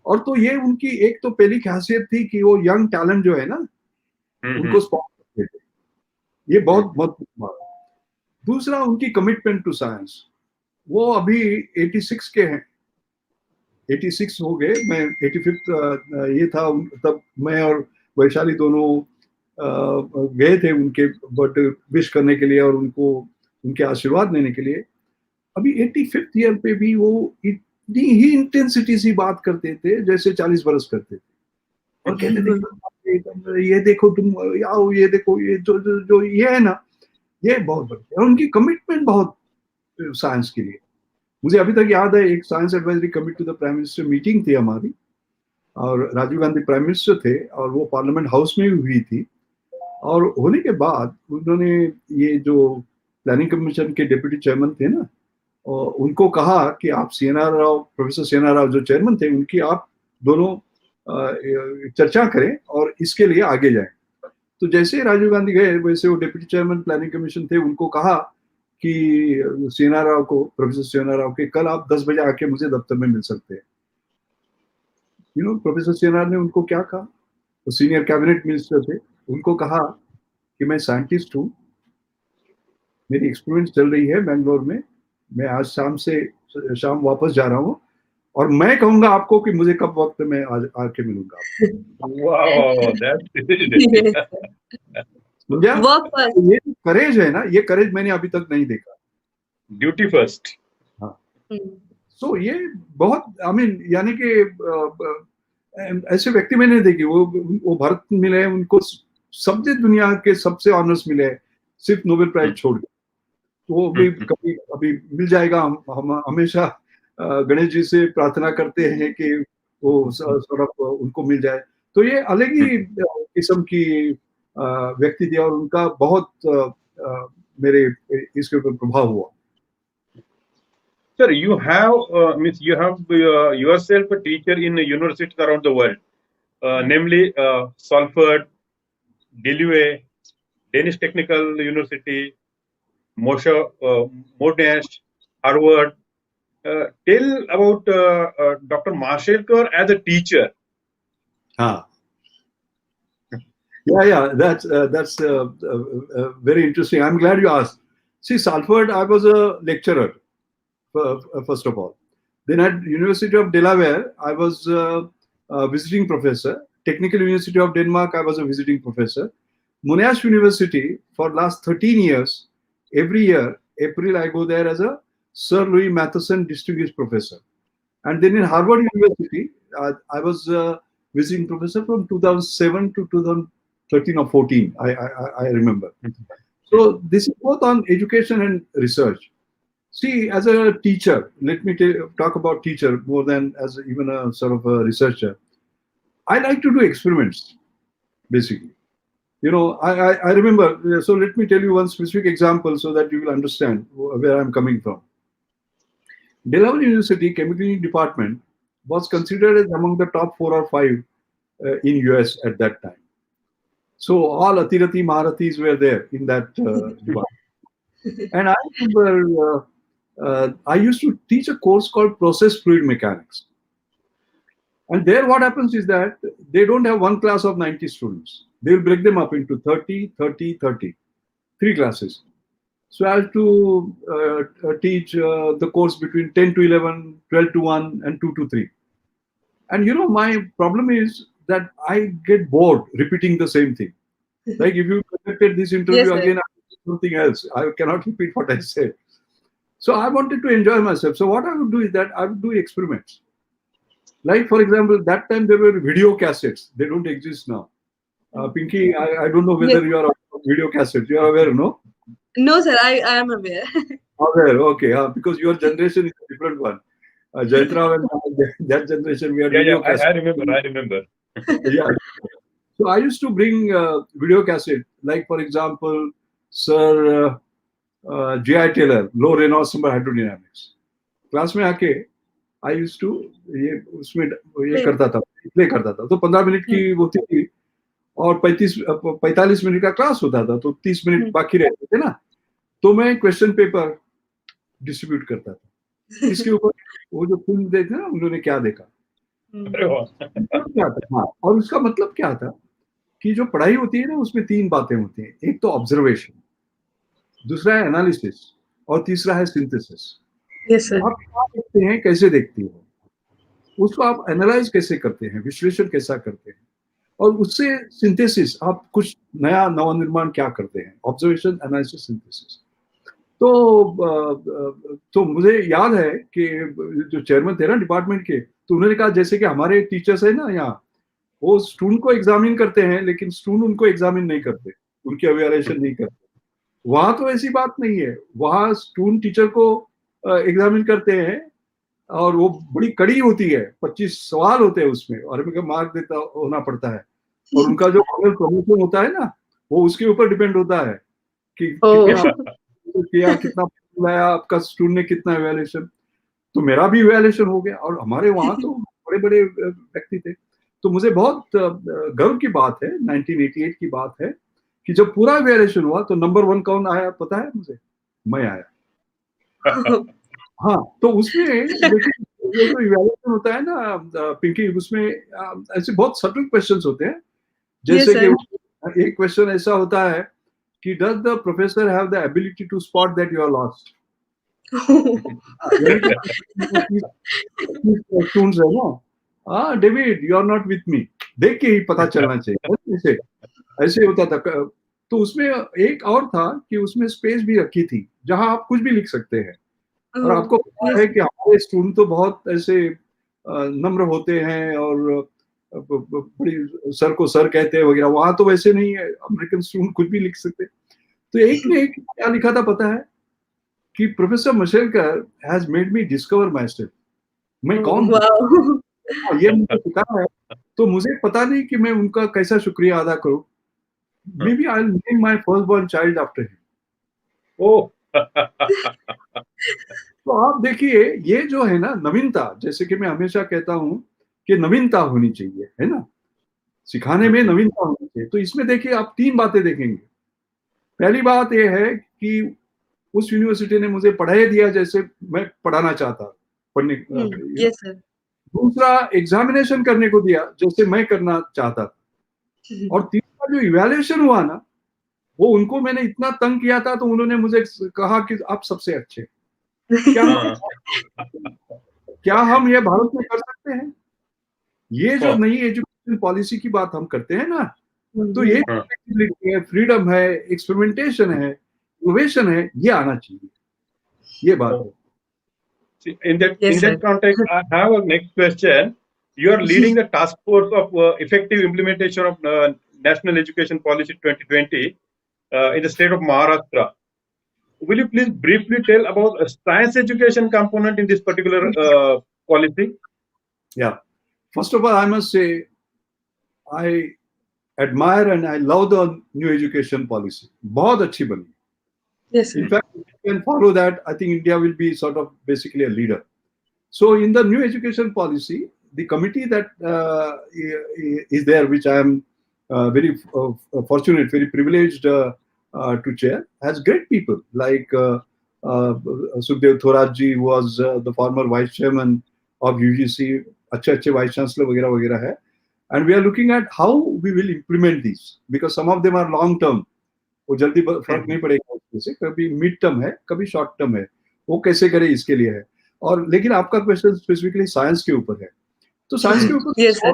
और तो ये उनकी एक तो पहली खासियत थी कि वो यंग टैलेंट जो है ना, उनको स्पॉट करते थे. ये बहुत महत्वपूर्ण बात. दूसरा, उनकी कमिटमेंट टू साइंस. वो अभी 86 के हैं. 86 हो गए, मैं 85 ये था. तब मैं और वैशाली दोनों गए थे उनके बर्थडे विश करने के लिए और उनको उनके आशीर्वाद लेने के लिए. अभी 85th ईयर पे भी वो इतनी ही इंटेंसिटी से बात करते थे जैसे 40 बरस करते थे, और कहते थे ये देखो तुम आओ, ये देखो, ये जो ये है ना, ये बहुत बढ़िया. और उनकी कमिटमेंट बहुत साइंस के लिए. मुझे अभी तक याद है, एक science advisory committee to the prime minister meeting थी हमारी, और राजीव गांधी प्राइम मिनिस्टर थे, और वो पार्लियामेंट हाउस में हुई थी. और होने के बाद उन्होंने ये जो प्लानिंग कमीशन के डिप्टी चेयरमैन थे ना, और उनको कहा कि आप CNR Rao, professor CNR Rao जो चेयरमैन थे, उनकी आप दोनों चर्चा करें और इसके लिए आगे जाएं. तो जैसे राजीव गांधी गए, वैसे वो डिप्टी चेयरमैन प्लानिंग कमीशन थे, उनको कहा कि सीएनआर राव को, प्रोफेसर सीएनआर राव के, कल आप 10 बजे आके मुझे दफ्तर में मिल सकते हैं. यू नो, प्रोफेसर सीएनआर ने उनको क्या कहा, वो सीनियर कैबिनेट मिनिस्टर थे, उनको कहा कि मैं साइंटिस्ट हूँ, मेरी एक्सपेरिमेंट चल रही है बेंगलोर में, मैं आज शाम वापस जा रहा हूँ, और मैं कहूंगा आपको कि मुझे कब वक्त में आके मिलूंगा. ये करेज है ना, ये करेज मैंने अभी तक नहीं देखा. Duty first. हाँ. सो ये बहुत, आई मीन, यानी कि ऐसे व्यक्ति मैंने देखे. वो भारत मिले, उनको सब दुनिया के सबसे ऑनर्स मिले, सिर्फ नोबेल प्राइज छोड़ के. वो भी कभी अभी मिल जाएगा. हम हमेशा गणेश जी से प्रार्थना करते हैं कि वो उनको मिल जाए. तो ये अलग ही किस्म की व्यक्ति थे, और उनका बहुत मेरे इसके ऊपर प्रभाव हुआ. Sir, you have yourself a teacher in universities around the world, namely Salford, Delaware, Danish Technical University, Monash, Harvard. Tell about Dr. Mashelkar as a teacher. Yeah, that's very interesting. I'm glad you asked. See, Salford, I was a lecturer, first of all. Then at University of Delaware, I was a visiting professor. Technical University of Denmark, I was a visiting professor. Monash University, for last 13 years, every year, April, I go there as a Sir Louis Matheson Distinguished Professor. And then in Harvard University, I was a visiting professor from 2007 to 2013 or 14, I remember. So this is both on education and research. See, as a teacher, let me talk about teacher more than as even a sort of a researcher. I like to do experiments, basically. You know, I remember, so let me tell you one specific example so that you will understand where I'm coming from. Delaware University Chemical Engineering Department was considered as among the top 4 or 5 in US at that time. So all Atirati Maharathis were there in that department. And I remember I used to teach a course called Process Fluid Mechanics. And there what happens is that they don't have one class of 90 students. They will break them up into 30, 30, 30. 3 classes. So I have to teach the course between 10 to 11, 12 to 1, and 2 to 3. And you know, my problem is that I get bored repeating the same thing. Like if you conducted this interview again, I do something else. I cannot repeat what I said. So I wanted to enjoy myself. So what I would do is that I would do experiments. Like, for example, that time there were video cassettes. They don't exist now. Pinky, I don't know whether you are aware of video cassettes. You are aware, no? No, sir, I am aware. Aware, okay. Because your generation is a different one. Jaitra and that generation, we are video cassettes. I remember. Yeah. So I used to bring video cassette, like for example, Sir J.I. Taylor, low Reynolds number hydrodynamics. Class में आके आई use to ये उसमें ये करता था, play करता था। तो 15 मिनट की होती थी और 45 मिनट का क्लास होता था, तो 30 मिनट बाकी रहते थे ना, तो मैं क्वेश्चन पेपर डिस्ट्रीब्यूट करता था। इसके ऊपर वो जो फिल्म देखते ना, उन्होंने क्या देखा, क्या था। हाँ, और उसका मतलब क्या था कि जो पढ़ाई होती है ना, उसमें 3 बातें होती हैं। एक तो ऑब्जर्वेशन, दूसरा है एनालिसिस और तीसरा है सिंथेसिस। Yes sir. आप क्या देखते हैं, कैसे देखते हो, उसको आप एनालाइज कैसे करते हैं, विश्लेषण कैसा करते हैं, और उससे सिंथेसिस आप कुछ नया नवनिर्माण क्या करते हैं। Observation, analysis, synthesis. तो मुझे याद है कि जो चेयरमैन थे ना डिपार्टमेंट के, तो उन्होंने कहा जैसे कि हमारे टीचर्स है ना यहाँ, वो स्टूडेंट को एग्जामिन करते हैं लेकिन स्टूडेंट उनको एग्जामिन नहीं करते, उनकी एवेल्यूएशन नहीं करते। वहां तो ऐसी बात नहीं है, वहां स्टूडेंट टीचर को एग्जामिन करते हैं और वो बड़ी कड़ी होती है, 25 सवाल होते हैं उसमें और हमें मार्क देता होना पड़ता है। और उनका जो प्रमोशन होता है ना, वो उसके ऊपर डिपेंड होता है कि कितना कितना लाया आपका स्टूडेंट ने, कितना इवैल्यूएशन। तो मेरा भी इवैल्यूएशन हो गया और हमारे वहां तो बड़े बड़े व्यक्ति थे। तो मुझे बहुत गर्व की बात है, 1988 की बात है, कि जब पूरा इवैल्यूएशन हुआ तो नंबर 1 कौन आया पता है मुझे? मैं आया। हाँ, तो उसमें देखिए ये जो इवैल्यूएशन होता है ना पिंकी, उसमें ऐसे बहुत सटल क्वेश्चंस होते हैं। जैसे कि एक क्वेश्चन ऐसा होता है कि does the professor have the ability to spot that you are lost. Students है ना, हाँ David you are not with me, देख के ही पता चलना चाहिए। ऐसे ऐसे होता था। तो उसमें एक और था कि उसमें स्पेस भी रखी थी जहां आप कुछ भी लिख सकते हैं। और आपको पता है कि हमारे स्टूडेंट तो बहुत ऐसे नम्र होते हैं और बड़ी सर को सर कहते हैं वगैरह। वहां तो वैसे नहीं है, अमेरिकन स्टूडेंट कुछ भी लिख सकते। तो एक ने एक क्या लिखा था पता है कि professor Mashelkar has made me discover myself. मैं कौन हूँ, ये मुझे सिखाया है। तो मुझे पता नहीं कि मैं उनका कैसा शुक्रिया अदा करूं। Maybe I will name my first born child after him. ओह तो आप देखिए ये जो है ना नवीनता, जैसे कि मैं हमेशा कहता हूं कि नवीनता होनी चाहिए, है ना, सिखाने में नवीनता होनी चाहिए। तो इसमें देखिए आप 3 बातें देखेंगे। पहली बात यह है कि उस यूनिवर्सिटी ने मुझे पढ़ाई दिया जैसे मैं पढ़ाना चाहता पढ़ने। Yes sir. दूसरा, एग्जामिनेशन करने को दिया जैसे मैं करना चाहता था। और तीसरा जो इवैल्यूएशन हुआ ना, वो उनको मैंने इतना तंग किया था तो उन्होंने मुझे कहा कि आप सबसे अच्छे। क्या क्या हम ये भारत में कर सकते हैं? ये जो नई एजुकेशन पॉलिसी की बात हम करते हैं ना, तो ये फ्लेक्सिबिलिटी है, फ्रीडम है, एक्सपेरिमेंटेशन है, इनोवेशन है, ये आना चाहिए। ये बात है। See, in that context, I have a next question. You are leading the task force of effective implementation of National Education Policy 2020 in the state of Maharashtra. Will you please briefly tell about a science education component in this particular policy? Yeah. First of all, I must say, I admire and I love the new education policy. बहुत अच्छी बनी. Yes, in fact, if we can follow that, I think India will be sort of basically a leader. So in the new education policy, the committee that is there, which I am very fortunate, very privileged to chair, has great people like Sukhdev Thoratji, who was the former vice chairman of UGC, अच्छे vice chancellor वगैरह वगैरह है. And we are looking at how we will implement these, because some of them are long term. वो जल्दी फर्क नहीं पड़ेगा उससे, कभी मिड टर्म है, कभी शॉर्ट टर्म है, वो कैसे करे इसके लिए है। और लेकिन आपका क्वेश्चन स्पेसिफिकली साइंस के ऊपर है, तो साइंस के ऊपर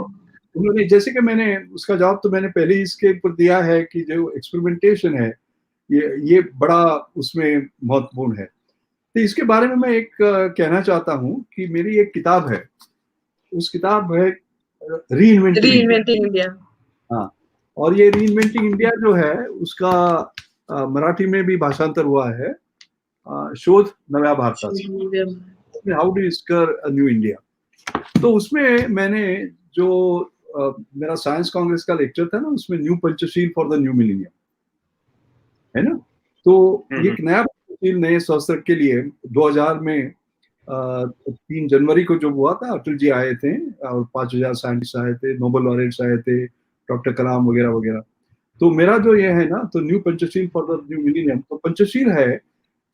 उन्होंने, जैसे कि मैंने उसका जवाब तो मैंने पहले ही इसके ऊपर दिया है कि जो एक्सपेरिमेंटेशन है ये बड़ा उसमें महत्वपूर्ण है। तो इसके बारे में मैं एक कहना चाहता हूँ कि मेरी एक किताब है, उस किताब है रीइन्वेंटिंग इंडिया। हाँ, और ये रीइन्वेंटिंग इंडिया जो है उसका मराठी में भी भाषांतर हुआ है, शोध नव्या भारताचा, how do scour a new India. तो उसमें मैंने जो मेरा साइंस कांग्रेस का लेक्चर था ना, उसमें new Panchsheel for the new millennium, है ना। तो एक नया पंचशील नए सहस्त्र के लिए 2000 में 3 जनवरी को जो हुआ था, अटल जी आए थे और 5000 साइंटिस्ट आए थे, नोबेल लॉरेट्स आए थे, डॉक्टर कलाम वगैरह वगैरह। तो मेरा जो ये है ना, तो new Panchsheel for the new millennium, तो पंचशील है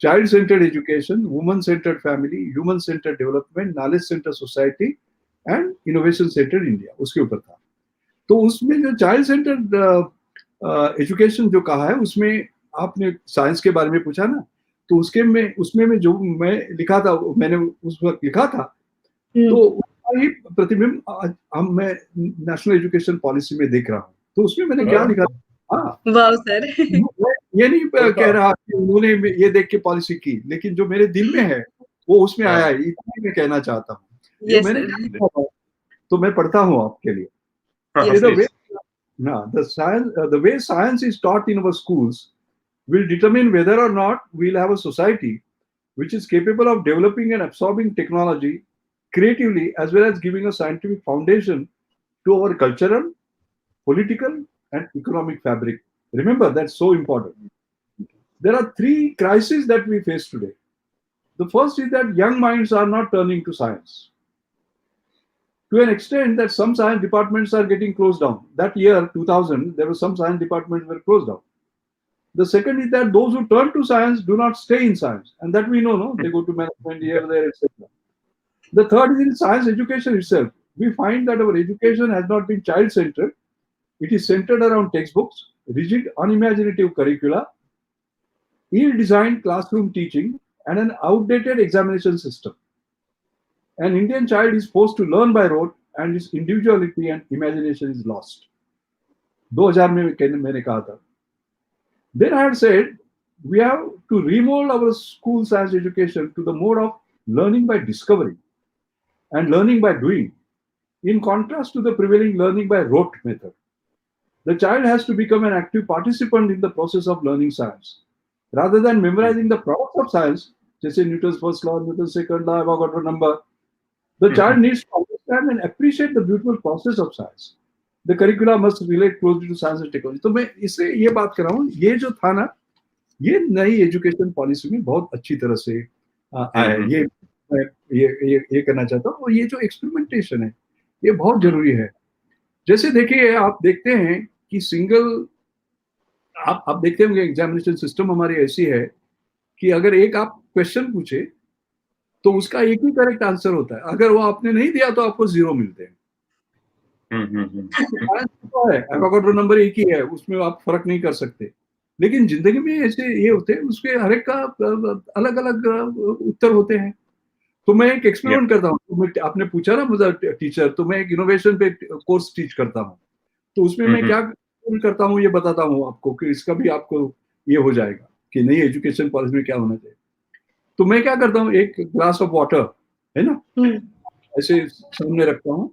child centred education, woman centred family, human centred development, knowledge centred society and innovation centred India, उसके ऊपर था। तो उसमें जो चाइल्ड सेंटर्ड एजुकेशन जो कहा है, उसमें आपने साइंस के बारे में पूछा ना, तो उसमें जो मैं लिखा था, मैंने उस वक्त लिखा था, तो उसका ही प्रतिबिंब मैं नेशनल एजुकेशन पॉलिसी में देख रहा हूँ। तो उसमें मैंने क्या लिखा, हाँ, वाह सर। ये नहीं कह रहा कि उन्होंने ये देख के पॉलिसी की, लेकिन जो मेरे दिल में है वो उसमें आया है, इतना मैं कहना चाहता हूँ। ये मैंने क्या लिखा था, तो मैं पढ़ता हूँ आपके लिए। The way science is taught in our schools will determine whether or not we'll have a society which is capable of developing and absorbing technology creatively, as well as giving a scientific foundation to our cultural, political, and economic fabric. Remember, that's so important. There are 3 crises that we face today. The first is that young minds are not turning to science. To an extent that some science departments are getting closed down. That year, 2000, there were some science departments were closed down. The second is that those who turn to science do not stay in science. And that we know, no? They go to management here, there, etc. The third is in science education itself. We find that our education has not been child-centered. It is centered around textbooks, rigid, unimaginative curricula, ill-designed classroom teaching, and an outdated examination system. An Indian child is forced to learn by rote, and his individuality and imagination is lost. 2000 में मैंने कहा था. Then I had said, we have to remold our school science education to the mode of learning by discovery and learning by doing, in contrast to the prevailing learning by rote method. The child has to become an active participant in the process of learning science. Rather than memorizing the products of science, just Newton's first law, Newton's second law, Avogadro number, the child needs to understand and appreciate the beautiful process of science. The curricula must relate closely to science and technology. तो मैं इससे ये बात कर रहा हूँ, ये जो था ना, ये नई एजुकेशन पॉलिसी में बहुत अच्छी तरह से आया है। ये करना चाहता हूँ। और ये जो एक्सपेरिमेंटेशन है, ये बहुत जरूरी है। जैसे देखिए, आप देखते हैं कि आप देखते होंगे एग्जामिनेशन सिस्टम हमारी ऐसी है कि अगर एक आप क्वेश्चन पूछे तो उसका एक ही करेक्ट आंसर होता है। अगर वो आपने नहीं दिया तो आपको 0 मिलते हैं। एवोगाड्रो नंबर एक ही है, उसमें आप फर्क नहीं कर सकते। लेकिन जिंदगी में ऐसे ये होते हैं, उसके हर एक का अलग अलग उत्तर होते हैं। तो मैं एक एक्सपेरिमेंट करता हूँ। तो आपने पूछा ना मुझे टीचर, तो मैं एक इनोवेशन पे कोर्स टीच करता हूँ। तो उसमें मैं क्या करता हूँ ये बताता हूँ आपको, कि इसका भी आपको ये हो जाएगा कि नई एजुकेशन पॉलिसी में क्या होना चाहिए। तो मैं क्या करता हूँ, एक ग्लास ऑफ वाटर है ना, ऐसे सामने रखता हूँ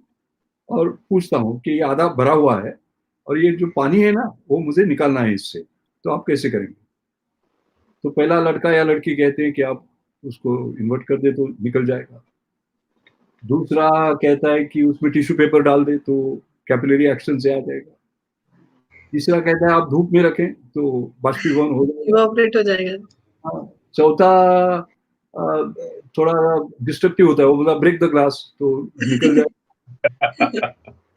और पूछता हूँ कि ये आधा भरा हुआ है और ये जो पानी है ना वो मुझे निकालना है इससे, तो आप कैसे करेंगे? तो पहला लड़का या लड़की कहते हैं कि आप उसको इन्वर्ट कर दे तो निकल जाएगा। दूसरा कहता है कि उसमें टिश्यू पेपर डाल दे तो कैपिलरी एक्शन से आ जाएगा। तीसरा कहता है आप धूप में रखें तो बाष्पीभवन हो जाएगा, इवैपोरेट हो जाएगा। चौथा थोड़ा डिस्ट्रक्टिव होता है, वो बोला ब्रेक द ग्लास तो निकल जाएगा।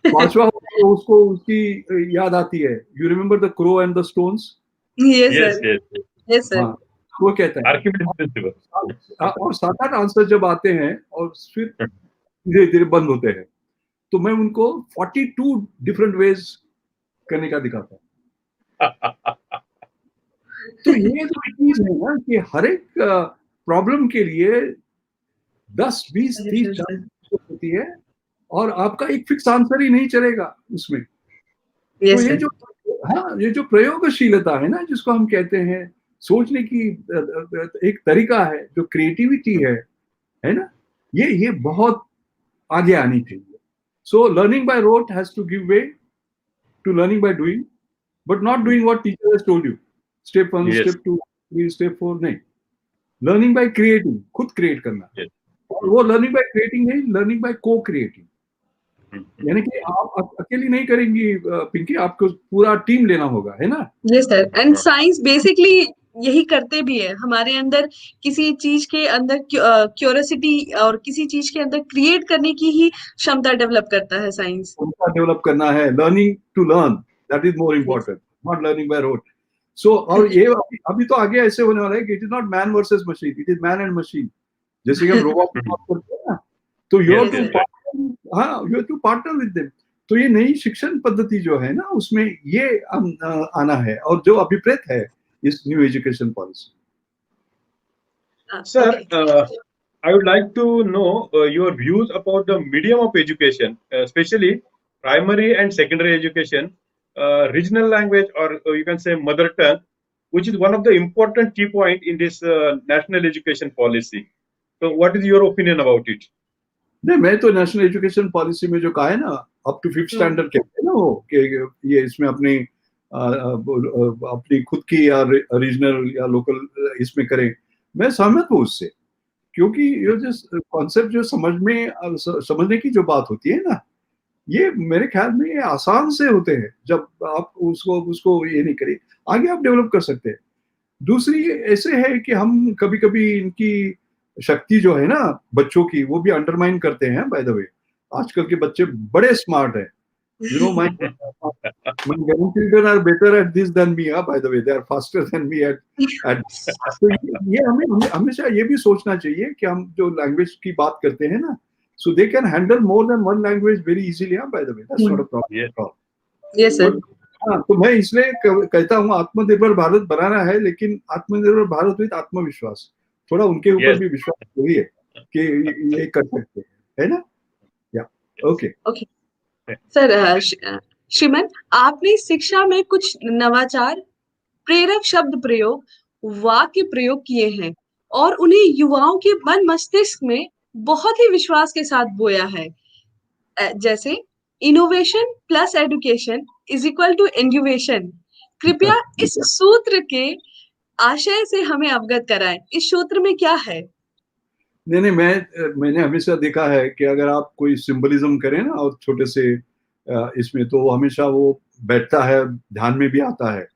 पांचवा तो उसको उसकी याद आती है, you remember the crow and the stones. Yes sir. वो कहता है। और 7-8 आंसर जब आते हैं और फिर धीरे धीरे बंद होते हैं, तो मैं उनको 42 डिफरेंट वेज करने का दिखाता हूँ। तो ये जो चीज है ना कि हर एक प्रॉब्लम के लिए 10, 20, 30 होती है और आपका एक फिक्स आंसर ही नहीं चलेगा उसमें। तो ये जो प्रयोगशीलता है ना, जिसको हम कहते हैं, सोचने की एक तरीका है, जो क्रिएटिविटी है ना, ये बहुत आगे आनी चाहिए। So learning by rote has to give way to learning by doing, but not doing what teacher has told you, step 1, step 2, step 4 नहीं। लर्निंग बाय क्रिएटिंग, खुद क्रिएट करना। और वो लर्निंग बाय क्रिएटिंग नहीं, लर्निंग बाय को क्रिएटिंग। यानी कि आप अकेली नहीं करेंगी पिंकी, आपको पूरा टीम लेना होगा, है ना? Yes sir, and science basically यही करते भी है, हमारे अंदर किसी चीज के अंदर क्यूरियोसिटी और किसी चीज के अंदर क्रिएट करने की ही क्षमता डेवलप करता है साइंस। उनका डेवलप करना है, learning to learn, that is more important, not learning by rote. So और ये अभी तो आगे ऐसे होने वाला है कि it is not man versus machine, it is man and machine. जैसे कि हम रोबोट की बात करते हैं ना, तो you have Yes, to yes, right. हाँ, you have to partner with them. तो ये नई शिक्षण पद्धति जो है ना, उसमें ये आना है, और जो अभिप्रेत है इस new education policy. Sir, Okay. I would like to know your views about the medium of education, especially primary and secondary education, regional language, or you can say mother tongue, which is one of the important key point in this national education policy. So, what is your opinion about it? नहीं, मैं तो national education policy में जो कहा है ना, up to 5th standard कहते हैं ना वो, कि ये इसमें अपनी खुद की या रीजनल या लोकल इसमें करें, मैं सहमत हूँ उससे। क्योंकि ये जो कॉन्सेप्ट जो समझने की जो बात होती है ना, ये मेरे ख्याल में ये आसान से होते हैं जब आप उसको उसको ये नहीं करें, आगे आप डेवलप कर सकते हैं। दूसरी ऐसे है कि हम कभी कभी इनकी शक्ति जो है ना बच्चों की, वो भी अंडरमाइन करते हैं। बाय द वे, आजकल के बच्चे बड़े स्मार्ट हैं, you know, my grandchildren are better at this than me, by the way, they are faster than me at तो ये हमें हमेशा ये भी सोचना चाहिए कि हम जो लैंग्वेज की बात करते हैं ना, so they can handle more than one language very easily, by the way, that's not a problem Yes. at all। Yes sir. हाँ, तो मैं इसलिए कहता हूँ आत्मनिर्भर भारत बनाना है, लेकिन आत्मनिर्भर भारत विद आत्मविश्वास, थोड़ा उनके ऊपर Yes. भी विश्वास जरूरी है कि ये कर सकते हैं, है ना? या ओके ओके सर, श्रीमन, आपने शिक्षा में कुछ नवाचार, प्रेरक शब्द प्रयोग, वाक्य प्रयोग किए हैं और उन्हें युवाओं के मन मस्तिष्क में बहुत ही विश्वास के साथ बोया है। जैसे innovation plus education is equal to innovation. कृपया इस सूत्र के आशय से हमें अवगत कराएं। इस सूत्र में क्या है? नहीं, मैंने हमेशा देखा है कि अगर आप कोई सिंबलिज्म करें ना, और छोटे से इसमें, तो वो हमेशा वो बैठता है, ध्यान में भी आता है,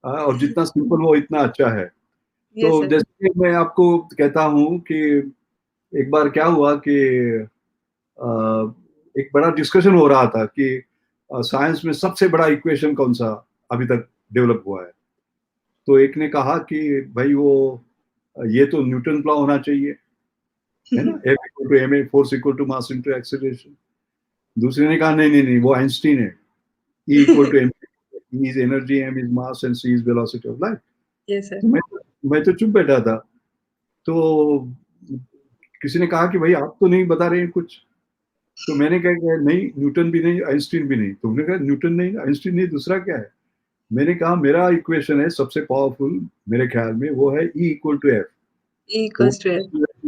और जितना सिंपल हो इतना अच्छा है। Yes, तो sir. जैसे मैं आपको कहता हूँ कि एक बार क्या हुआ कि एक बड़ा डिस्कशन हो रहा था कि साइंस में सबसे बड़ा इक्वेशन कौन सा अभी तक डेवलप हुआ है। तो एक ने कहा कि भाई वो ये तो न्यूटन लॉ होना चाहिए, है ना, F equal to ma, force equal to mass into acceleration. दूसरे ने कहा नहीं नहीं नहीं, वो आइंस्टीन है, E equal to mc, E is energy, m is mass and c is velocity of light. Yes, sir. तो मैं तो चुप बैठा था। तो किसी ने कहा कि भाई आप तो नहीं बता रहे हैं कुछ। तो मैंने कहा नहीं, न्यूटन भी नहीं, आइंस्टीन भी नहीं। तो उन्होंने कहा न्यूटन नहीं, आइंस्टीन नहीं, दूसरा क्या है? मैंने कहा मेरा इक्वेशन है सबसे पावरफुल, मेरे ख्याल में वो है E equal to F. E equals to F.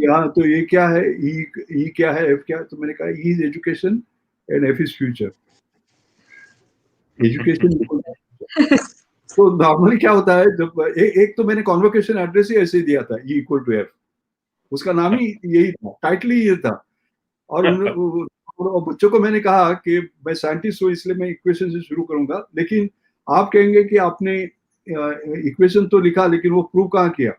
हाँ, तो ये क्या है, ई क्या है, एफ क्या है? तो मैंने कहा E is education and F is future. Education तो नॉर्मली क्या होता है, जब एक तो मैंने कॉन्वोकेशन एड्रेस ही ऐसे ही दिया था, ई इक्वल टू एफ, उसका नाम ही यही था, टाइटल ही ये था। और बच्चों को मैंने कहा कि मैं साइंटिस्ट हूँ इसलिए मैं इक्वेशन से शुरू करूंगा, लेकिन आप कहेंगे कि आपने इक्वेशन तो लिखा लेकिन वो प्रूव कहाँ किया?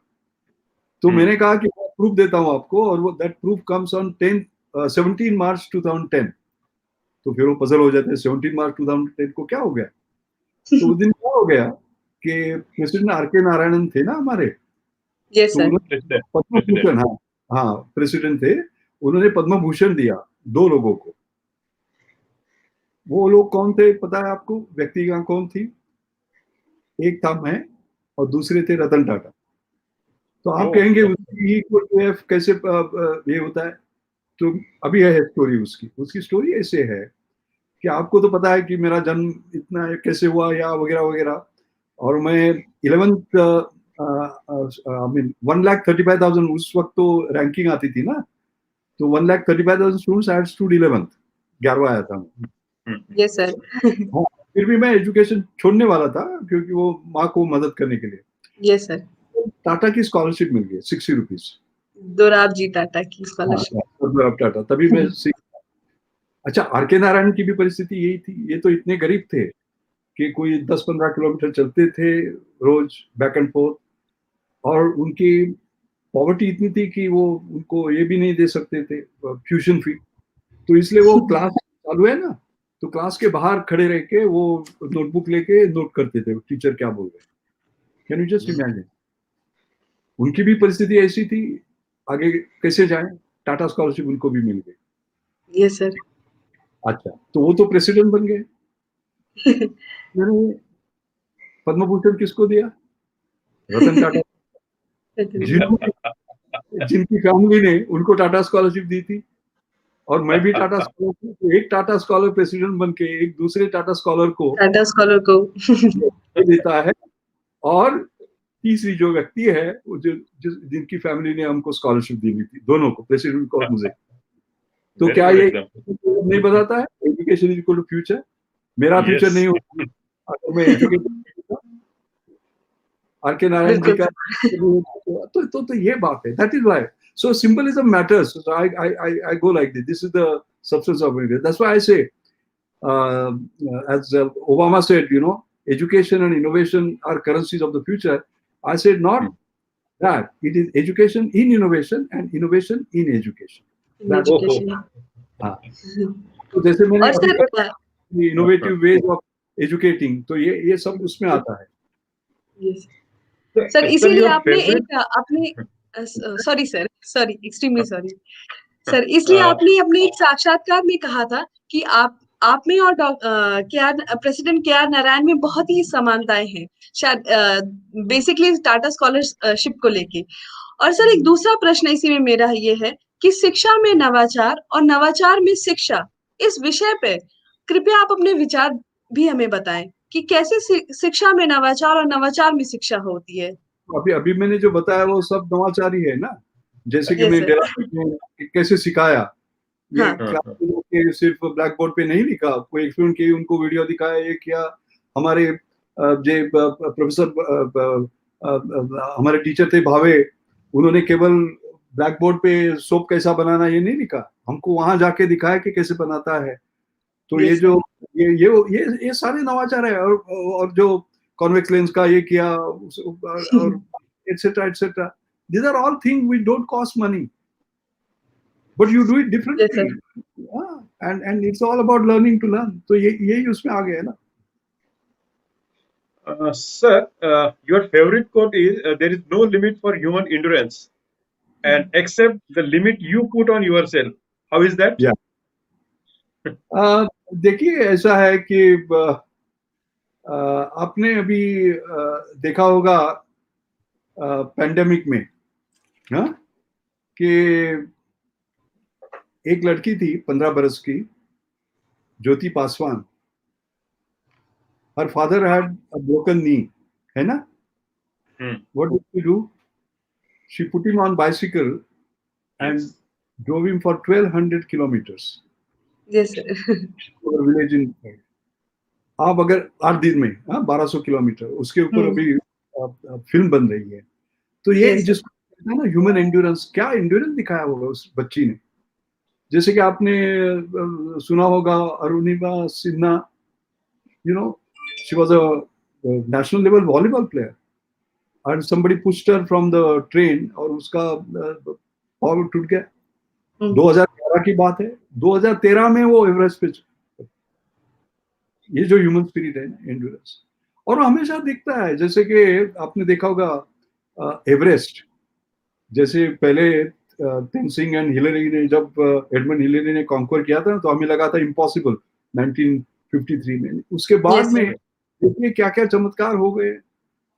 तो मैंने कहा कि मैं प्रूफ देता हूँ आपको, और वो दैट प्रूफ कम्स ऑन 17 मार्च 2010। तो फिर वो पजल हो जाते हैं, 17 मार्च 2010 को क्या हो गया? तो उस दिन क्या हो गया कि प्रेसिडेंट आर.के. नारायणन थे ना हमारे, Yes, तो sir. उन्होंने पद्म भूषण, हाँ हाँ, प्रेसिडेंट थे, उन्होंने पद्म भूषण दिया 2 लोगों को। वो लोग कौन थे पता है आपको? व्यक्तिगत कौन थी? एक था मैं, और दूसरे थे रतन टाटा। तो आप कहेंगे उसकी इक्वल टू एफ कैसे ये होता है? तो अभी है स्टोरी उसकी। उसकी स्टोरी ऐसे है कि आपको तो पता है कि मेरा जन्म इतना कैसे हुआ या वगैरह वगैरह, और मैं 11th आई मीन 1,35,000 उस वक्त तो रैंकिंग आती थी ना, तो 1,35,000 students, I had stood 11th, 11वां आया था। Yes, sir. हाँ, फिर भी मैं एजुकेशन छोड़ने वाला था क्योंकि वो माँ को मदद करने के लिए। Yes, sir. टाटा की स्कॉलरशिप मिल गई 60 रुपीज। दोराबजी टाटा की हाँ, स्कॉलरशिप। टाटा, तभी मैं अच्छा, आर.के. नारायण की भी परिस्थिति यही थी। ये तो इतने गरीब थे कि कोई 10-15 किलोमीटर चलते थे रोज बैक एंड फोर्थ, और उनकी पॉवर्टी इतनी थी कि वो उनको ये भी नहीं दे सकते थे ट्यूशन फी। तो इसलिए वो क्लास चालू है ना, तो क्लास के बाहर खड़े रह के वो नोटबुक लेके नोट करते थे टीचर क्या बोल रहे हैं। कैन यू जस्ट इमेजिन, उनकी भी परिस्थिति ऐसी थी, आगे कैसे जाए। टाटा स्कॉलरशिप उनको भी मिल गई। Yes sir. अच्छा, तो वो तो प्रेसिडेंट बन गए। मैंने पद्म भूषण किसको दिया? रतन टाटा, जिनकी फैमिली ने उनको टाटा स्कॉलरशिप दी थी। और मैं भी टाटा स्कॉलर, तो एक टाटा स्कॉलर प्रेसिडेंट बन के एक दूसरे टाटा स्कॉलर को टाटा स्कॉलर को देता है। और तीसरी जो व्यक्ति है वो जिनकी फैमिली ने हमको स्कॉलरशिप दी हुई थी, दोनों को, प्रेसिडेंट को और मुझे। तो क्या ये नहीं बताता है education is equal to future? मेरा फ्यूचर नहीं होता अगर मैं एजुकेशन, आर.के. नारायण जी का तो ये बात है। That is why so symbolism matters. So I go like this. This is the substance of it. That's why I say, as Obama said, education and innovation are currencies of the future. I said not that. It is education in innovation and innovation in education. That's तो जैसे मैंने अभी innovative ways of educating, तो ये सब उसमें आता है। सर इसीलिए आपने एक अपनी सॉरी एक्सट्रीमली सॉरी सर, इसलिए आपने अपने एक साक्षात्कार में कहा था कि आप में और प्रेसिडेंट के.आर. नारायण में बहुत ही समानताएं हैं, शायद बेसिकली टाटा स्कॉलरशिप को लेके। और सर एक दूसरा प्रश्न इसी में मेरा ये है कि शिक्षा में नवाचार और नवाचार में शिक्षा, इस विषय पे कृपया आप अपने विचार भी हमें बताएं कि कैसे शिक्षा में नवाचार और नवाचार में शिक्षा होती है। अभी मैंने जो बताया वो सब नवाचार ही है ना। जैसे कि मैं कैसे सिखाया, ये क्लास के सिर्फ ब्लैक बोर्ड पे नहीं लिखा, कोई एक्सपेरिमेंट किए, उनको वीडियो दिखाया, ये किया। हमारे प्रोफेसर हमारे टीचर थे भावे, उन्होंने केवल ब्लैक बोर्ड पे सोप कैसा बनाना ये नहीं लिखा, हमको वहां जाके दिखाया कि कैसे बनाता है। तो ये जो ये सारे नवाचार है। और जो कॉन्वेक्स लेंस का ये किया, और etcetera etcetera, these are all thing which don't cost money, but you do it differently, and it's all about learning to learn. तो यही उसमें आ गया ना। Sir, your favorite quote is, there is no limit for human endurance, and except the limit you put on yourself. How is that? देखिए, ऐसा है कि आपने अभी देखा होगा पैंडेमिक में, कि एक लड़की थी 15 बरस की, Jyoti Paswan. Her father had a broken knee, है ना? What did she do? She put him on bicycle and drove him for 1200 kilometers. Yes sir. Our village in, आप अगर 8 दिन में 1200 किलोमीटर, उसके ऊपर अभी फिल्म बन रही है। तो ये जिसको ना ह्यूमन एंड्योरेंस, क्या एंड्योरेंस दिखाया होगा उस बच्ची ने। जैसे कि आपने सुना होगा Arunima Sinha, she was a national level volleyball player, and somebody pushed her from the train और उसका पाँव टूट गया। 2011 की बात है, 2013 में वो एवरेस्ट पे। ये जो ह्यूमन स्पिरिट है ना, एंड्योरेंस, और हमेशा दिखता है। जैसे कि आपने देखा होगा एवरेस्ट, जैसे पहले तेनसिंग एंड हिलरी ने, जब एडमंड हिलरी ने कॉन्कर किया था, तो हमें लगा था इम्पॉसिबल 1953 में। उसके बाद में देखिए क्या क्या चमत्कार हो गए।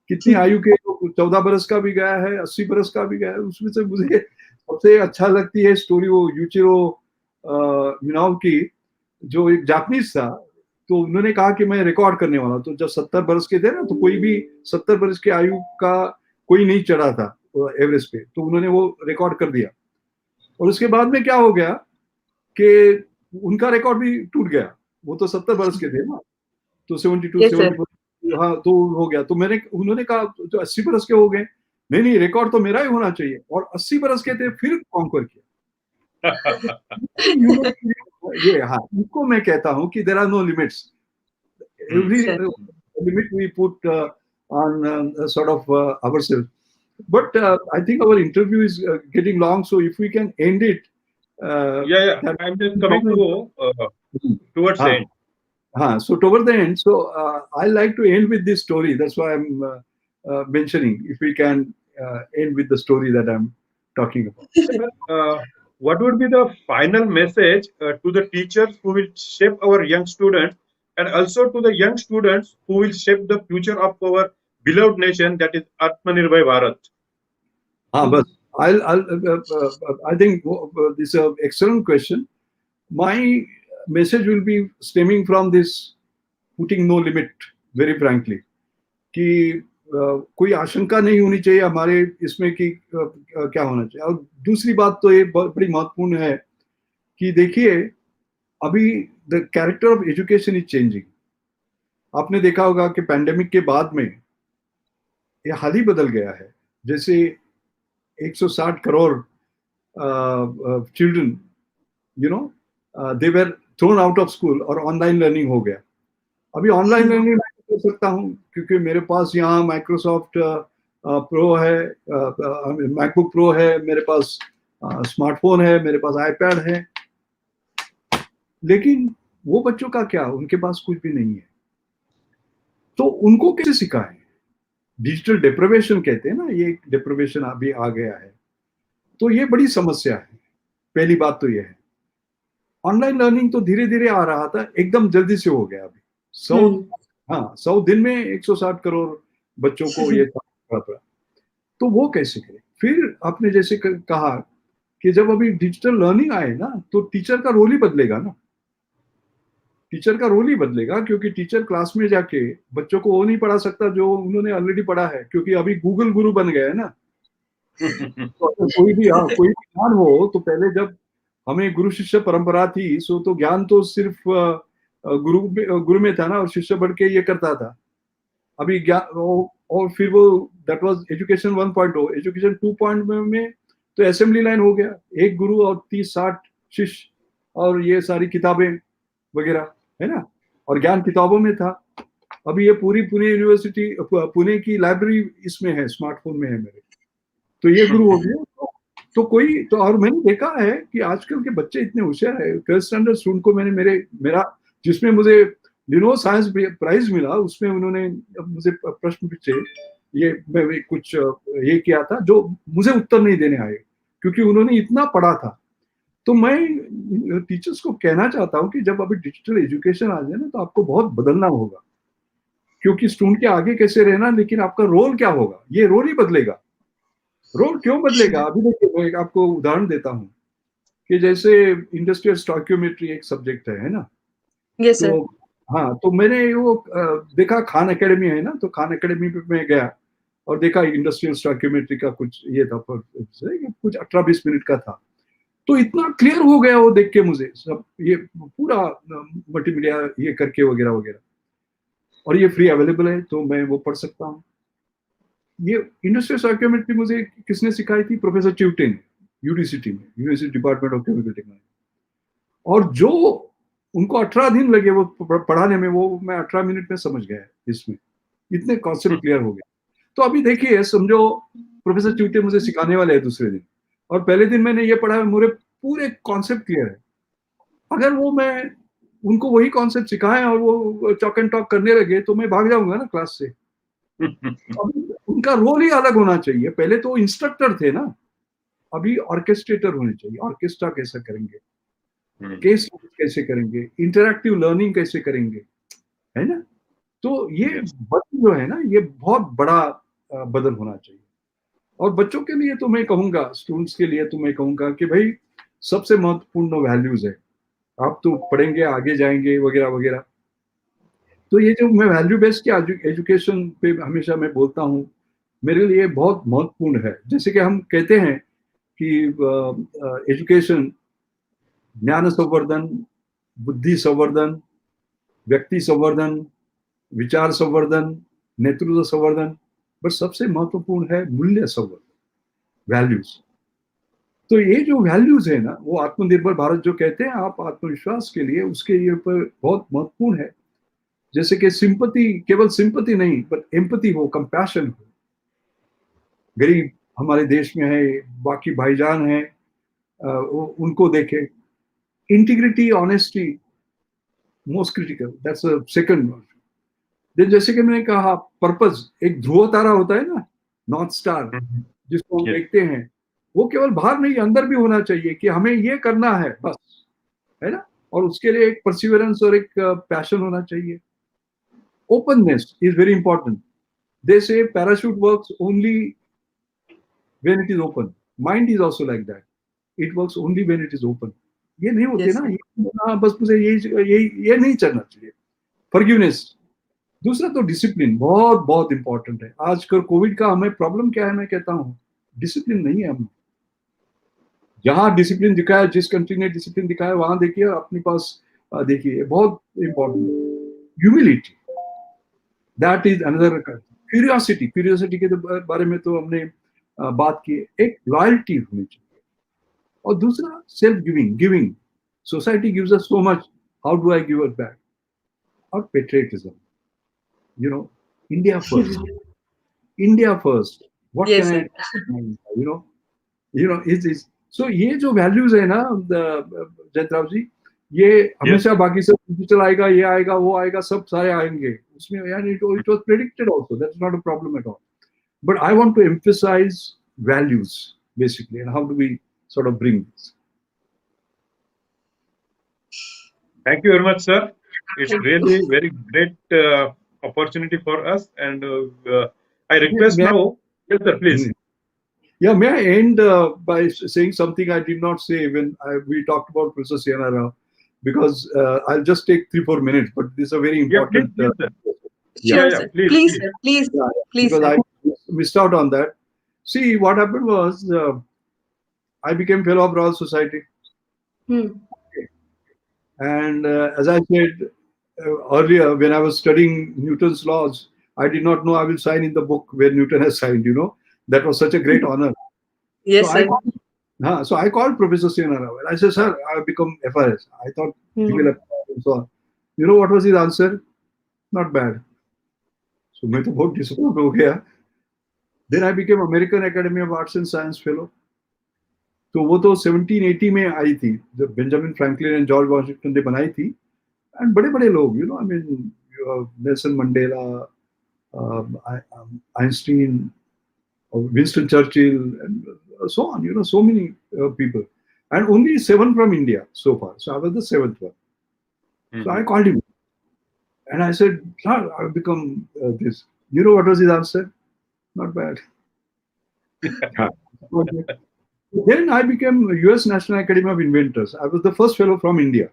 कितनी आयु के, 14 बरस का भी गया है, 80 बरस का भी गया है। उसमें से मुझे सबसे अच्छा लगती है स्टोरी वो यूचिरो मिनाव की, जो एक जापानीज था। तो उन्होंने कहा कि मैं रिकॉर्ड करने वाला। तो जब 70 बरस के थे ना, तो कोई भी 70 बरस की आयु का कोई नहीं चढ़ा था एवरेस्ट पे, तो उन्होंने वो रिकॉर्ड कर दिया। और उसके बाद में क्या हो गया कि उनका रिकॉर्ड भी टूट गया। वो तो 70 बरस के थे ना, तो 72 74 हाँ, तो हो गया। तो उन्होंने कहा जो 80 बरस के हो गए, नहीं रिकॉर्ड तो मेरा ही होना चाहिए। और 80 बरस के थे, फिर कॉन्कर किया। ये हाँ, इनको मैं कहता हूँ कि there are no limits. Every limit we put on sort of ourselves. But I think our interview is getting long, so if we can end it. Yeah. I'm just coming to towards the end. So toward the end, so I like to end with this story. That's why I'm mentioning. If we can end with the story that I'm talking about. What would be the final message to the teachers who will shape our young students, and also to the young students who will shape the future of our beloved nation, that is Atmanirbhar Bharat? But I think this is an excellent question. My message will be stemming from this putting no limit, very frankly, कि कोई आशंका नहीं होनी चाहिए हमारे इसमें कि क्या होना चाहिए. और दूसरी बात तो ये बड़ी महत्वपूर्ण है कि देखिए अभी the character of education is changing. आपने देखा होगा कि पैंडेमिक के बाद में ये हाल ही बदल गया है. जैसे 160 crore children they were thrown out of school और ऑनलाइन लर्निंग हो गया. अभी ऑनलाइन लर्निंग कर सकता हूँ क्योंकि मेरे पास यहाँ माइक्रोसॉफ्ट प्रो है, मैकबुक प्रो है, मेरे पास स्मार्टफोन है, मेरे पास आईपैड है. लेकिन वो बच्चों का क्या, उनके पास कुछ भी नहीं है. तो उनको कैसे सिखाएं? डिजिटल डिप्रावेशन कहते हैं ना, ये डिप्रावेशन अभी आ गया है. तो ये बड़ी समस्या है. पहली बात तो ये है. ऑनलाइन लर्निंग तो धीरे धीरे आ रहा था, एकदम जल्दी से हो गया. अभी 100 दिन में 160 करोड़ बच्चों को ये पड़ा. तो वो कैसे करें? फिर आपने जैसे कहा कि जब अभी डिजिटल लर्निंग आए ना, तो टीचर का रोल ही बदलेगा ना. टीचर का रोल ही बदलेगा क्योंकि टीचर क्लास में जाके बच्चों को वो नहीं पढ़ा सकता जो उन्होंने ऑलरेडी पढ़ा है, क्योंकि अभी गूगल गुरु बन गया है ना. तो कोई भी ज्ञान हो, तो पहले जब हमें गुरु शिष्य परंपरा थी, सो तो ज्ञान तो सिर्फ गुरु में था ना, और शिष्य बढ़ के ये करता था. अभी ज्ञान और फिर वो दैट वाज एजुकेशन 1.0. एजुकेशन 2.0 में तो असेंबली लाइन हो गया, एक गुरु और 30-60 शिष्य और ये सारी किताबें वगैरह है ना, और ज्ञान किताबों में था. अभी ये पूरी पुणे यूनिवर्सिटी, पुणे की लाइब्रेरी इसमें है, स्मार्टफोन में है मेरे. तो ये गुरु हो गया. तो कोई तो, और मैंने देखा है कि आजकल के बच्चे इतने होशियार है. 12th स्टैंडर्ड स्टूडेंट को मैंने मेरा जिसमें मुझे साइंस प्राइज मिला, उसमें उन्होंने मुझे प्रश्न पूछे, ये मैं कुछ ये किया था जो मुझे उत्तर नहीं देने आए क्योंकि उन्होंने इतना पढ़ा था. तो मैं टीचर्स को कहना चाहता हूँ कि जब अभी डिजिटल एजुकेशन आ जाए ना, तो आपको बहुत बदलना होगा, क्योंकि स्टूडेंट के आगे कैसे रहना, लेकिन आपका रोल क्या होगा, ये रोल ही बदलेगा. रोल क्यों बदलेगा? अभी देखिए, मैं आपको उदाहरण देता हूँ कि जैसे इंडस्ट्रियल स्टॉइकियोमेट्री एक सब्जेक्ट है ना. Yes sir. हाँ, तो मैंने वो देखा, खान एकेडमी है ना, तो खान एकेडमी पे मैं गया और देखा इंडस्ट्रियल स्टॉइकियोमेट्री का कुछ ये था, कुछ 18-20 मिनट का था. तो इतना क्लियर हो गया वो देख के मुझे, सब ये पूरा मल्टीमीडिया ये करके वगैरह वगैरह, और ये फ्री अवेलेबल है, तो मैं वो पढ़ सकता हूँ. ये इंडस्ट्रियल स्टॉइकियोमेट्री मुझे किसने सिखाई थी? प्रोफेसर च्यूटे ने, यूनिवर्सिटी में, university department of chemical technology. और जो उनको 18 दिन लगे वो पढ़ाने में, वो मैं 18 मिनट में समझ गया इसमें, इतने कॉन्सेप्ट क्लियर हो गए. तो अभी देखिए, समझो प्रोफेसर च्यूटे मुझे सिखाने वाले हैं दूसरे दिन, और पहले दिन मैंने ये पढ़ा, मेरे पूरे कॉन्सेप्ट क्लियर है. अगर वो मैं उनको वही कॉन्सेप्ट सिखाएं और वो चॉक एंड टॉक करने लगे, तो मैं भाग जाऊंगा ना क्लास से. उनका रोल ही अलग होना चाहिए. पहले तो इंस्ट्रक्टर थे ना, अभी ऑर्केस्ट्रेटर होने चाहिए. ऑर्केस्ट्रा कैसे करेंगे, केस कैसे करेंगे, इंटरैक्टिव लर्निंग कैसे करेंगे, है ना. तो ये बदल जो है ना, ये बहुत बड़ा बदल होना चाहिए. और बच्चों के लिए तो मैं कहूँगा, स्टूडेंट्स के लिए तो मैं कहूँगा कि भाई सबसे महत्वपूर्ण वैल्यूज है. आप तो पढ़ेंगे, आगे जाएंगे वगैरह वगैरह. तो ये जो मैं वैल्यू बेस्ड की एजुकेशन पे हमेशा मैं बोलता हूँ, मेरे लिए बहुत महत्वपूर्ण है. जैसे कि हम कहते हैं कि एजुकेशन ज्ञान संवर्धन, बुद्धि संवर्धन, व्यक्ति संवर्धन, विचार संवर्धन, नेतृत्व संवर्धन, बट सबसे महत्वपूर्ण है मूल्य संवर्धन, वैल्यूज. तो ये जो वैल्यूज है ना, वो आत्मनिर्भर भारत जो कहते हैं आप आत्मविश्वास के लिए, उसके ये पर बहुत महत्वपूर्ण है। जैसे कि सिंपति, केवल सिंपति नहीं, पर एम्पति हो, कंपैशन हो। गरीब हमारे देश में है, बाकी भाईजान है, उनको देखे। Integrity, honesty, most critical, that's a second. Then जैसे कि मैंने कहा, पर्पस, एक ध्रुव तारा होता है ना, नॉर्थ स्टार, जिसको हम देखते हैं, वो केवल बाहर नहीं अंदर भी होना चाहिए कि हमें ये करना है बस, है ना। और उसके लिए एक परसिवरेंस और एक पैशन होना चाहिए। Openness is very important. They say parachute works only when it is open. Mind is also like that. It works only when it is open. ये नहीं होते Yes, ना, sir. ये बस मुझे ये नहीं चलना चाहिए। फॉरगिवनेस। दूसरा तो डिसिप्लिन बहुत बहुत इंपॉर्टेंट है। आजकल कोविड का हमें प्रॉब्लम क्या है, मैं कहता हूँ डिसिप्लिन नहीं है। हम जहाँ डिसिप्लिन दिखाया, जिस कंट्री ने डिसिप्लिन दिखाया, वहां देखिए अपने पास, देखिए बहुत important. Humility, that is another. Curiosity, curiosity के बारे में तो हमने बात की। एक लॉयल्टी होनी चाहिए। और दूसरा self giving, giving. Society gives us so much, how do I give it back? और patriotism, you know, India first, India first, what Yes, can sir. I, is so ये जो वैल्यूज है ना जयंतराव जी, ये हमेशा बाकी सब डिजिटल आएगा, ये आएगा, वो आएगा, सब सारे आएंगे उसमें, यार it was predicted also, that's not a problem at all. But I want to emphasize values basically, and how do we sort of bring this? Thank you very much, sir. It's really very great opportunity for us, and I request May now. Yes, sir, please. Yeah, may I end by saying something I did not say when we talked about Professor C.N.R. Rao, because I'll just take 3-4 minutes, but this is a very Yeah, please, important. please, sir. Yeah, Sure, Yeah, sir. please, Please, please. sir. Please, yeah, please, because sir. I missed out on that. See, what happened was I became fellow of Royal Society. Hmm. And as I said earlier, when I was studying Newton's laws, I did not know I will sign in the book where Newton has signed. That was such a great honor. Yes, So sir. so I called Professor Sinara. I said, sir, I have become FRS. I thought he will apply and so on. You know what was his answer? Not bad. So मैं तो बहुत disappointed हो गया. Then I became American Academy of Arts and Science Fellow. तो वो तो 1780 में आई थी, जब Benjamin Franklin and George Washington ने बनाई थी। एंड बड़े बड़े लोग, I mean Nelson Mandela, Einstein, Winston Churchill, and so on, so many people. And only 7 from India so far. So I was the 7th one. So I called him and I said, sir, I've become this. You know what was his answer? Not bad. Then I became US National Academy of Inventors. I was the first fellow from India.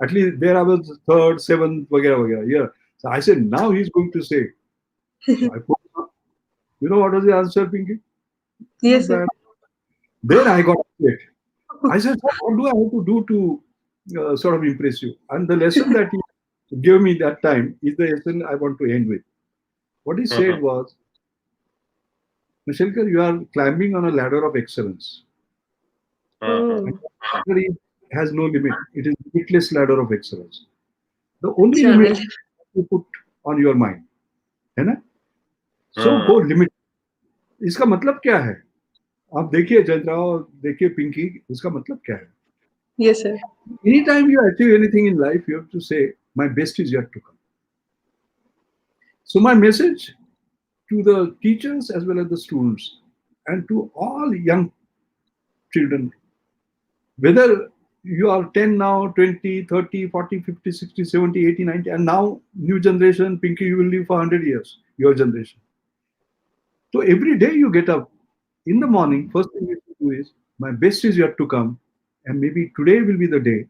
At least there I was 3rd, 7th, वगैरह वगैरह. Yeah. So I said, now he's going to say. So I put him up. You know what was the answer, Pinky? Yes, Not sir. bad. Then I got upset. I said, what do I have to do to sort of impress you? And the lesson that he gave me that time is the lesson I want to end with. What he said was, Mishelkar, you are climbing on a ladder of excellence. Oh, It has no limit. It is a limitless ladder of excellence. The only sure. limit you put on your mind, है ना? So go limit. इसका मतलब क्या है? आप देखिए जयंतराव, देखिए पिंकी, इसका मतलब क्या है? Yes, sir. Anytime you achieve anything in life, you have to say, my best is yet to come. So my message to the teachers as well as the students and to all young children, whether you are 10 now, 20, 30, 40, 50, 60, 70, 80, 90, and now new generation, Pinky, you will live for 100 years, your generation. So every day you get up in the morning, first thing you do is, my best is yet to come, and maybe today will be the day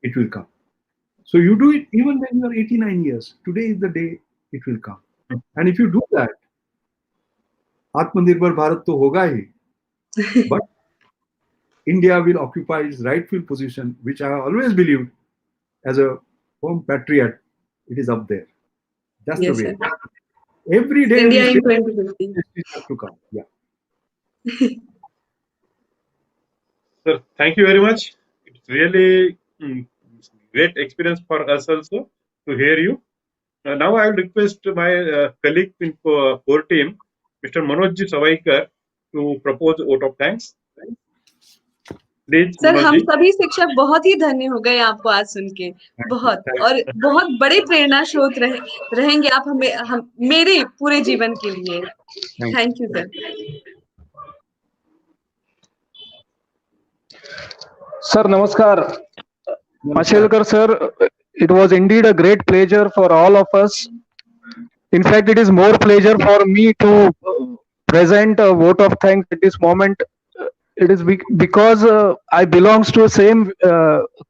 it will come. So you do it even when you are 89 years. Today is the day it will come. And if you do that, Atmanirbhar Bharat to hoga hi, but India will occupy its rightful position, which I always believed as a home patriot, it is up there. That's Yes, the sir. way. Every day India we in say 2050. it has to come. Yeah. Sir, thank you very much. It's really great experience for us also to hear you. Now I will request my colleague in core team, Mr. Manoj Savaikar, to propose a vote of thanks. Please, sir Manoj हम ji. सभी शिक्षक बहुत ही धन्य हो गए आपको आज सुन के, बहुत, और बहुत बड़े प्रेरणा स्रोत रहेंगे आप हम मेरे पूरे जीवन के लिए। Thank you sir. Sir, Namaskar. Mashelkar sir, it was indeed a great pleasure for all of us. In fact, it is more pleasure for me to present a vote of thanks at this moment. It is because I belongs to same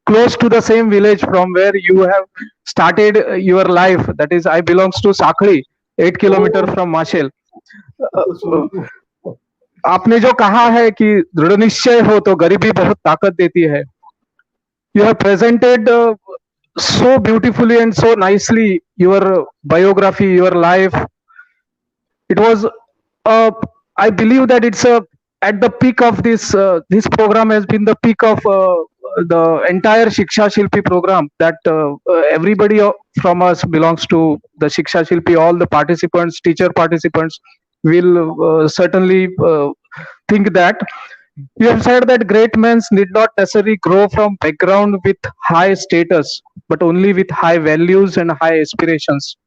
close to the same village from where you have started your life. That is, I belongs to Sakhri, 8 kilometer from Mashel. आपने जो कहा है कि दृढ़ निश्चय हो तो गरीबी बहुत ताकत देती है. You have presented so beautifully and so nicely your biography, your life. It was, I believe that it's at the peak of this program has been the peak of the entire Shiksha Shilpi program, that everybody from us belongs to the Shiksha Shilpi. All the participants, teacher participants will certainly think that. You have said that great men need not necessarily grow from background with high status, but only with high values and high aspirations.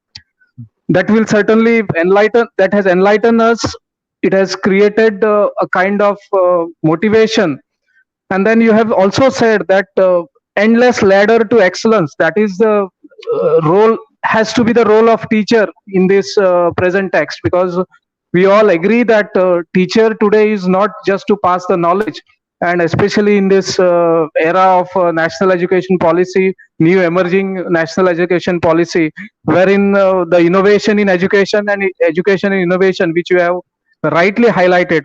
That will certainly enlighten, that has enlightened us. It has created a kind of motivation. And then you have also said that endless ladder to excellence, that is the role, has to be the role of teacher in this present text, because we all agree that teacher today is not just to pass the knowledge, and especially in this era of national education policy, new emerging national education policy, wherein the innovation in education and education and innovation, which you have rightly highlighted,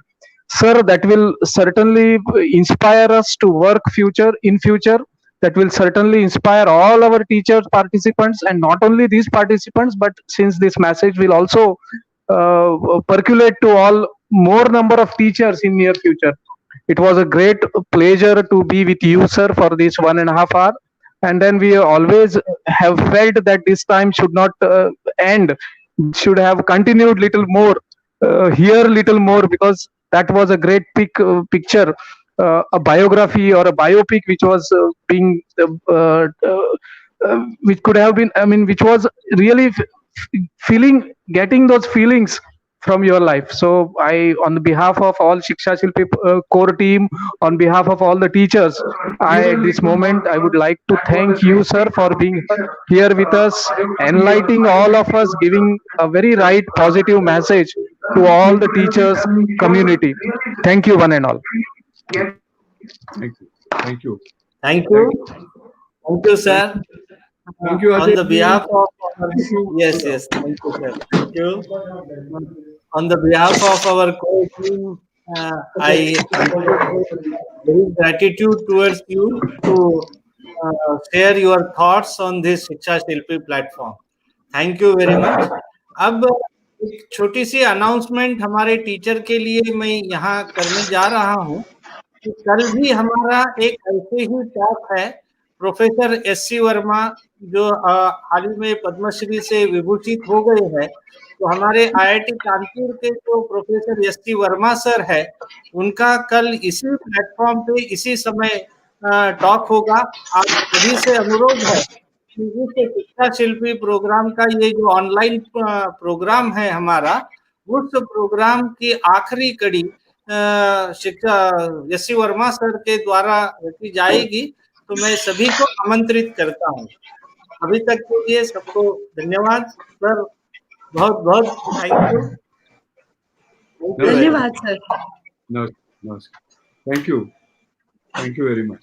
sir, that will certainly inspire us to work in future. That will certainly inspire all our teachers, participants, and not only these participants, but since this message will also percolate to all more number of teachers in near future. It was a great pleasure to be with you, sir, for this 1.5 hours. And then we always have felt that this time should not end, should have continued little more, here little more, because that was a great picture, a biography or a biopic which was being, which could have been, I mean, which was really getting those feelings from your life. So I, on behalf of all Shiksha Shilpi core team, on behalf of all the teachers, at this moment, I would like to thank you, sir, for being here with us, enlightening all of us, giving a very right positive message to all the teachers community. Thank you, one and all. Thank you. Thank you. Thank you. Thank you, sir. Thank you, On the Ajay. behalf of our, yes, thank you, sir. Thank you. On the behalf of our core team, I very gratitude towards you to share your thoughts on this Shiksha Shilpi platform. Thank you very much. अब एक छोटी सी announcement हमारे teacher के लिए मैं यहाँ करने जा रहा हूँ कि कल भी हमारा एक ऐसे ही टॉक है प्रोफेसर एस.सी. वर्मा, जो हाल ही में पद्मश्री से विभूषित हो गए हैं। तो हमारे आईआईटी कानपुर के जो प्रोफेसर एस.सी. वर्मा सर है, उनका कल इसी प्लेटफॉर्म पे इसी समय टॉक होगा। आप सभी से अनुरोध है कि इस शिक्षा शिल्पी प्रोग्राम का ये जो ऑनलाइन प्रोग्राम है हमारा, उस प्रोग्राम की आखिरी कड़ी शिक्षा एस.सी. वर्मा सर के द्वारा रखी जाएगी। तो मैं सभी को आमंत्रित करता हूँ। अभी तक के लिए सबको धन्यवाद सर, बहुत बहुत थैंक यू। धन्यवाद sir. No, no. Thank you. Thank you very much.